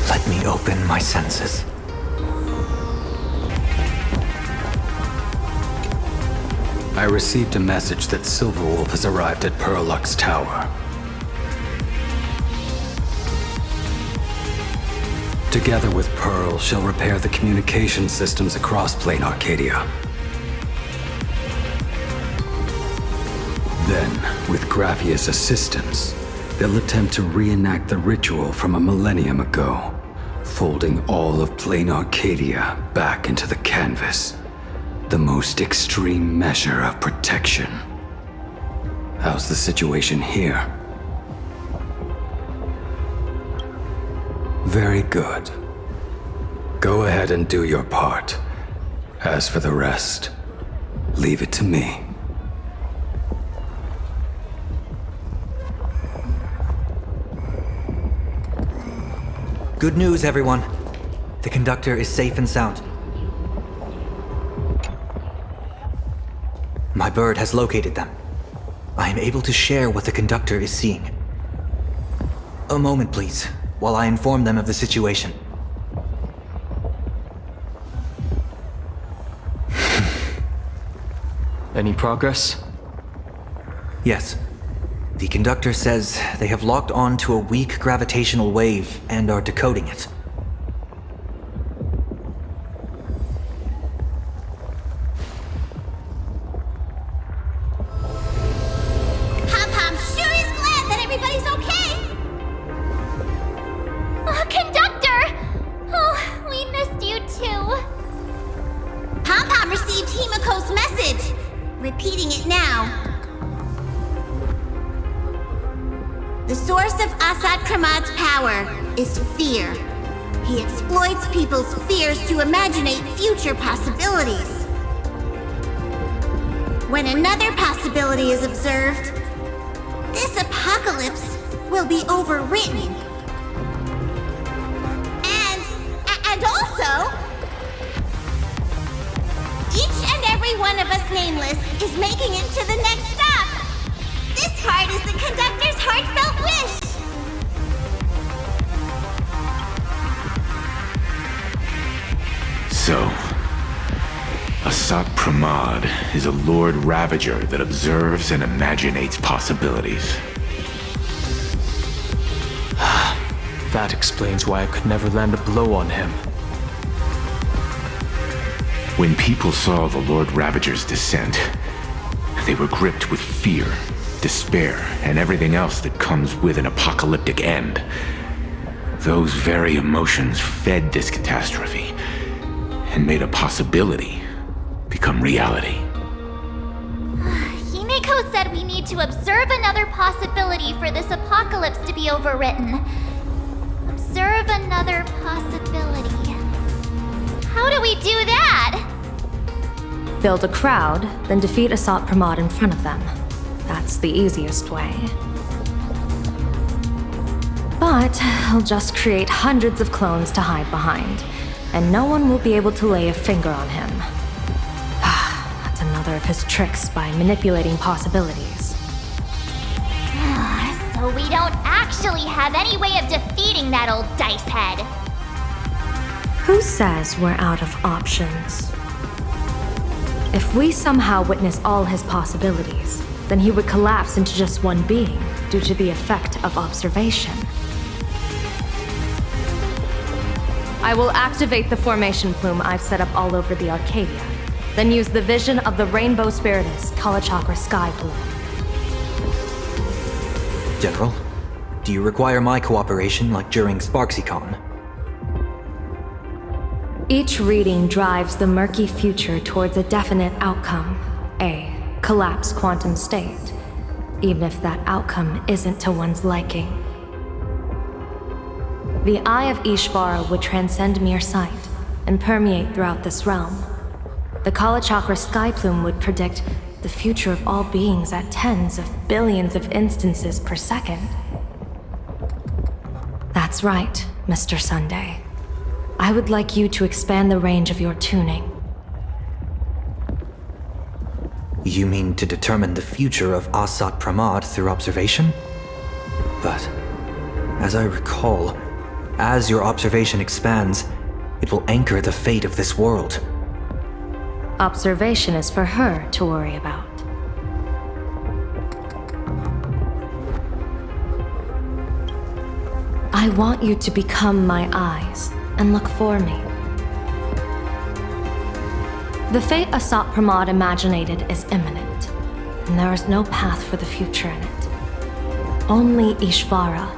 Let me open my senses. I received a message that Silverwolf has arrived at Perlux Tower. Together with Pearl, she'll repair the communication systems across Plain Arcadia. Then, with Graphia's assistance, they'll attempt to reenact the ritual from a millennium ago, folding all of Plain Arcadia back into the canvas. The most extreme measure of protection. How's the situation here? Very good. Go ahead and do your part. As for the rest, leave it to me. Good news, everyone. The conductor is safe and sound. My bird has located them. I am able to share what the conductor is seeing. A moment, please, while I inform them of the situation. Any progress? Yes. The conductor says they have locked on to a weak gravitational wave and are decoding it. Pom-Pom sure is glad that everybody's okay! Conductor! Oh, we missed you too. Pom-Pom received Himiko's message. Repeating it now. source of Assad Kramad's power is fear. He exploits people's fears to imaginate future possibilities. When another possibility is observed, this apocalypse will be overwritten. And also, each and every one of us nameless is making it to the next stop. This part is the conductor's heartfelt wish. So, Assad Pramad is a Lord Ravager that observes and imaginates possibilities. That explains why I could never land a blow on him. When people saw the Lord Ravager's descent, they were gripped with fear, despair, and everything else that comes with an apocalyptic end. Those very emotions fed this catastrophe and made a possibility become reality. Himeko said we need to observe another possibility for this apocalypse to be overwritten. Observe another possibility. How do we do that? Build a crowd, then defeat Assad Pramad in front of them. That's the easiest way. But I'll just create hundreds of clones to hide behind, and no one will be able to lay a finger on him. That's another of his tricks by manipulating possibilities. So we don't actually have any way of defeating that old dice head. Who says we're out of options? If we somehow witness all his possibilities, then he would collapse into just one being due to the effect of observation. I will activate the formation plume I've set up all over the Arcadia, then use the vision of the Rainbow Spiritus Kalachakra Sky Plume. General, do you require my cooperation like during SparksyCon? Each reading drives the murky future towards a definite outcome, a collapsed quantum state, even if that outcome isn't to one's liking. The Eye of Ishvara would transcend mere sight and permeate throughout this realm. The Kalachakra Sky Plume would predict the future of all beings at tens of billions of instances per second. That's right, Mr. Sunday. I would like you to expand the range of your tuning. You mean to determine the future of Assad Pramad through observation? But, as I recall, as your observation expands, it will anchor the fate of this world. Observation is for her to worry about. I want you to become my eyes and look for me. The fate Assad Pramad imaginated is imminent, and there is no path for the future in it. Only Ishvara,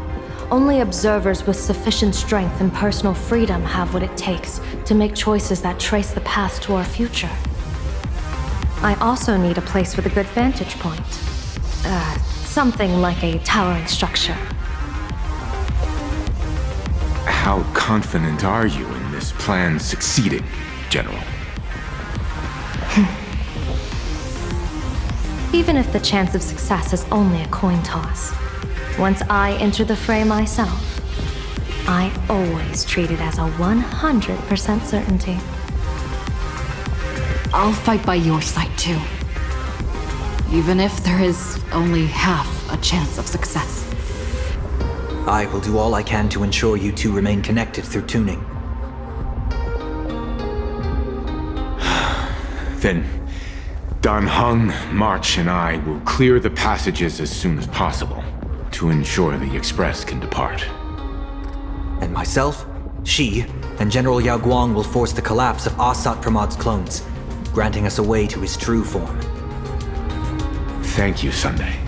only observers with sufficient strength and personal freedom have what it takes to make choices that trace the path to our future. I also need a place with a good vantage point. Something like a towering structure. How confident are you in this plan succeeding, General? Even if the chance of success is only a coin toss, once I enter the fray myself, I always treat it as a 100% certainty. I'll fight by your side too. Even if there is only half a chance of success. I will do all I can to ensure you two remain connected through tuning. Then, Dan Heng, March, and I will clear the passages as soon as possible to ensure the Express can depart. And myself, Shi, and General Yao Guang will force the collapse of Assad Pramad's clones, granting us a way to his true form. Thank you, Sunday.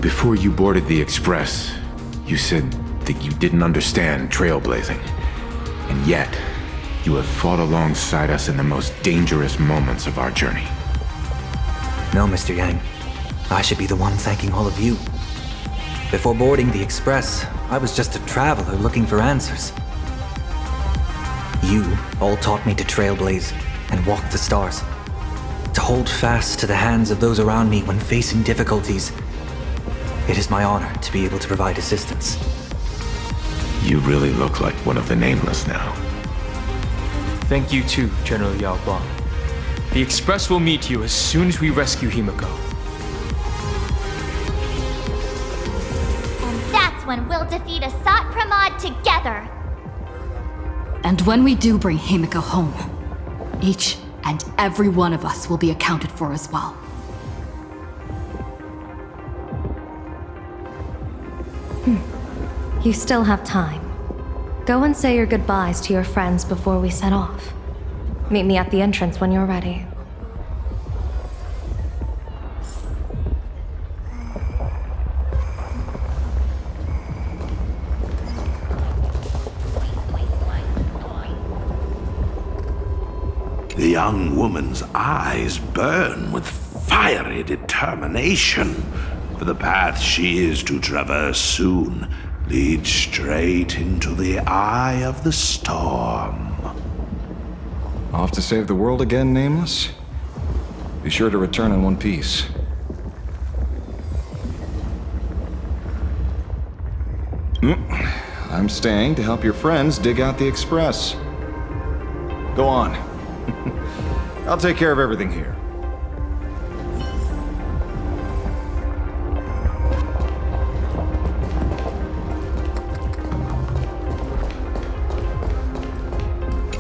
Before you boarded the Express, you said that you didn't understand trailblazing, and yet you have fought alongside us in the most dangerous moments of our journey. No, Mr. Yang. I should be the one thanking all of you. Before boarding the express, I was just a traveler looking for answers. You all taught me to trailblaze and walk the stars. To hold fast to the hands of those around me when facing difficulties. It is my honor to be able to provide assistance. You really look like one of the Nameless now. Thank you too, General Yao Guang. The Express will meet you as soon as we rescue Himiko. And that's when we'll defeat Asat Pramod together. And when we do bring Himiko home, each and every one of us will be accounted for as well. You still have time. Go and say your goodbyes to your friends before we set off. Meet me at the entrance when you're ready. The young woman's eyes burn with fiery determination, for the path she is to traverse soon leads straight into the eye of the storm. Off to save the world again, Nameless? Be sure to return in one piece. I'm staying to help your friends dig out the express. Go on. I'll take care of everything here.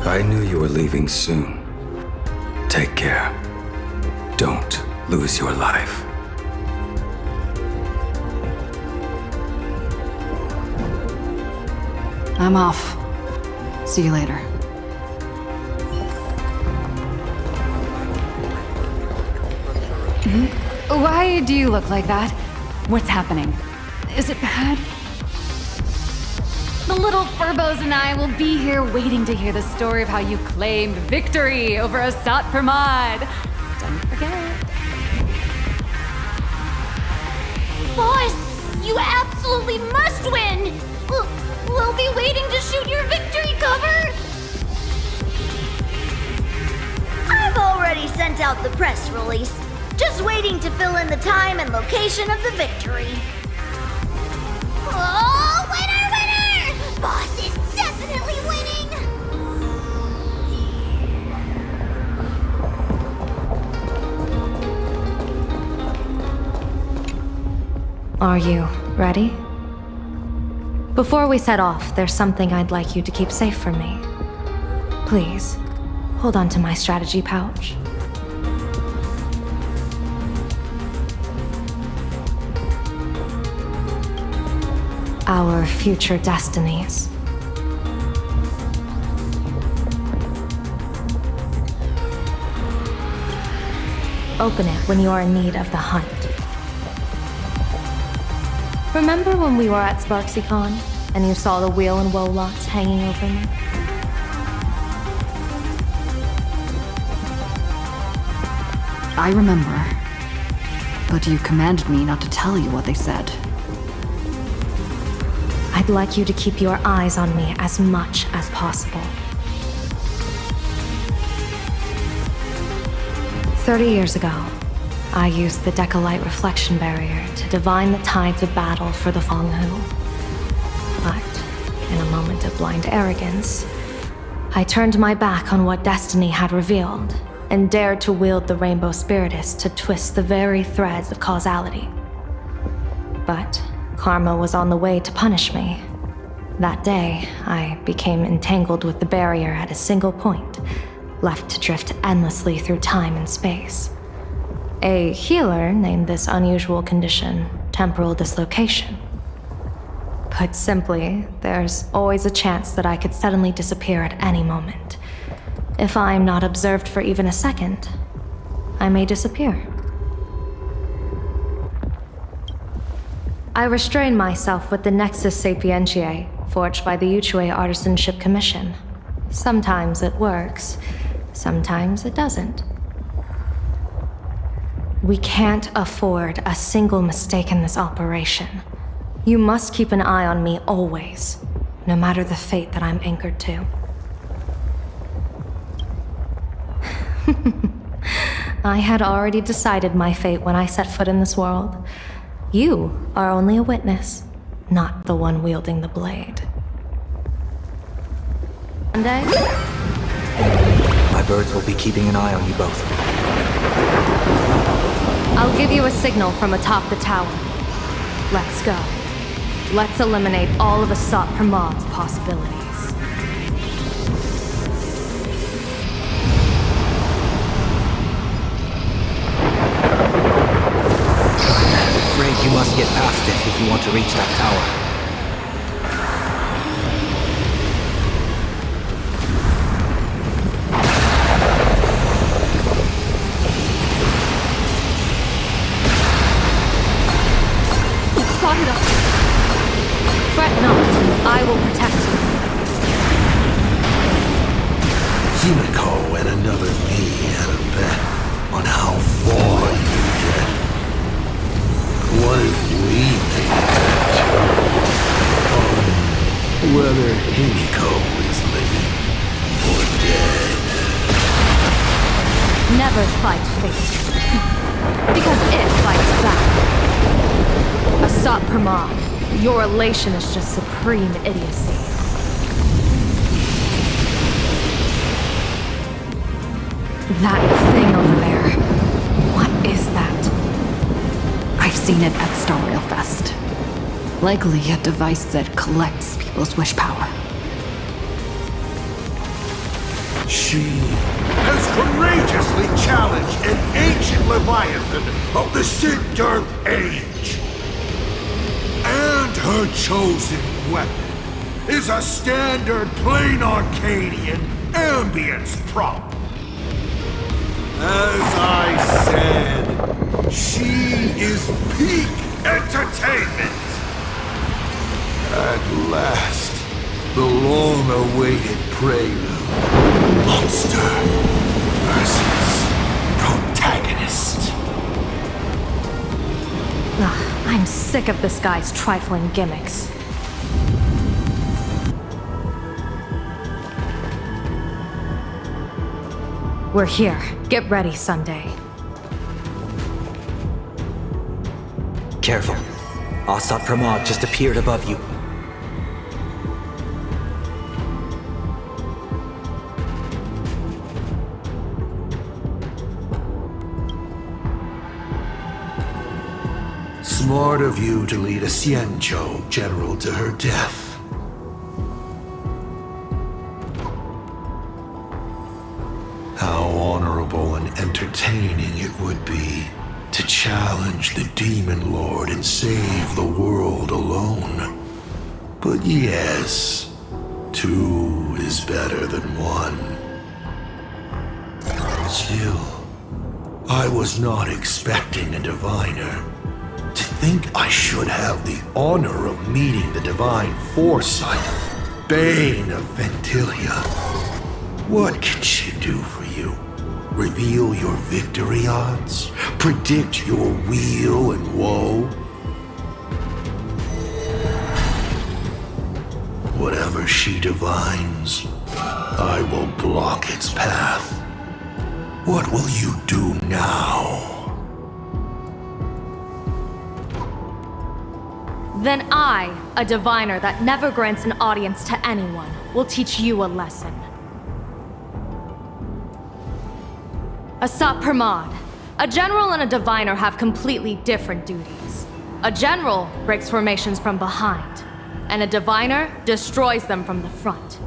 I knew you were leaving soon. Take care. Don't lose your life. I'm off. See you later. Why do you look like that? What's happening? Is it bad? The little Furbos and I will be here waiting to hear the story of how you claimed victory over Asat Pramod. Don't forget. Boss, you absolutely must win! We'll be waiting to shoot your victory cover! I've already sent out the press release. Just waiting to fill in the time and location of the victory. Oh, winner, winner! Boss is definitely winning! Are you ready? Before we set off, there's something I'd like you to keep safe from me. Please, hold on to my strategy pouch. Our future destinies. Open it when you are in need of the hunt. Remember when we were at SparksyCon and you saw the wheel and woe lots hanging over me? I remember. But you commanded me not to tell you what they said. I'd like you to keep your eyes on me as much as possible. 30 years ago, I used the Decalite reflection barrier to divine the tides of battle for the Fonghu. But, in a moment of blind arrogance, I turned my back on what destiny had revealed and dared to wield the Rainbow Spiritus to twist the very threads of causality. But karma was on the way to punish me. That day, I became entangled with the barrier at a single point, left to drift endlessly through time and space. A healer named this unusual condition temporal dislocation. Put simply, there's always a chance that I could suddenly disappear at any moment. If I'm not observed for even a second, I may disappear. I restrain myself with the Nexus Sapientiae, forged by the Yuchue Artisanship Commission. Sometimes it works, sometimes it doesn't. We can't afford a single mistake in this operation. You must keep an eye on me always, no matter the fate that I'm anchored to. I had already decided my fate when I set foot in this world. You are only a witness, not the one wielding the blade. Sunday? My birds will be keeping an eye on you both. I'll give you a signal from atop the tower. Let's go. Let's eliminate all of Asat Pramad's possibilities. You must get past it if you want to reach that tower. Spotted us. Fret not. I will protect you. Himiko and another me had a bet on how far you could get. What if we made it whether Himiko is living or dead? Never fight fate. Because it fights back. Asat Pramad, your elation is just supreme idiocy. That thing over there. What is that? I've seen it at Star Rail Fest. Likely a device that collects people's wish power. She has courageously challenged an ancient Leviathan of the Center Age. And her chosen weapon is a standard plain Arcadian ambience prop. As I said, she is peak entertainment. At last, the long-awaited prelude. Monster versus protagonist. I'm sick of this guy's trifling gimmicks. We're here. Get ready, Sunday. Careful. Asat Pramad just appeared above you. Smart of you to lead a Xianzhou general to her death. How honorable and entertaining it would be to challenge the Demon Lord and save the world alone. But yes, two is better than one. Still, I was not expecting a diviner. To think I should have the honor of meeting the divine Forsyth, Bane of Ventilia. What can she do for you? Reveal your victory odds? Predict your weal and woe? Whatever she divines, I will block its path. What will you do now? Then I, a diviner that never grants an audience to anyone, will teach you a lesson. Asat Pramad, a general and a diviner have completely different duties. A general breaks formations from behind, and a diviner destroys them from the front.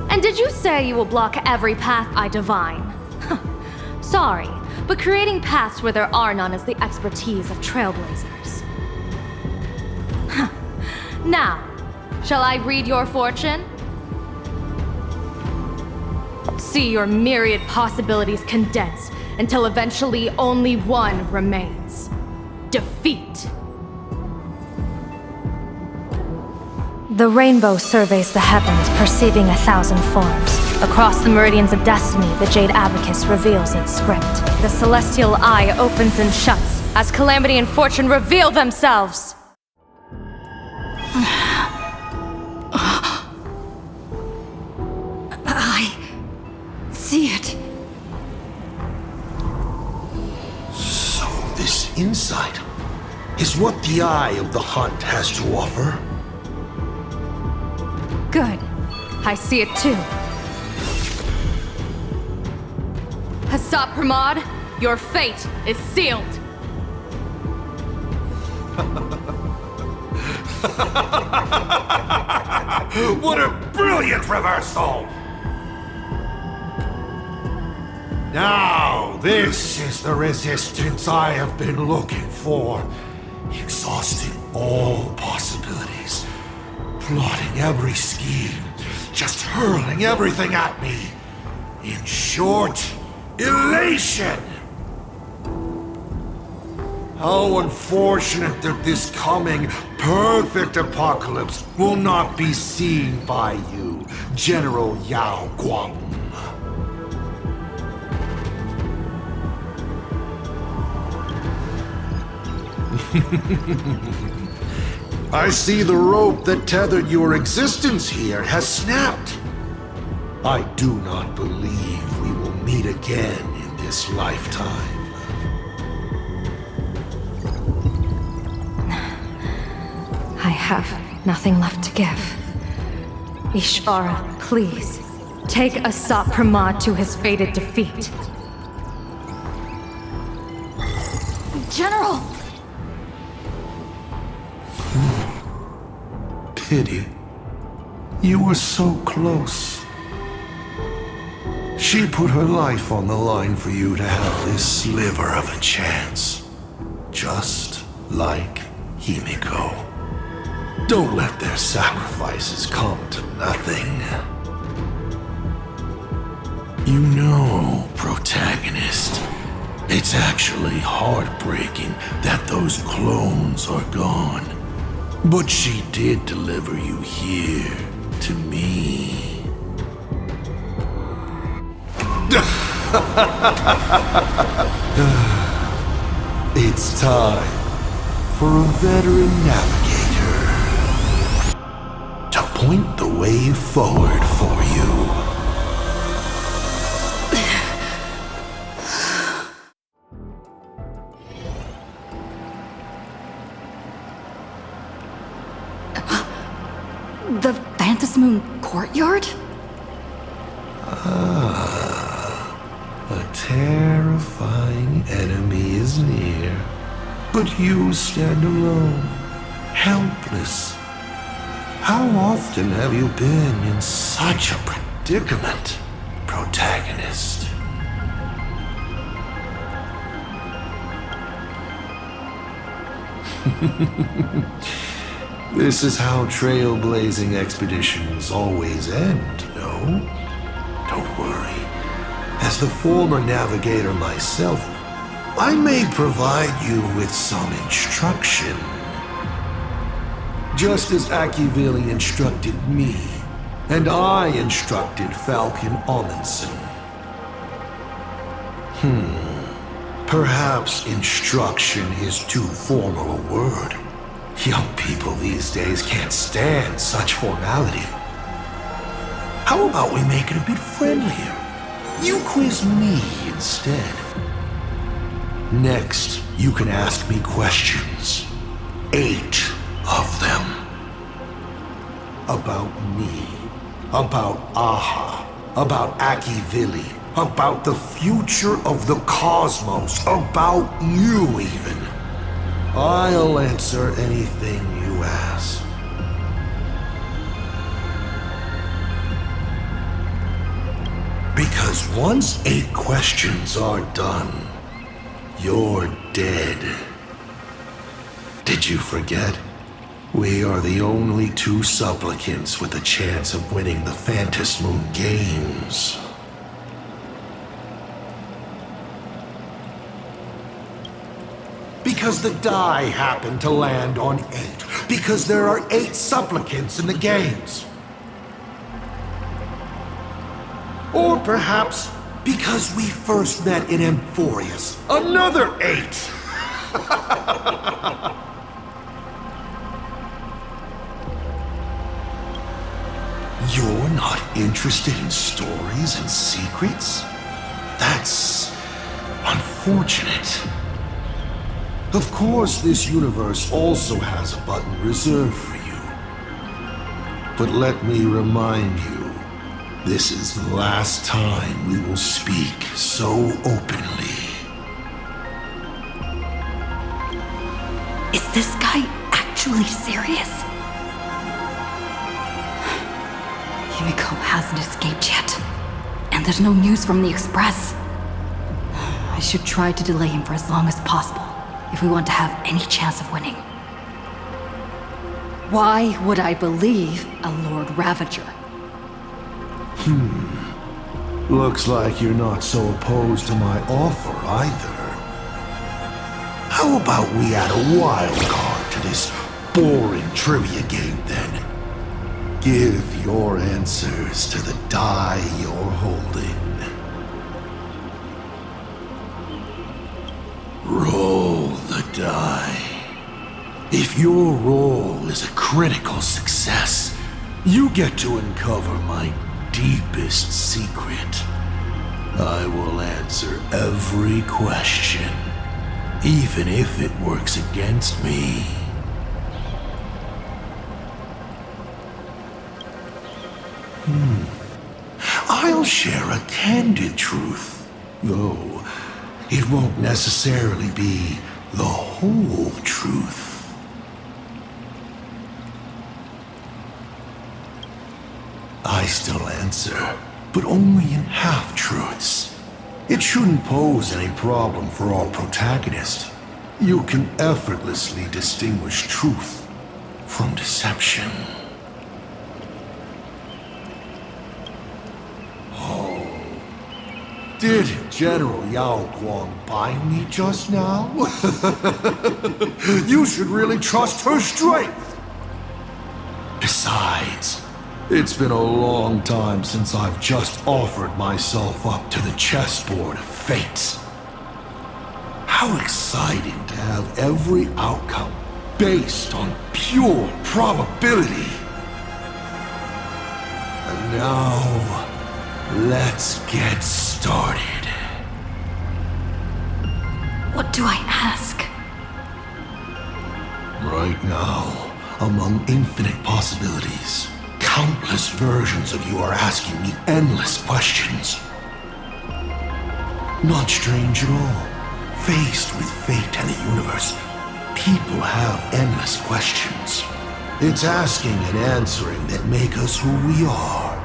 And did you say you will block every path I divine? Sorry, but creating paths where there are none is the expertise of trailblazers. Now, shall I read your fortune? See your myriad possibilities condense until eventually only one remains. Defeat. The rainbow surveys the heavens, perceiving 1,000 forms. Across the meridians of destiny, the jade abacus reveals its script. The celestial eye opens and shuts as calamity and fortune reveal themselves. I see it. So this insight is what the eye of the hunt has to offer. Good. I see it too. Hasat Pramod, your fate is sealed. What a brilliant reversal! Now, this is the resistance I have been looking for. Exhausting all possibilities. Plotting every scheme. Just hurling everything at me. In short, elation! How unfortunate that this coming perfect apocalypse will not be seen by you, General Yao Guang. I see the rope that tethered your existence here has snapped. I do not believe we will meet again in this lifetime. I have nothing left to give. Ishvara, please, take Hasat Pramod to his fated defeat. General! Pity. You were so close. She put her life on the line for you to have this sliver of a chance. Just like Himiko. Don't let their sacrifices come to nothing. You know, protagonist, it's actually heartbreaking that those clones are gone. But she did deliver you here to me. It's time for a veteran navigator to point the way forward for you. The Phantasmoon courtyard? A terrifying enemy is near, but you stand alone, helpless. How often have you been in such a predicament, protagonist? This is how trailblazing expeditions always end, no? Don't worry. As the former navigator myself, I may provide you with some instruction. Just as Akivili instructed me, and I instructed Falcon Amundsen. Perhaps instruction is too formal a word. Young people these days can't stand such formality. How about we make it a bit friendlier? You quiz me instead. Next, you can ask me questions. 8 of them. About me. About Aha. About Akivili. About the future of the cosmos. About you, even. I'll answer anything you ask. Because once 8 questions are done, you're dead. Did you forget? We are the only 2 supplicants with a chance of winning the Phantasmoon Games. Because the die happened to land on 8. Because there are 8 supplicants in the games. Or perhaps because we first met in Amphorius. Another 8! You're not interested in stories and secrets? That's unfortunate. Of course, this universe also has a button reserved for you. But let me remind you, this is the last time we will speak so openly. Is this guy actually serious? Himiko hasn't escaped yet. And there's no news from the Express. I should try to delay him for as long as possible if we want to have any chance of winning. Why would I believe a Lord Ravager? Looks like you're not so opposed to my offer either. How about we add a wild card to this boring trivia game then? Give your answers to the die you're holding. Roll the die. If your roll is a critical success, you get to uncover my deepest secret. I will answer every question, even if it works against me. I'll share a candid truth, though it won't necessarily be the whole truth. I still answer, but only in half-truths. It shouldn't pose any problem for our protagonist. You can effortlessly distinguish truth from deception. Oh, did General Yao Guang bind me just now? You should really trust her strength. Besides, it's been a long time since I've just offered myself up to the chessboard of fates. How exciting to have every outcome based on pure probability. And now, let's get started. What do I ask? Right now, among infinite possibilities, countless versions of you are asking me endless questions. Not strange at all. Faced with fate and the universe, people have endless questions. It's asking and answering that make us who we are.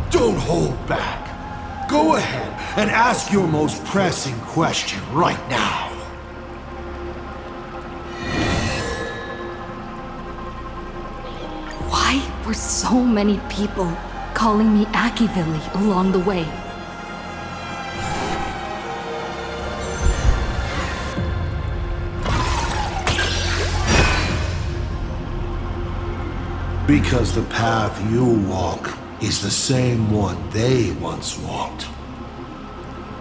Don't hold back. Go ahead and ask your most pressing question right now. Why were so many people calling me Akivilli along the way? Because the path you walk is the same one they once walked.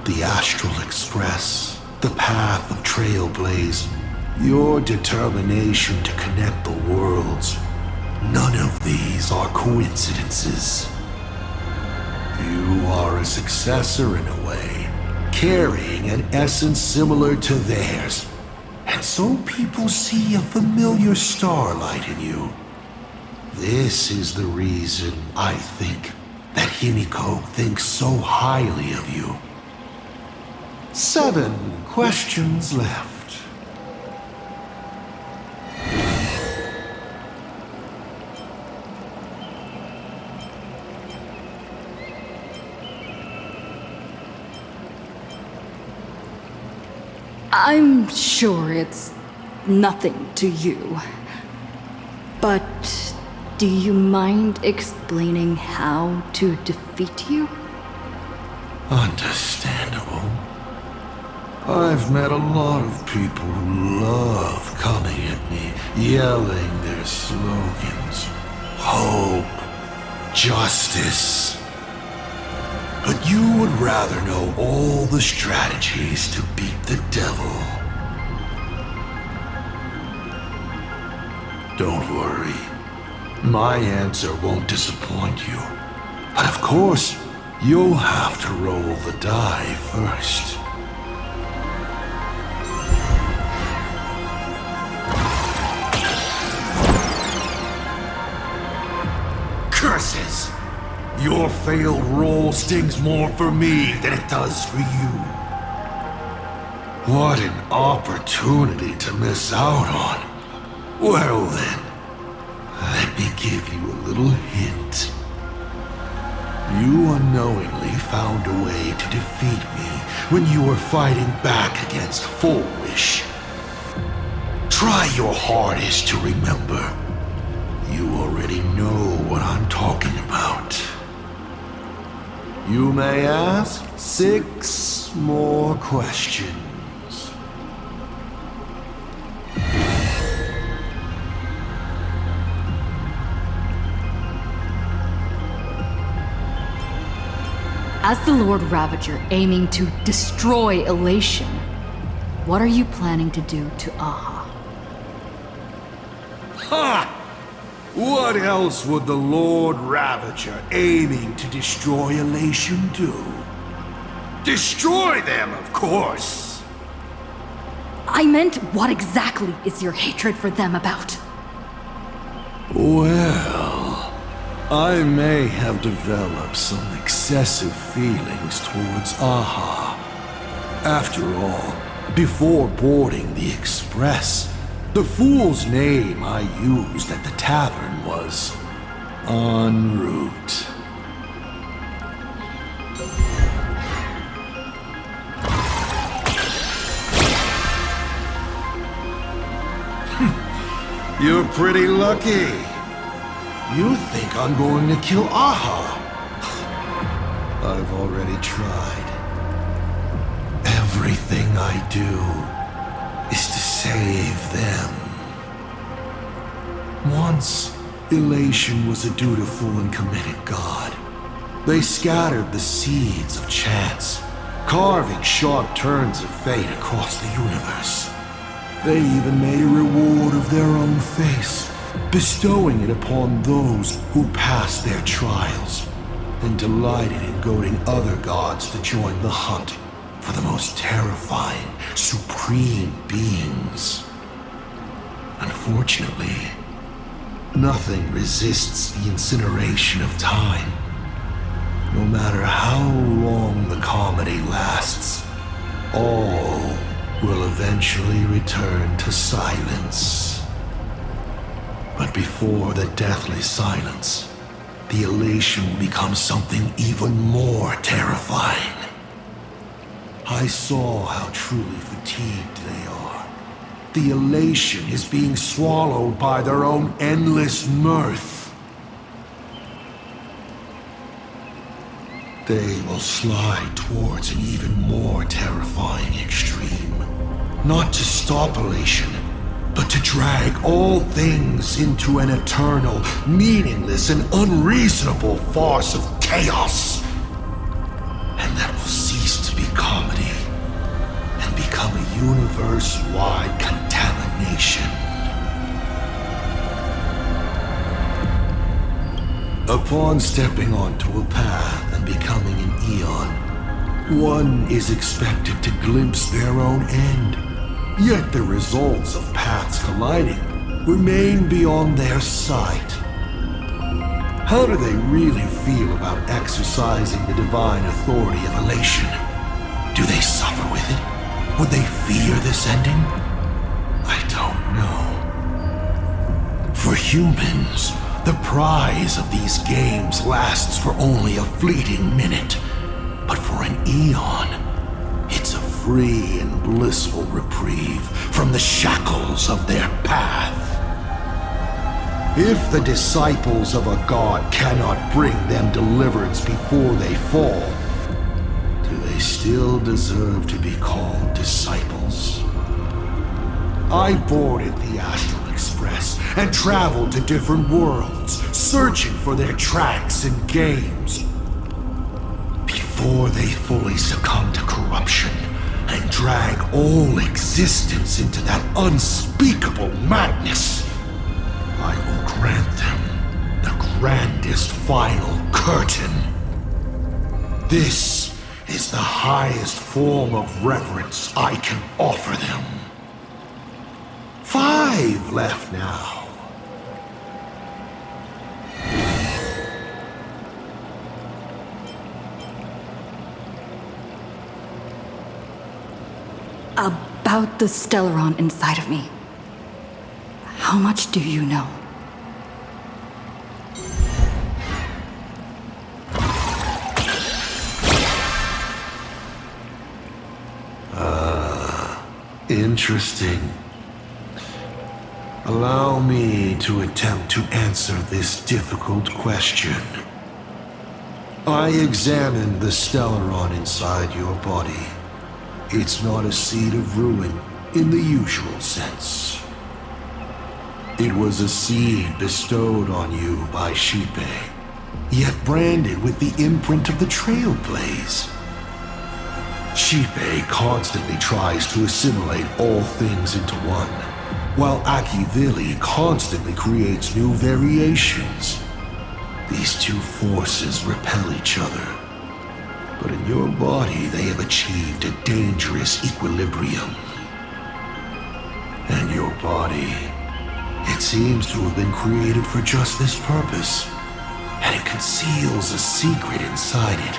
The Astral Express, the path of Trailblaze, your determination to connect the worlds. None of these are coincidences. You are a successor in a way, carrying an essence similar to theirs. And so people see a familiar starlight in you. This is the reason I think that Himiko thinks so highly of you. 7 questions left. I'm sure it's nothing to you, but do you mind explaining how to defeat you? Understandable. I've met a lot of people who love coming at me, yelling their slogans. Hope, justice. But you would rather know all the strategies to beat the devil. Don't worry. My answer won't disappoint you. But of course, you'll have to roll the die first. Curses! Your failed roll stings more for me than it does for you. What an opportunity to miss out on. Well then, let me give you a little hint. You unknowingly found a way to defeat me when you were fighting back against Full Wish. Try your hardest to remember. You already know what I'm talking about. You may ask 6 more questions. As the Lord Ravager aiming to destroy Elation, what are you planning to do to Aha? Ha! What else would the Lord Ravager aiming to destroy Elation do? Destroy them, of course! I meant, what exactly is your hatred for them about? Well, I may have developed some excessive feelings towards Aha. After all, before boarding the express, the fool's name I used at the tavern was En route. You're pretty lucky. You think I'm going to kill Aha? I've already tried. Everything I do is to save them. Once, Elation was a dutiful and committed god. They scattered the seeds of chance, carving sharp turns of fate across the universe. They even made a reward of their own face, bestowing it upon those who passed their trials, and delighted in goading other gods to join the hunt for the most terrifying, supreme beings. Unfortunately, nothing resists the incineration of time. No matter how long the comedy lasts, all will eventually return to silence. But before the deathly silence, the elation will become something even more terrifying. I saw how truly fatigued they are. The elation is being swallowed by their own endless mirth. They will slide towards an even more terrifying extreme. Not to stop elation, but to drag all things into an eternal, meaningless, and unreasonable farce of chaos. And that will cease to be comedy and become a universe-wide contamination. Upon stepping onto a path and becoming an Eon, one is expected to glimpse their own end. Yet the results of paths colliding remain beyond their sight. How do they really feel about exercising the divine authority of elation? Do they suffer with it? Would they fear this ending? I don't know. For humans, the prize of these games lasts for only a fleeting minute. But for an Eon, it's a free and blissful reprieve from the shackles of their path. If the disciples of a god cannot bring them deliverance before they fall, do they still deserve to be called disciples? I boarded the Astral Express and traveled to different worlds, searching for their tracks and games. Before they fully succumb to corruption and drag all existence into that unspeakable madness, I will grant them grandest final curtain. This is the highest form of reverence I can offer them. 5 left now. About the Stellaron inside of me. How much do you know? Interesting. Allow me to attempt to answer this difficult question. I examined the Stellaron inside your body. It's not a seed of ruin in the usual sense. It was a seed bestowed on you by Shipe, yet branded with the imprint of the Trailblaze. Shipe constantly tries to assimilate all things into one, while Akivili constantly creates new variations. These two forces repel each other, but in your body they have achieved a dangerous equilibrium. And your body, it seems to have been created for just this purpose, and it conceals a secret inside it.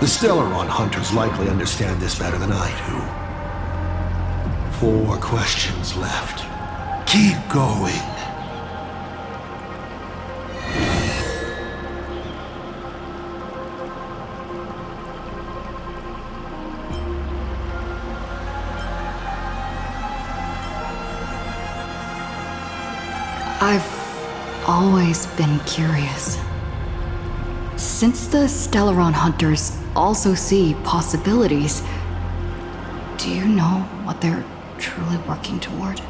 The Stellaron hunters likely understand this better than I do. 4 questions left. Keep going. I've always been curious. Since the Stellaron hunters also see possibilities, do you know what they're truly working toward?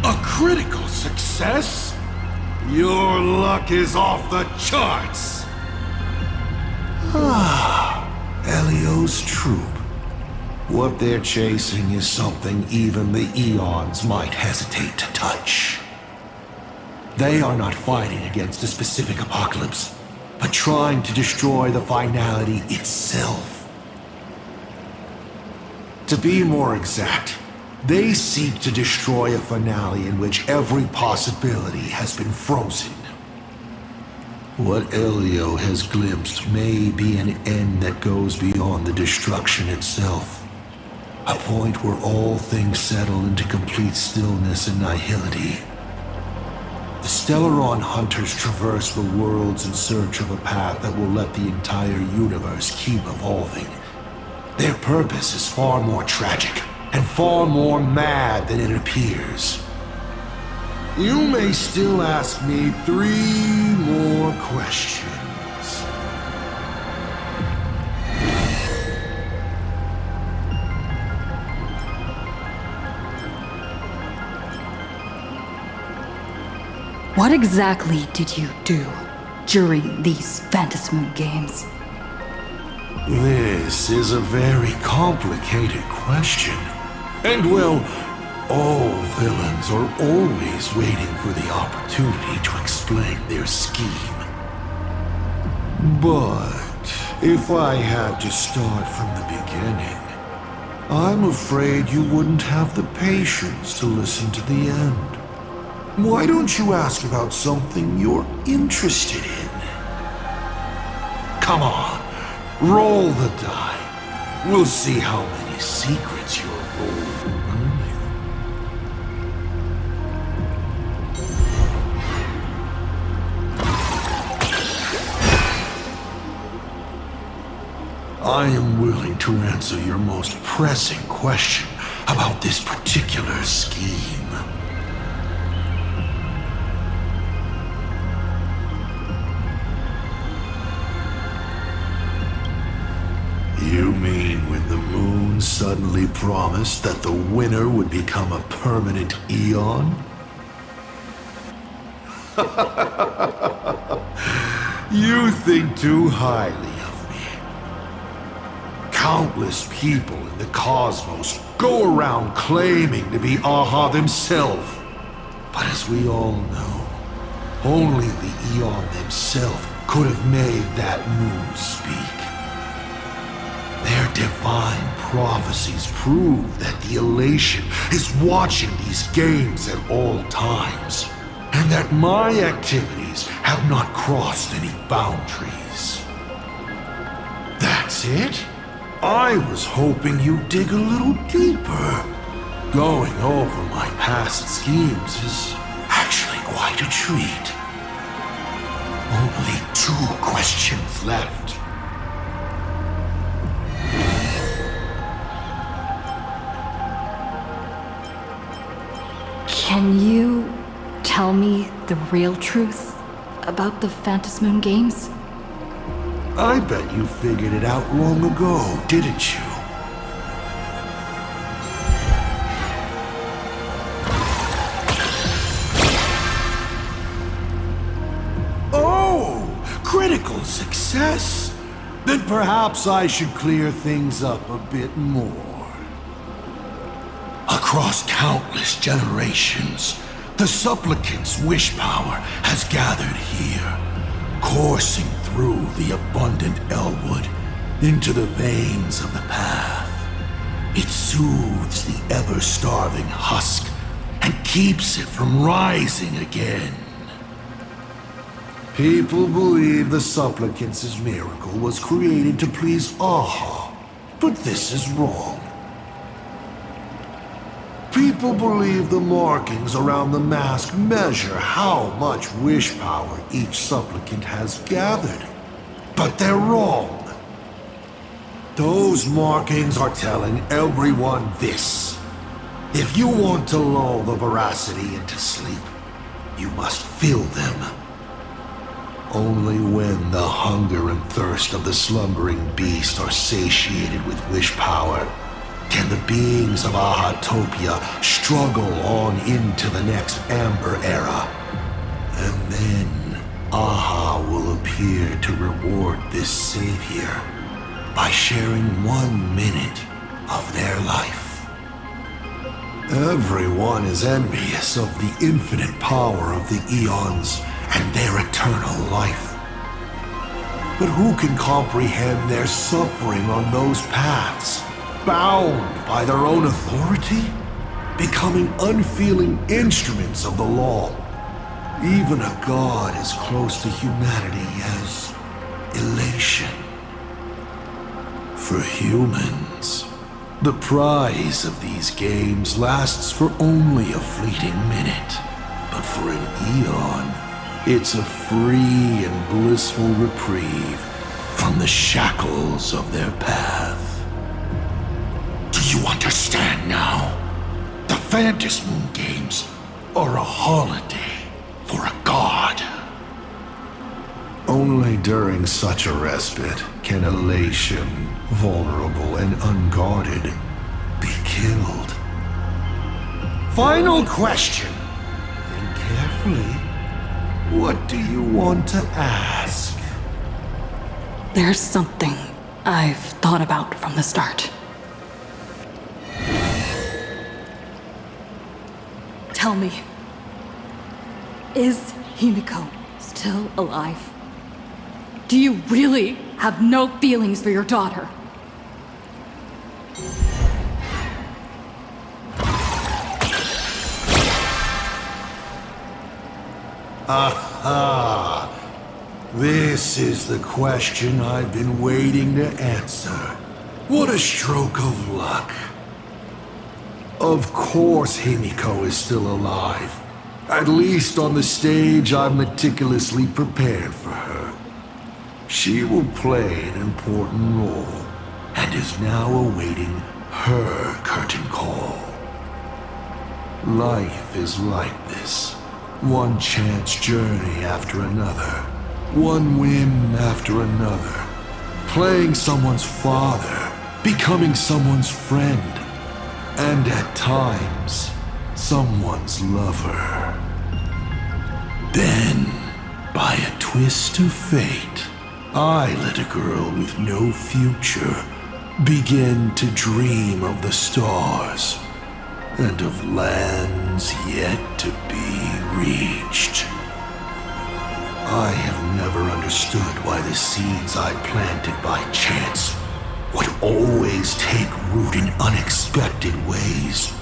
A critical success? Your luck is off the charts! Elio's troop. What they're chasing is something even the Eons might hesitate to touch. They are not fighting against a specific apocalypse, but trying to destroy the finality itself. To be more exact, they seek to destroy a finale in which every possibility has been frozen. What Elio has glimpsed may be an end that goes beyond the destruction itself. A point where all things settle into complete stillness and nihility. The Stellaron hunters traverse the worlds in search of a path that will let the entire universe keep evolving. Their purpose is far more tragic and far more mad than it appears. You may still ask me 3 more questions. What exactly did you do during these Phantasmoon games? This is a very complicated question. And well, all villains are always waiting for the opportunity to explain their scheme. But if I had to start from the beginning, I'm afraid you wouldn't have the patience to listen to the end. Why don't you ask about something you're interested in? Come on, roll the die. We'll see how many secrets your roll will earn you. I am willing to answer your most pressing question about this particular scheme. You mean when the moon suddenly promised that the winner would become a permanent Eon? You think too highly of me. Countless people in the cosmos go around claiming to be Aha themselves. But as we all know, only the Eon themselves could have made that moon speak. Their divine prophecies prove that the elation is watching these games at all times, and that my activities have not crossed any boundaries. That's it? I was hoping you'd dig a little deeper. Going over my past schemes is actually quite a treat. Only 2 questions left. Can you tell me the real truth about the Phantasmoon games? I bet you figured it out long ago, didn't you? Oh! Critical success! Then perhaps I should clear things up a bit more. Across countless generations, the supplicant's wish power has gathered here, coursing through the abundant Elwood into the veins of the path. It soothes the ever-starving husk and keeps it from rising again. People believe the supplicant's miracle was created to please Aha, but this is wrong. People believe the markings around the mask measure how much wish power each supplicant has gathered. But they're wrong. Those markings are telling everyone this. If you want to lull the veracity into sleep, you must fill them. Only when the hunger and thirst of the slumbering beast are satiated with wish power can the beings of Ahatopia struggle on into the next Amber Era. And then Aha will appear to reward this savior by sharing 1 minute of their life. Everyone is envious of the infinite power of the Eons and their eternal life. But who can comprehend their suffering on those paths? Bound by their own authority, becoming unfeeling instruments of the law. Even a god as close to humanity as elation. For humans, the prize of these games lasts for only a fleeting minute. But for an eon, it's a free and blissful reprieve from the shackles of their path. Do you understand now? The Phantasmoon games are a holiday for a god. Only during such a respite can elation, vulnerable and unguarded, be killed. Final question. Think carefully. What do you want to ask? There's something I've thought about from the start. Tell me, is Himiko still alive? Do you really have no feelings for your daughter? Aha! This is the question I've been waiting to answer. What a stroke of luck. Of course Himiko is still alive. At least on the stage I've meticulously prepared for her. She will play an important role, and is now awaiting her curtain call. Life is like this. One chance journey after another. One whim after another. Playing someone's father, becoming someone's friend, and at times, someone's lover. Then, by a twist of fate, I let a girl with no future begin to dream of the stars and of lands yet to be reached. I have never understood why the seeds I planted by chance would always take root in unexpected ways.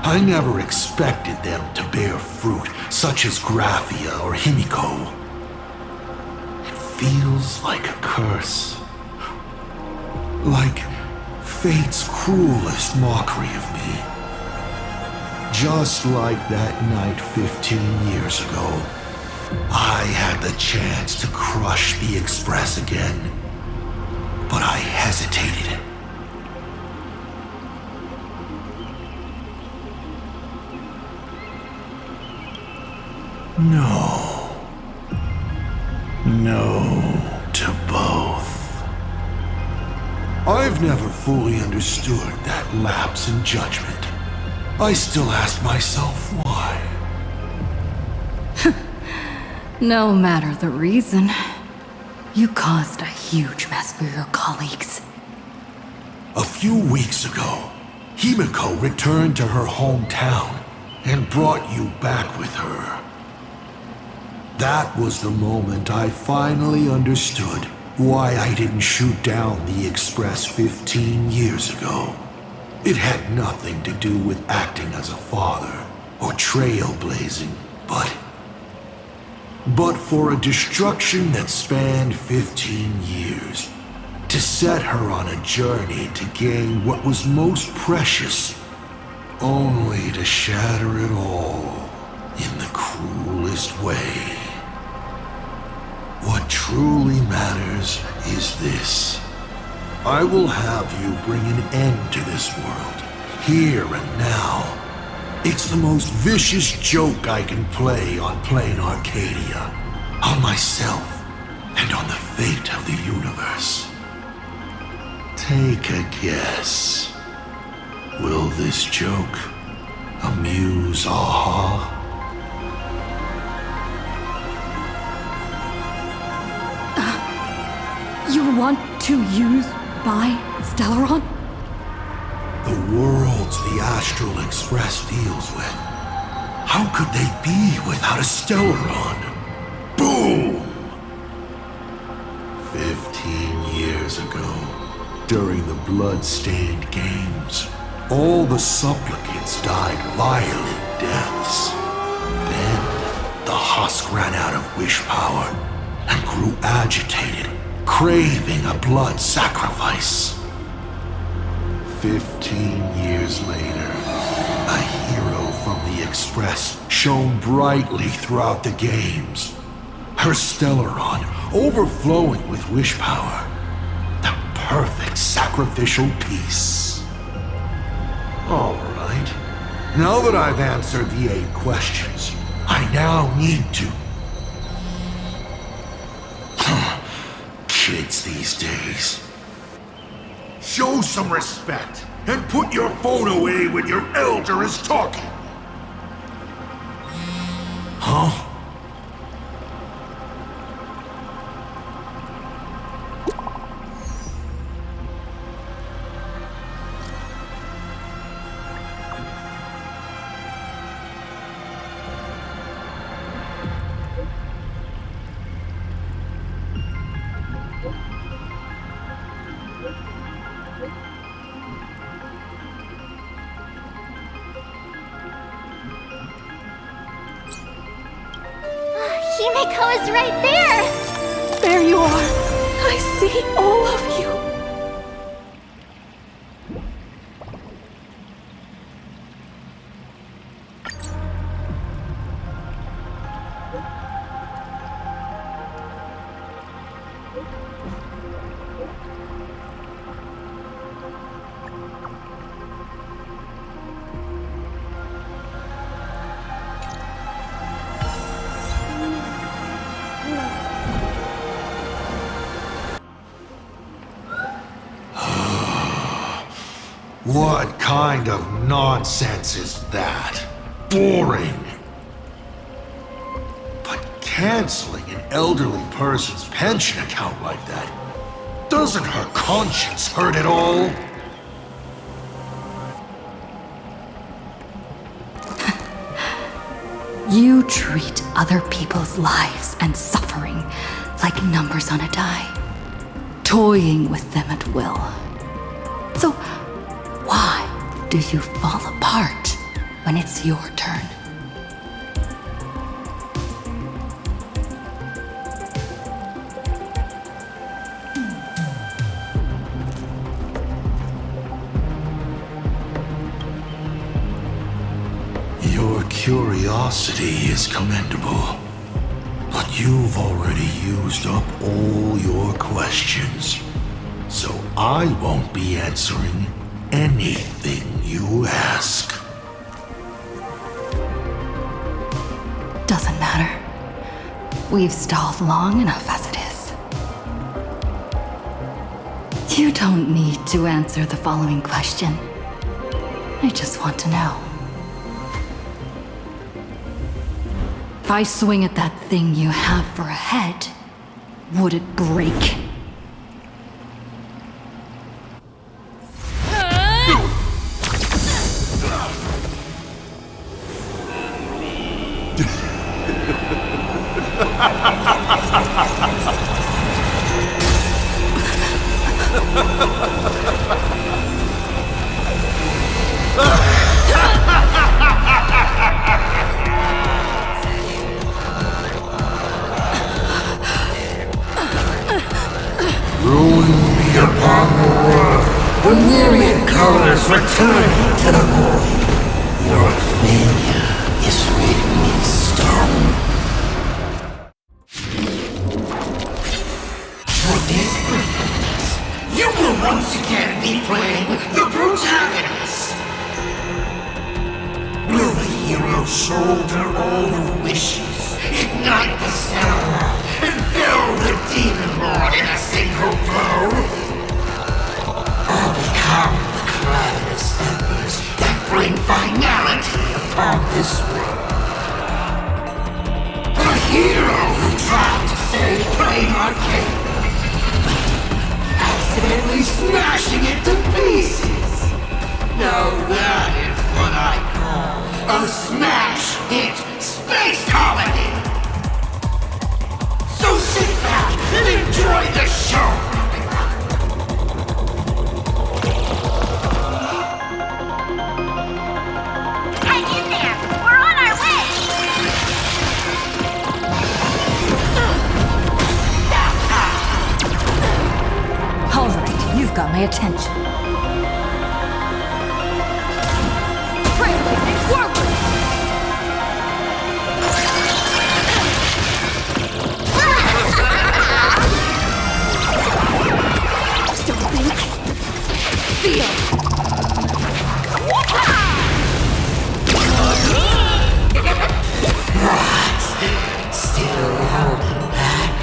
I never expected them to bear fruit, such as Graphia or Himiko. It feels like a curse. Like fate's cruelest mockery of me. Just like that night 15 years ago, I had the chance to crush the Express again, but I hesitated. No. No to both. I've never fully understood that lapse in judgment. I still ask myself why. No matter the reason, you caused a huge mess for your colleagues. A few weeks ago, Himiko returned to her hometown and brought you back with her. That was the moment I finally understood why I didn't shoot down the Express 15 years ago. It had nothing to do with acting as a father or trailblazing, but for a destruction that spanned 15 years, to set her on a journey to gain what was most precious, only to shatter it all in the cruelest way. What truly matters is this. I will have you bring an end to this world, here and now. It's the most vicious joke I can play on plain Arcadia, on myself, and on the fate of the universe. Take a guess. Will this joke amuse Aha? You want to use my Stellaron? The worlds the Astral Express deals with. How could they be without a Stellaron? Boom! 15 years ago, during the blood-stained games, all the supplicants died violent deaths. Then, the husk ran out of wish power and grew agitated, craving a blood sacrifice. 15 years later, a hero from the Express shone brightly throughout the games. Her Stellaron overflowing with wish power. The perfect sacrificial piece. All right. Now that I've answered the 8 questions, I now need to... Kids these days. Show some respect and put your phone away when your elder is talking. Huh? Himiko is right there! There you are. I see all of you. What kind of nonsense is that? Boring. But canceling an elderly person's pension account like that, Doesn't her conscience hurt at all? You treat other people's lives and suffering like numbers on a die, toying with them at will. So, why do you fall apart when it's your turn? Your curiosity is commendable, but you've already used up all your questions. So I won't be answering anything you ask. Doesn't matter. We've stalled long enough as it is. You don't need to answer the following question. I just want to know. If I swing at that thing you have for a head, would it break? The myriad colors returning to the void. Your failure is written in stone. For this purpose, you will once again be playing the protagonist. Will the hero shoulder all the wishes, ignite the star, and fill the demon lord in a single blow? Or become the cloudless embers that bring finality upon this world? A hero who tried to save Plain Arcade, accidentally smashing it to pieces. Now that is what I call a smash hit space comedy. So sit back and enjoy the show. You've got my attention. Trailblazing forward! Don't think. Feel. Still holding back.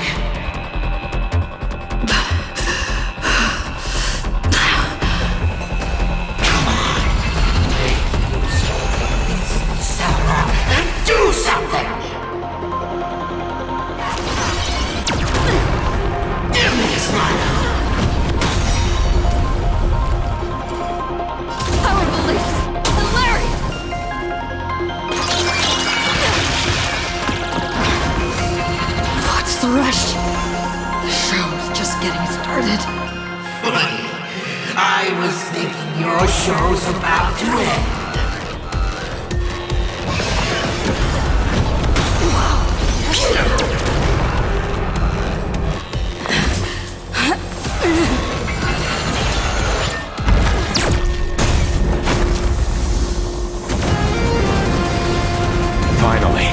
Do something! Give me a smile! Power release! Hilarious! What's the rush? The show's just getting started. Funny. I was thinking your show's about to end. Finally,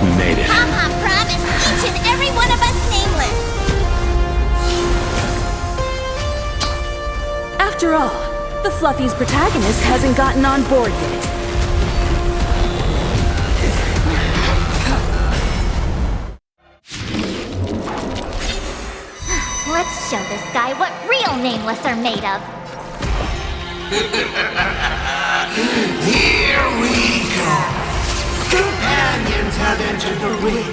we made it. Pom-Pom promised each and every one of us nameless. After all, the Fluffy's protagonist hasn't gotten on board yet. Let's show this guy what real nameless are made of. Here we go! Companions have entered the ring,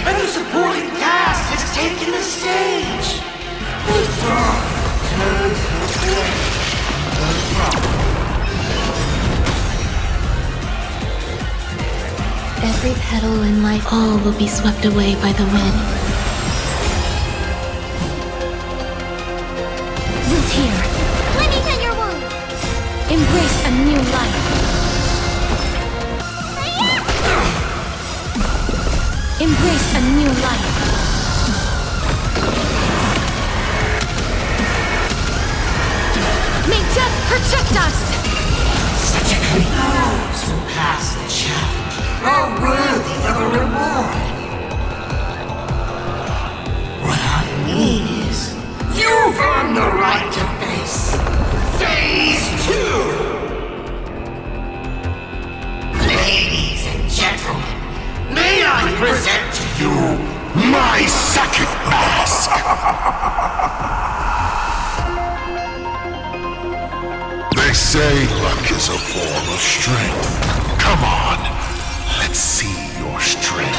and the supporting cast has taken the stage. Withdraw petal in life, all will be swept away by the wind. Root here. Let me tend your wound. Embrace a new life. Embrace a new life. May death protect us! Such a great those who pass the challenge are worthy of a reward. What I mean is, you've earned the right to face Phase 2! Ladies and gentlemen, may I present to you my second mask! They say luck is a form of strength. Come on, let's see your strength.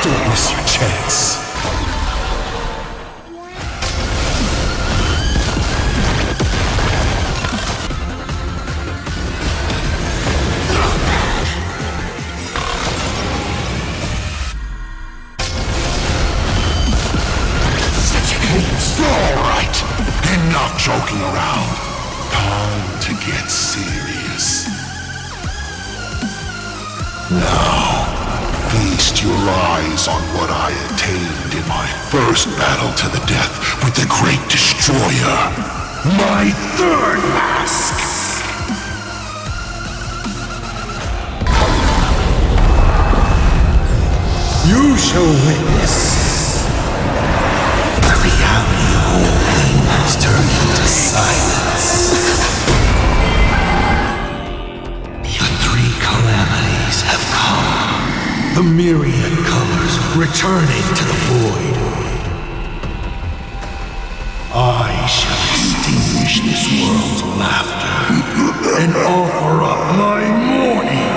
Don't miss your chance. Alright, enough joking around. Time to get serious. Now, feast your eyes on what I attained in my first battle to the death with the Great Destroyer. My third mask! You shall witness the reality of all things turned into silence. The three calamities have come. The myriad colors returning to the void. I shall extinguish this world's laughter and offer up my mourning.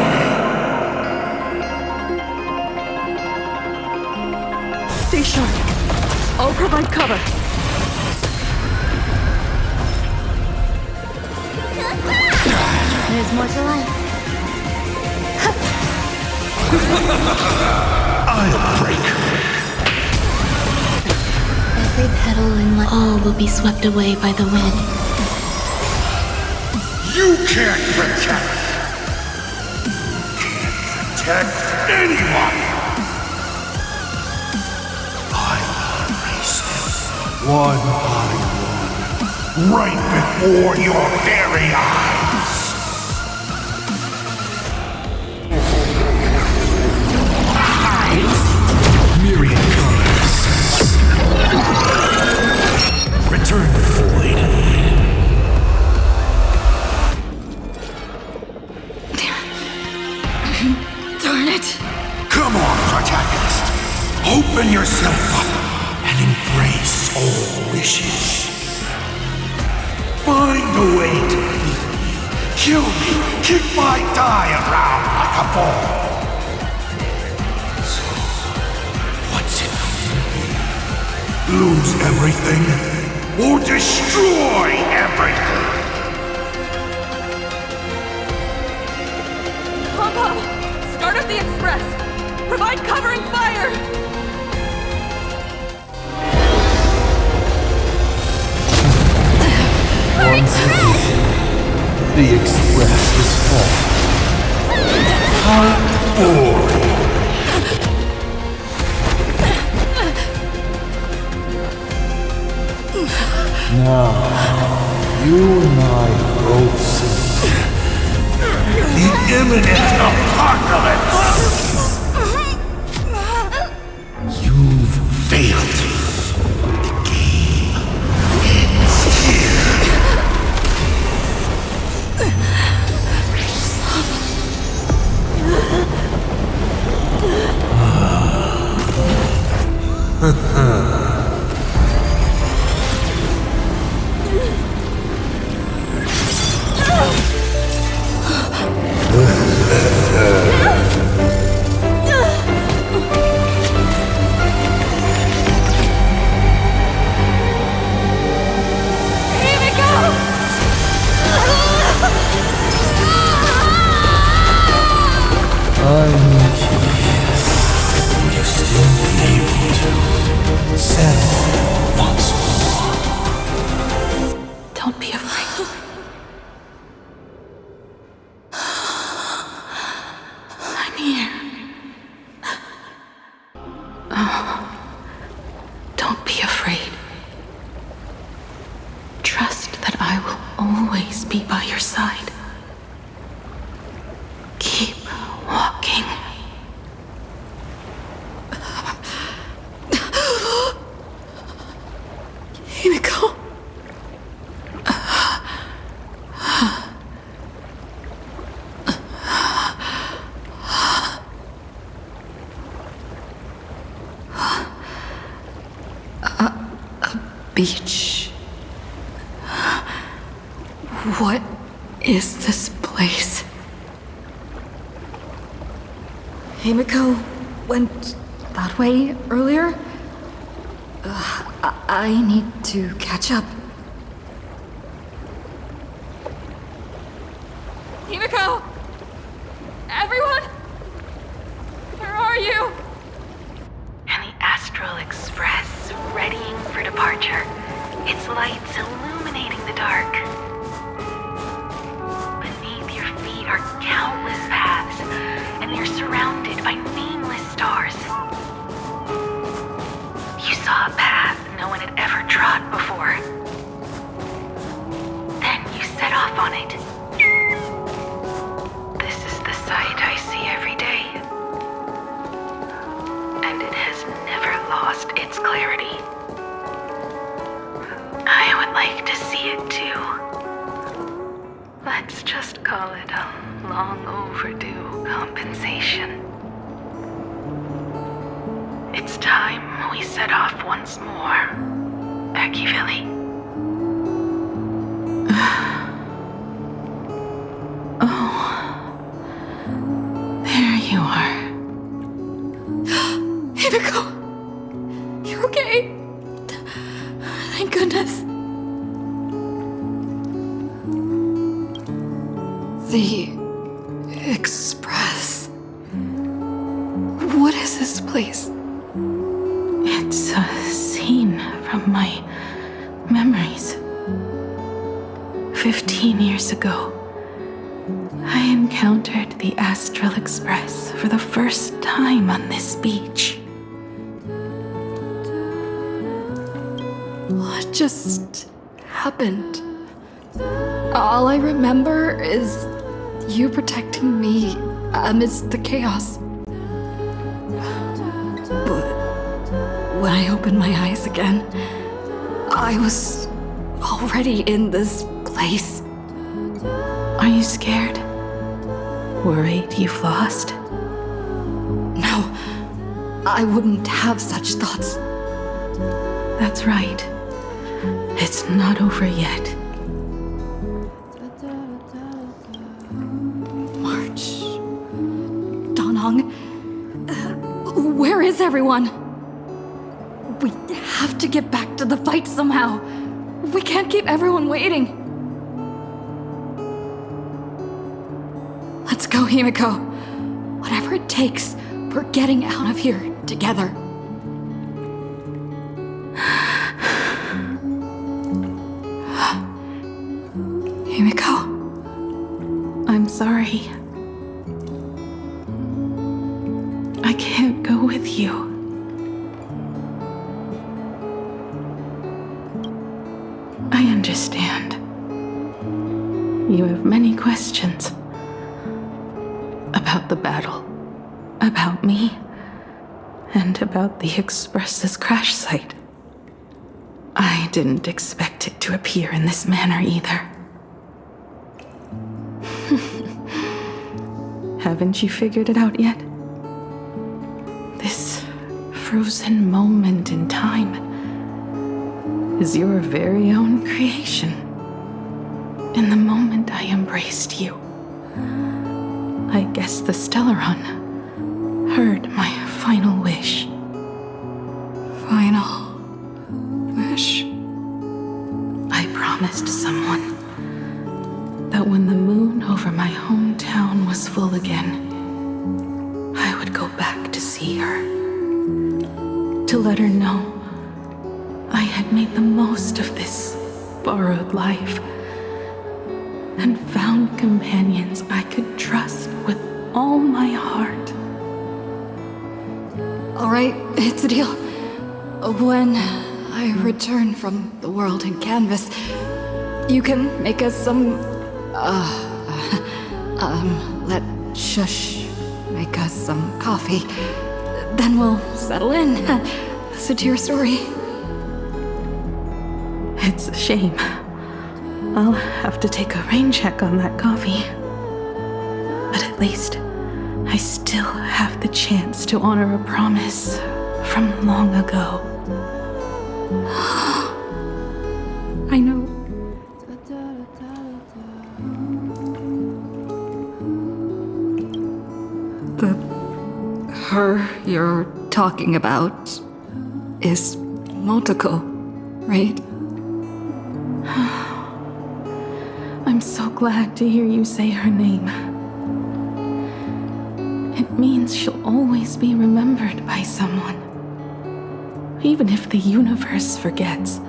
Stay sharp. I'll provide cover. There's more to life. I'll break. Every petal in life, all will be swept away by the wind. You can't protect. Can't protect anyone. One by one, right before your very eyes. Myriad colors. Return the void. Darn it. Come on, protagonist. Open yourself up and embrace all wishes. Find a way to beat me, kill me, kick my die around like a ball. So, what's it gonna be? Lose everything or destroy everything? Pop-Pop, start up the express. Provide covering fire. Once again, the express is full. How boring. Now, you and I both see the imminent apocalypse. You've failed. dying. Himiko. Beach. What is this place? Himiko went that way earlier? I need to catch up. Himiko! Everyone? Where are you? And the Astral Express, readying for departure, its lights illuminating the dark. Beneath your feet are countless paths, and you're surrounded by nameless stars. You saw a path no one had ever trod before. Then you set off on it. This is the sight I see every day. And it has never lost its clarity. I would like to see it too. Let's just call it a long overdue compensation. It's time we set off once more, Akivili. Oh, there you are. Himiko! You're okay? Thank goodness. The Express. What is this place? It's a scene from my memories. 15 years ago, I encountered the Astral Express for the first time on this beach. What just happened? All I remember is you protecting me amidst the chaos. But when I opened my eyes again, I was already in this place. Are you scared? Worried you've lost? No, I wouldn't have such thoughts. That's right. It's not over yet. March. Danong. Where is everyone? We have to get back to the fight somehow. We can't keep everyone waiting. Let's go, Himiko. Whatever it takes, we're getting out of here together. Himiko. I'm sorry. I can't go with you. I understand. You have many questions. About the battle. About me. And about the Express's crash site. I didn't expect it to appear in this manner either. Haven't you figured it out yet? This frozen moment in time is your very own creation. In the moment I embraced you, I guess the Stellaron heard my final wish. Final wish? I promised someone that when the moon over my hometown was full again, I would go back to see her. To let her know I had made the most of this borrowed life and found companions I could trust with all my heart. All right, it's a deal. When I return from the world in canvas, you can make us some, shush make us some coffee. Then we'll settle in, listen to your story. It's a shame. I'll have to take a rain check on that coffee. But at least I still have the chance to honor a promise from long ago. I know. Her you're talking about is Motoko, right? I'm so glad to hear you say her name. It means she'll always be remembered by someone. Even if the universe forgets,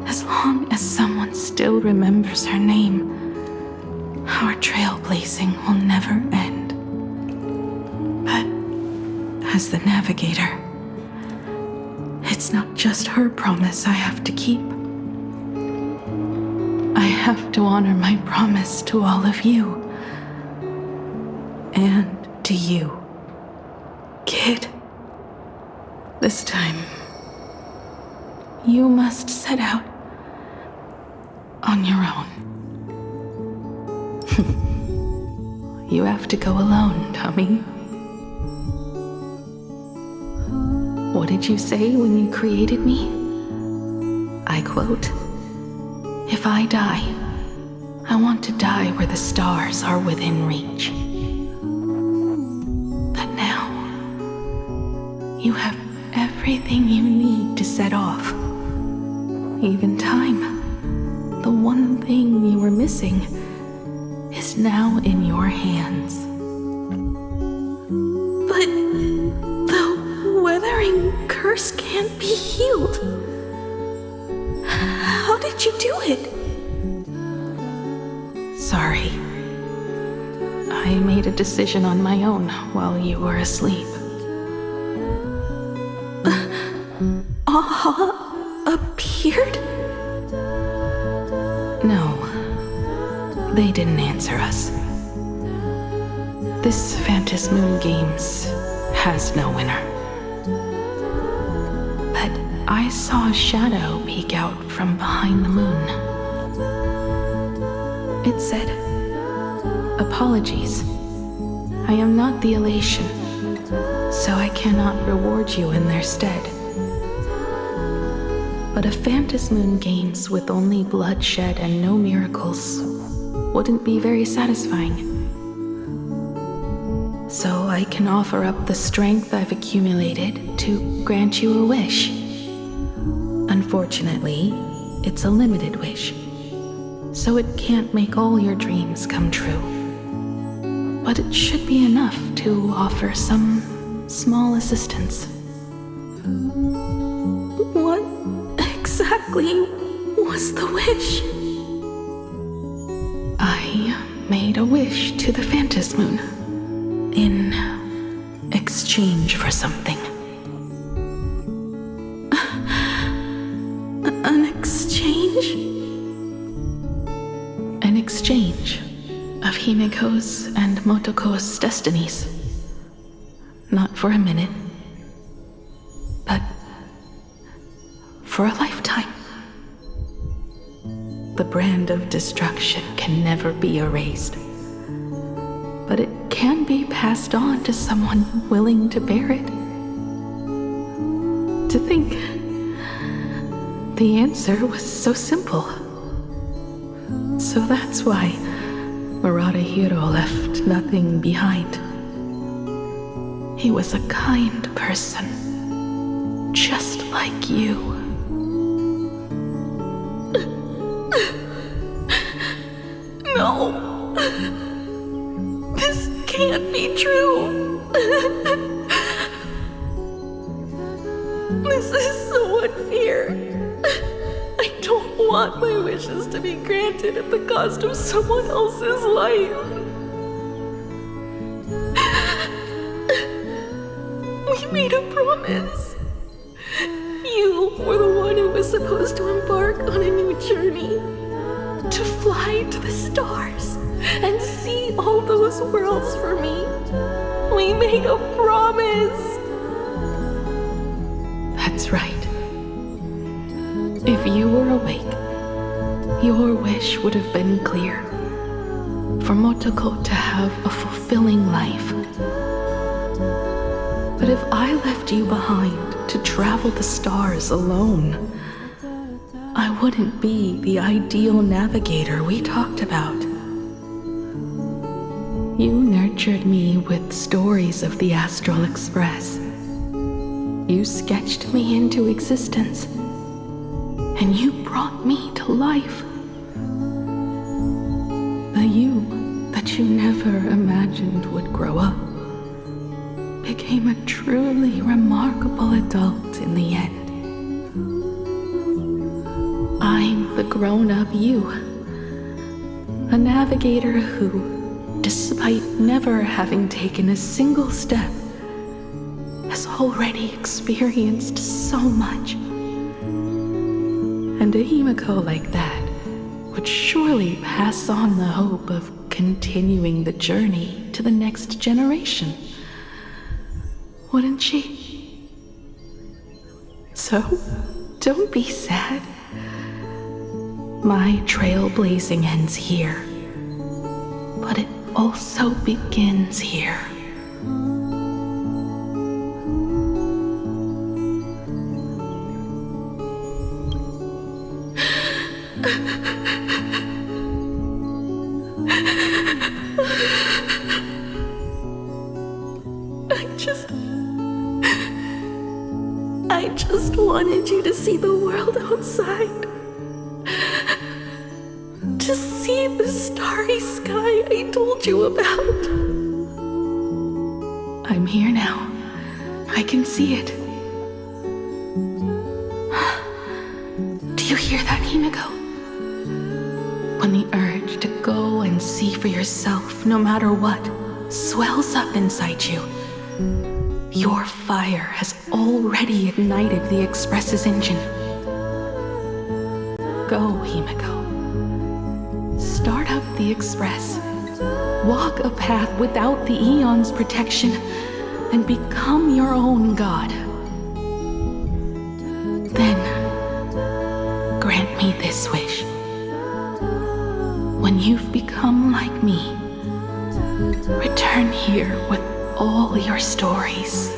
as long as someone still remembers her name, our trailblazing will never end. As the navigator, it's not just her promise I have to keep. I have to honor my promise to all of you. And to you, kid. This time, you must set out on your own. You have to go alone, Tommy. What did you say when you created me? I quote, "If I die, I want to die where the stars are within reach." But now, you have everything you need to set off. Even time. The one thing you were missing is now in your hands. But the weathering curse can't be healed. How did you do it? Sorry. I made a decision on my own while you were asleep. Appeared? No. They didn't answer us. This Phantom Moon Games has no winner. But I saw a shadow peek out from behind the moon. It said, "Apologies. I am not the elation, so I cannot reward you in their stead." But a Phantom Moon Games with only bloodshed and no miracles wouldn't be very satisfying. So I can offer up the strength I've accumulated to grant you a wish. Unfortunately, it's a limited wish, so it can't make all your dreams come true. But it should be enough to offer some small assistance. What exactly was the wish? I made a wish to the Phantom Moon in exchange for something. An exchange? An exchange of Himiko's and Motoko's destinies. Not for a minute, but for a lifetime. The brand of destruction can never be erased, but it can be passed on to someone willing to bear it. To think the answer was so simple. So that's why Murata-hiro left nothing behind. He was a kind person, just like you. No! This can't be true! This is so unfair. I don't want my wishes to be granted at the cost of someone else's life. We made a promise. You were the one who was supposed to embark on a new journey, to fly to the stars and see all those worlds for me. make a promise. That's right. If you were awake, your wish would have been clear. For Motoko to have a fulfilling life. But if I left you behind to travel the stars alone, I wouldn't be the ideal navigator we talked about. You nurtured me with stories of the Astral Express. You sketched me into existence, and you brought me to life. The you that you never imagined would grow up became a truly remarkable adult in the end. I'm the grown-up you, a navigator who, despite never having taken a single step, has already experienced so much. And a Himiko like that would surely pass on the hope of continuing the journey to the next generation. Wouldn't she? So, don't be sad. My trailblazing ends here, but it also begins here. I just wanted you to see the world outside. To see the starry sky I told you about. I'm here now. I can see it. Do you hear that, Himiko? When the urge to go and see for yourself, no matter what, swells up inside you, your fire has already ignited the Express's engine. Go, Himiko. Start up the Express. Walk a path without the Eon's protection and become your own god. Then, grant me this wish. When you've become like me, return here with all your stories.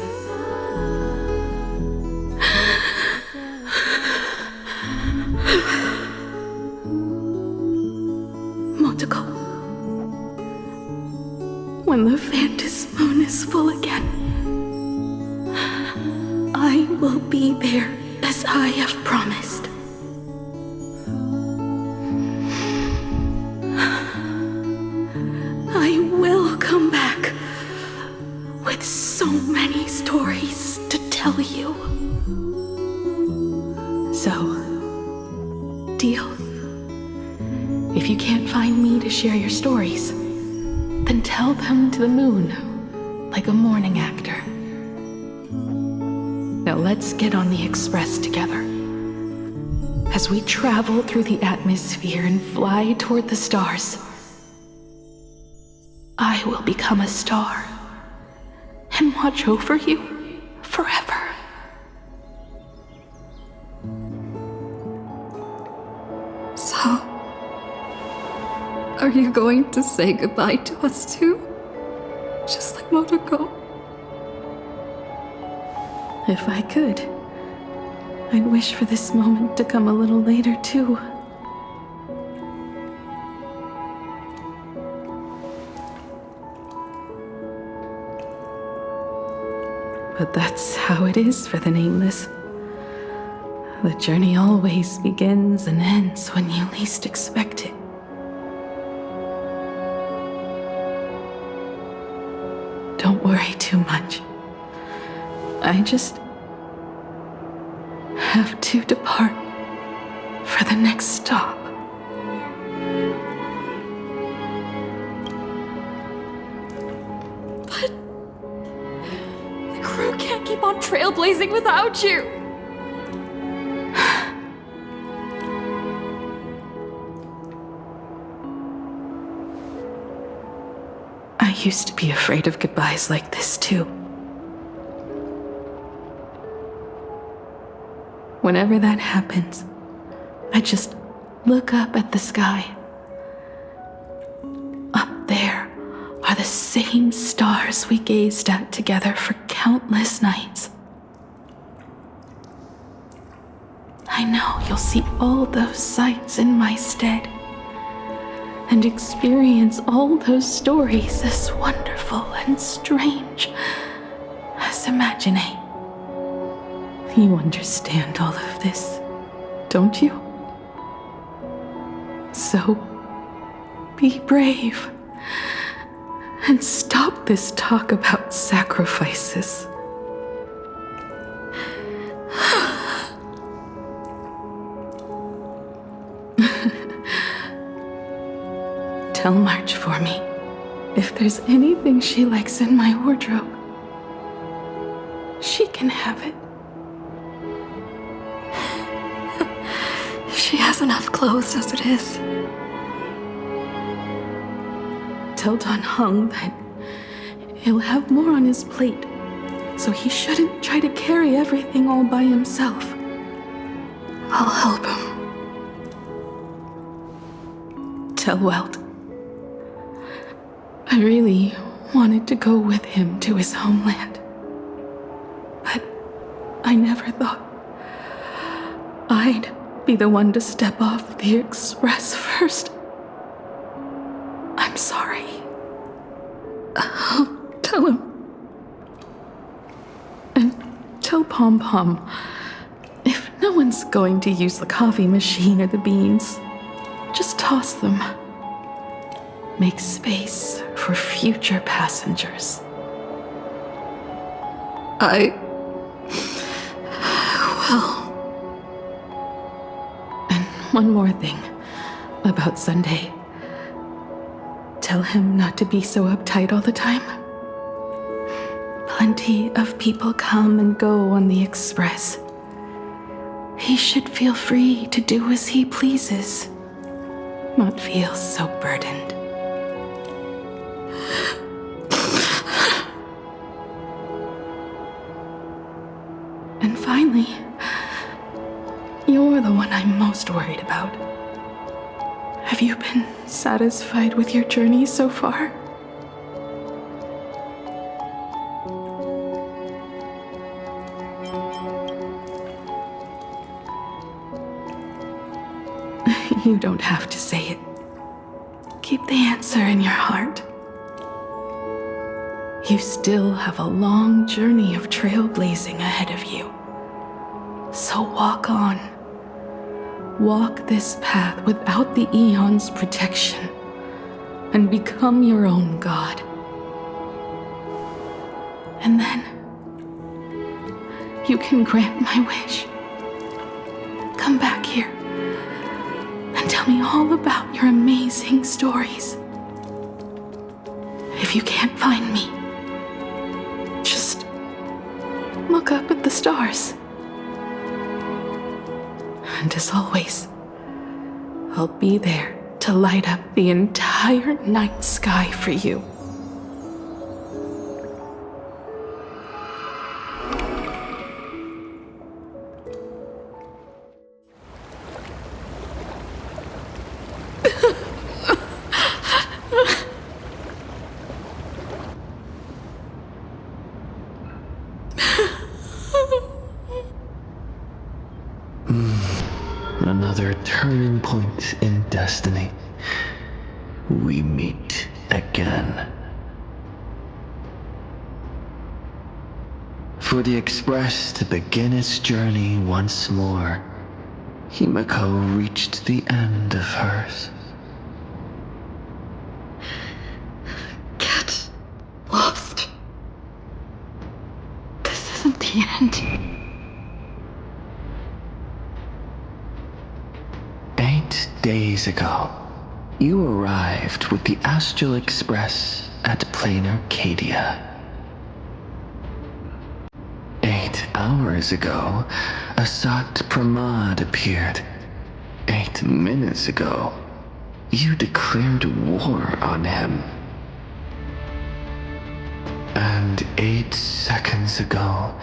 Motoko, when the Phantom Moon is full again, I will be there as I have promised. I will come back with so many stories to tell you. So, deal? If you can't find me to share your stories, then tell them to the moon, like a morning actor. Now let's get on the Express together. As we travel through the atmosphere and fly toward the stars, I will become a star and watch over you forever. So, are you going to say goodbye to us too? Just like Motoko? If I could, I'd wish for this moment to come a little later too. But that's how it is for the nameless. The journey always begins and ends when you least expect it. Don't worry too much. I just have to depart for the next stop. But the crew can't keep on trailblazing without you. I used to be afraid of goodbyes like this too. Whenever that happens, I just look up at the sky. Up there are the same stars we gazed at together for countless nights. I know you'll see all those sights in my stead and experience all those stories as wonderful and strange as imagining. You understand all of this, don't you? So, be brave and stop this talk about sacrifices. Tell March for me if there's anything she likes in my wardrobe. She can have it. She has enough clothes as it is. Tell Don Hung that he'll have more on his plate, so he shouldn't try to carry everything all by himself. I'll help him. Tell Welt I really wanted to go with him to his homeland, but I never thought I'd be the one to step off the express first. I'm sorry. I'll tell him. And tell Pom Pom, if no one's going to use the coffee machine or the beans, just toss them. Make space for future passengers. I will. And one more thing about Sunday. Tell him not to be so uptight all the time. Plenty of people come and go on the express. He should feel free to do as he pleases, not feel so burdened. And finally, you're the one I'm most worried about. Have you been satisfied with your journey so far? You don't have to say it. Keep the answer in your heart. You still have a long journey of trailblazing ahead of you. So walk on. Walk this path without the Eon's protection and become your own god. And then you can grant my wish. Come back here and tell me all about your amazing stories. If you can't find me, just look up at the stars. And as always, I'll be there to light up the entire night sky for you. Another turning point in destiny. We meet again. For the Express to begin its journey once more, Himiko reached the end of hers. Get lost. This isn't the end. 8 days ago, you arrived with the Astral Express at Plain Arcadia. 8 hours ago, Asat Pramad appeared. 8 minutes ago, you declared war on him. And 8 seconds ago,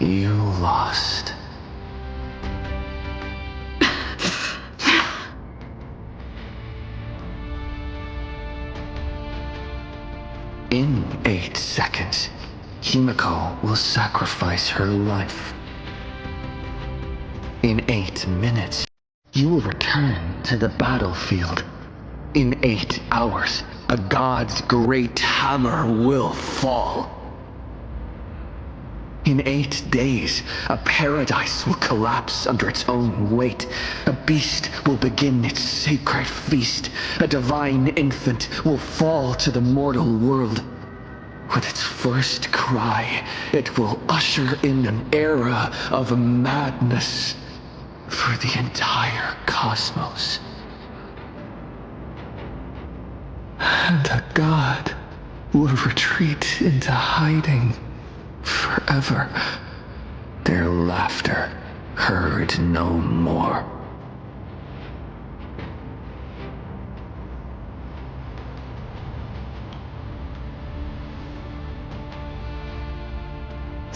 you lost. In 8 seconds, Himiko will sacrifice her life. In 8 minutes, you will return to the battlefield. In 8 hours, a god's great hammer will fall. In 8 days, a paradise will collapse under its own weight. A beast will begin its sacred feast. A divine infant will fall to the mortal world. With its first cry, it will usher in an era of madness for the entire cosmos. And a god will retreat into hiding forever. Their laughter heard no more.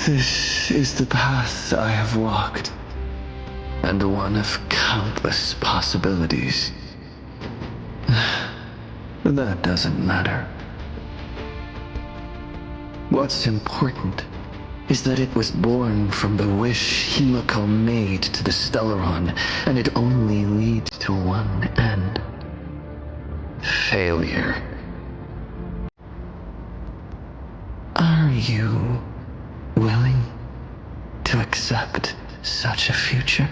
This is the path I have walked, and one of countless possibilities. That doesn't matter. What's important is that it was born from the wish Himiko made to the Stellaron, and it only leads to one end. Failure. Are you willing to accept such a future?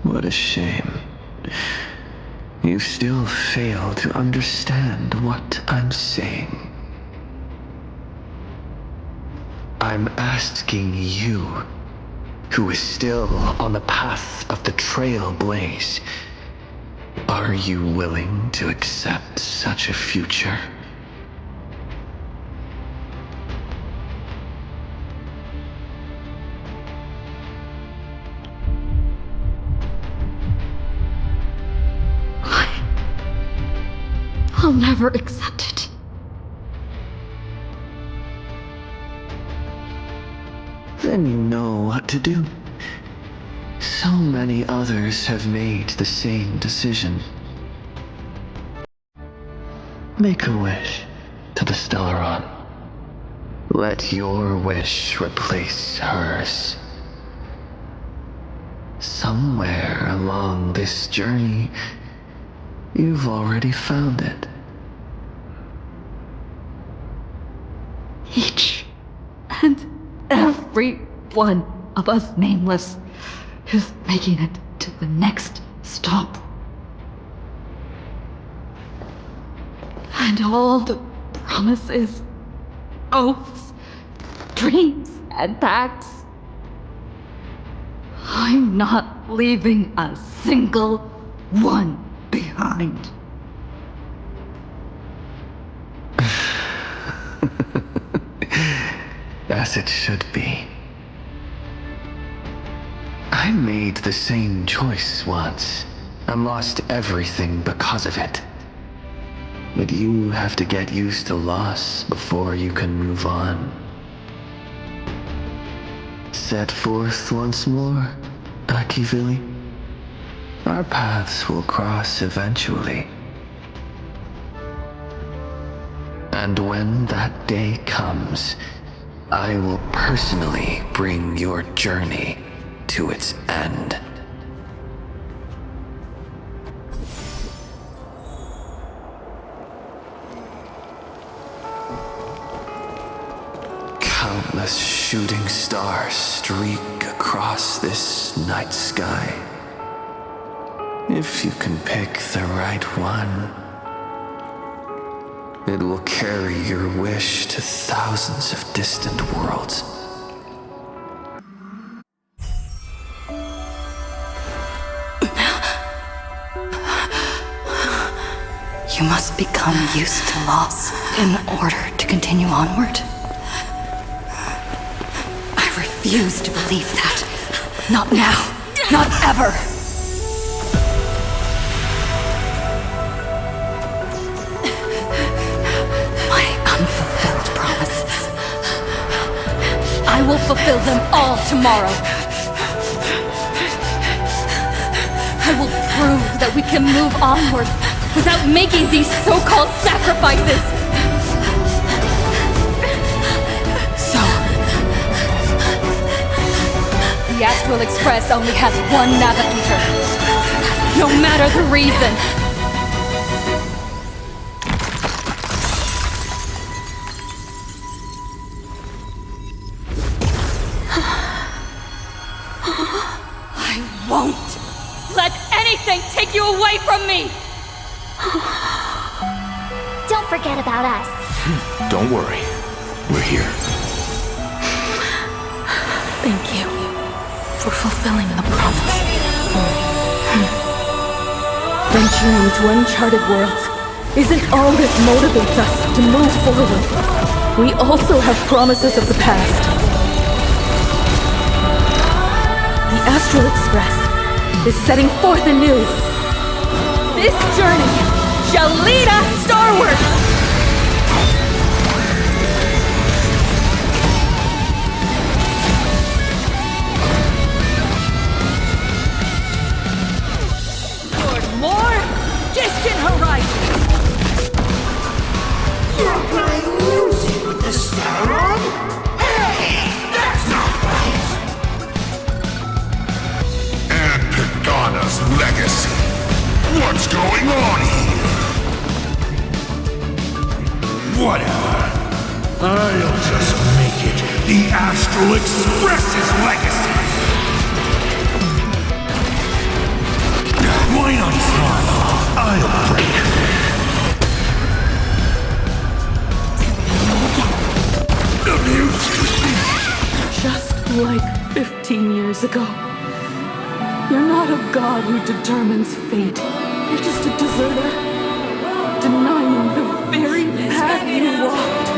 What a shame. You still fail to understand what I'm saying. I'm asking you, who is still on the path of the trailblaze, are you willing to accept such a future? I'll never accept it. Then you know what to do. So many others have made the same decision. Make a wish to the Stellaron. Let your wish replace hers. Somewhere along this journey, you've already found it. Each and every one of us nameless is making it to the next stop. And all the promises, oaths, dreams, and pacts, I'm not leaving a single one behind. As it should be. I made the same choice once, and lost everything because of it. But you have to get used to loss before you can move on. Set forth once more, Akivili. Our paths will cross eventually. And when that day comes, I will personally bring your journey to its end. Countless shooting stars streak across this night sky. If you can pick the right one, it will carry your wish to thousands of distant worlds. You must become used to loss in order to continue onward. refuse to believe that. Not now. Not ever. My unfulfilled promises. I will fulfill them all tomorrow. I will prove that we can move onward without making these so-called sacrifices. So, the Astral Express only has one navigator, no matter the reason. I won't let anything take you away from me! Don't forget about us. Don't worry. We're here. Thank you for fulfilling the promise. Venturing into uncharted worlds isn't all that motivates us to move forward. We also have promises of the past. The Astral Express is setting forth anew. This journey shall lead us starward! Toward more distant horizons! You're playing music with the Star Rail? Hey, that's not right! And Pagana's legacy. What's going on here? Whatever. I'll just make it the Astral Express's legacy. Why not try? I'll break. Just like 15 years ago. You're not a god who determines fate. You're just a deserter, denying the very path you walked.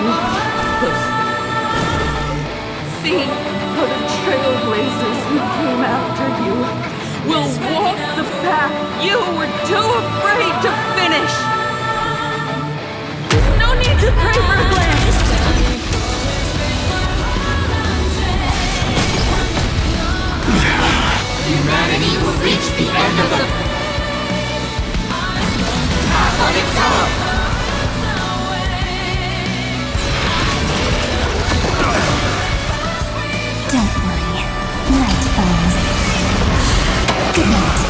Look closely. See how the trailblazers who came after you will walk the path you were too afraid to finish. No need to pray for a glance. Humanity will reach the end of the path on its own. Don't worry. Night falls. Good night.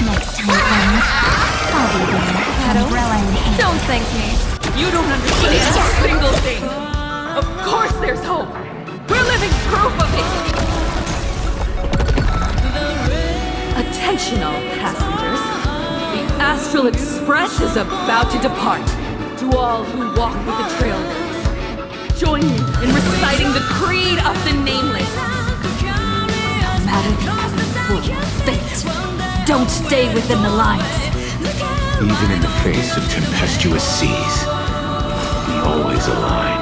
Next time it comes, I'll be there. Umbrella in hand. Don't thank me. You don't understand a single thing. Of course there's hope. We're living proof of it. Attention all passengers. The Astral Express is about to depart. To all who walk with the trailways, join me in reciting the creed of the nameless. No matter the full fate, don't stay within the lines. Even in the face of tempestuous seas, we always align.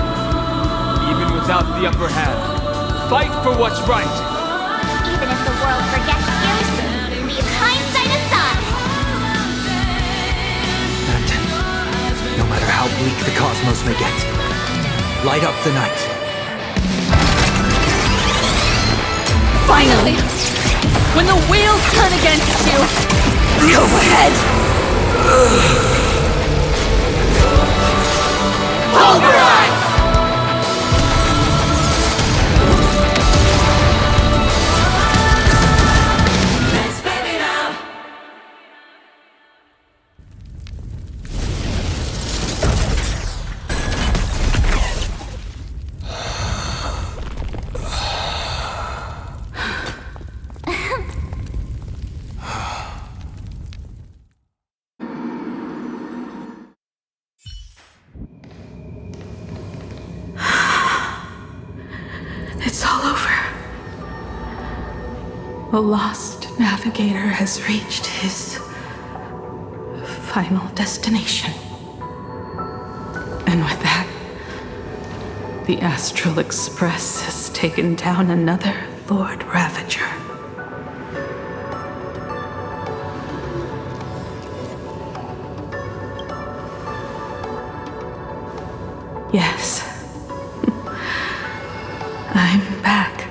Even without the upper hand, fight for what's right. Even if the world forgets you, leave hindsight aside. And no matter how bleak the cosmos may get, light up the night. Finally! When the wheels turn against you, go ahead! Pulverize! The lost navigator has reached his final destination. And with that, the Astral Express has taken down another Lord Ravager. Yes. I'm back.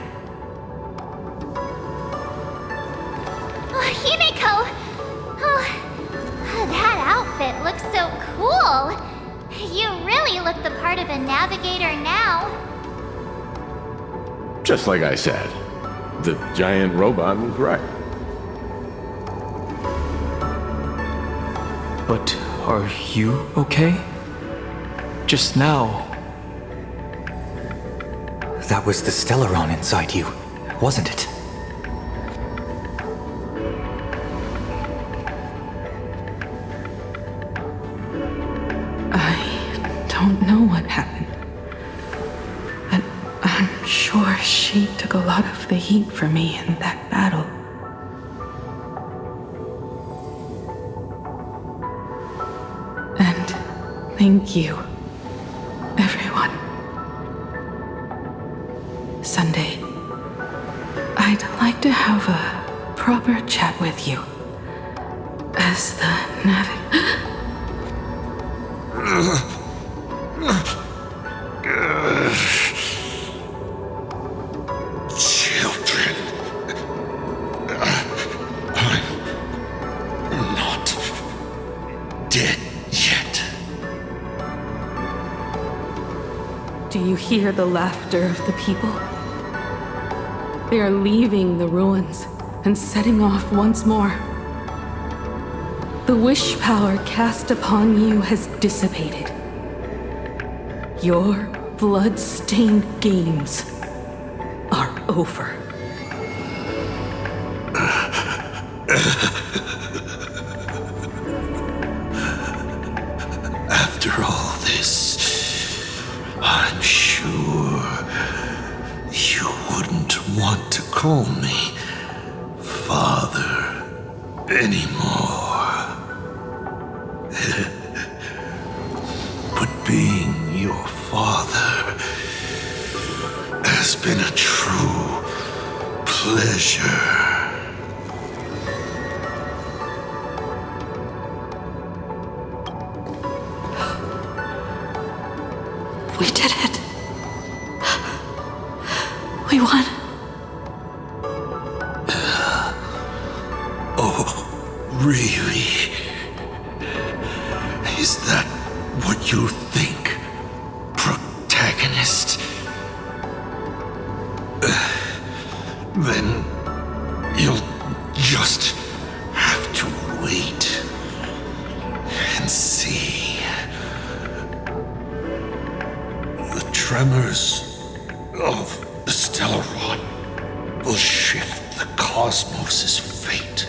Oh, Himiko! Oh, that outfit looks so cool. You really look the part of a navigator now. Just like I said, the giant robot was right. But are you okay? Just now. That was the Stellaron inside you, wasn't it? I don't know what happened. But I'm sure she took a lot of the heat for me in that battle. And thank you, everyone. Sunday, I'd like to have a proper chat with you. As the Children. I'm not dead yet. Do you hear the laughter of the people? They are leaving the ruins and setting off once more. The wish power cast upon you has dissipated. Your blood-stained games are over. After all this, I'm sure you wouldn't want to call me Father anymore. But being your father has been a true pleasure. We did it. We won. Oh, really? Is that what you think, protagonist? Then you'll just have to wait and see. The tremors of the Stellaron will shift the cosmos's fate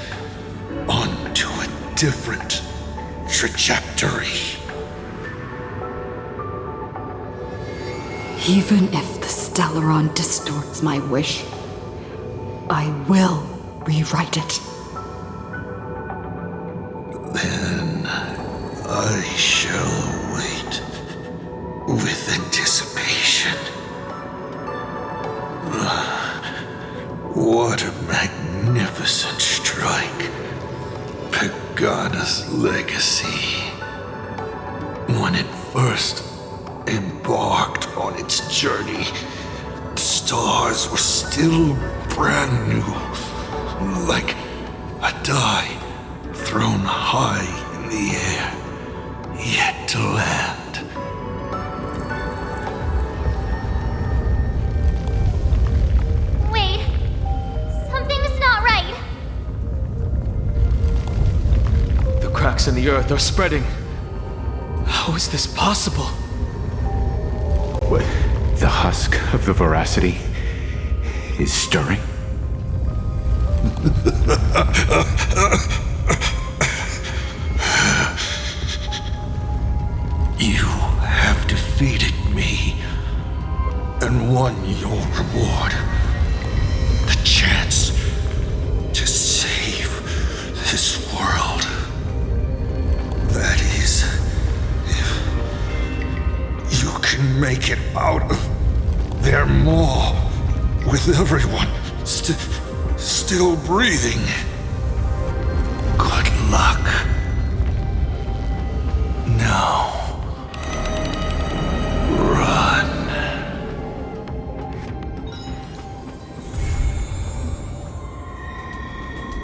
onto a different trajectory. Even if the Stellaron distorts my wish, I will rewrite it. Then I shall wait with anticipation. What a magnificent strike. Pagana's legacy. When it first embarked on its journey, the stars were still brand new, like a die thrown high in the air, yet to land. Wait, something's not right. The cracks in the earth are spreading. How is this possible? What? The husk of the veracity is stirring? You have defeated me and won your reward. The chance out of their maw with everyone still breathing. Good luck. No.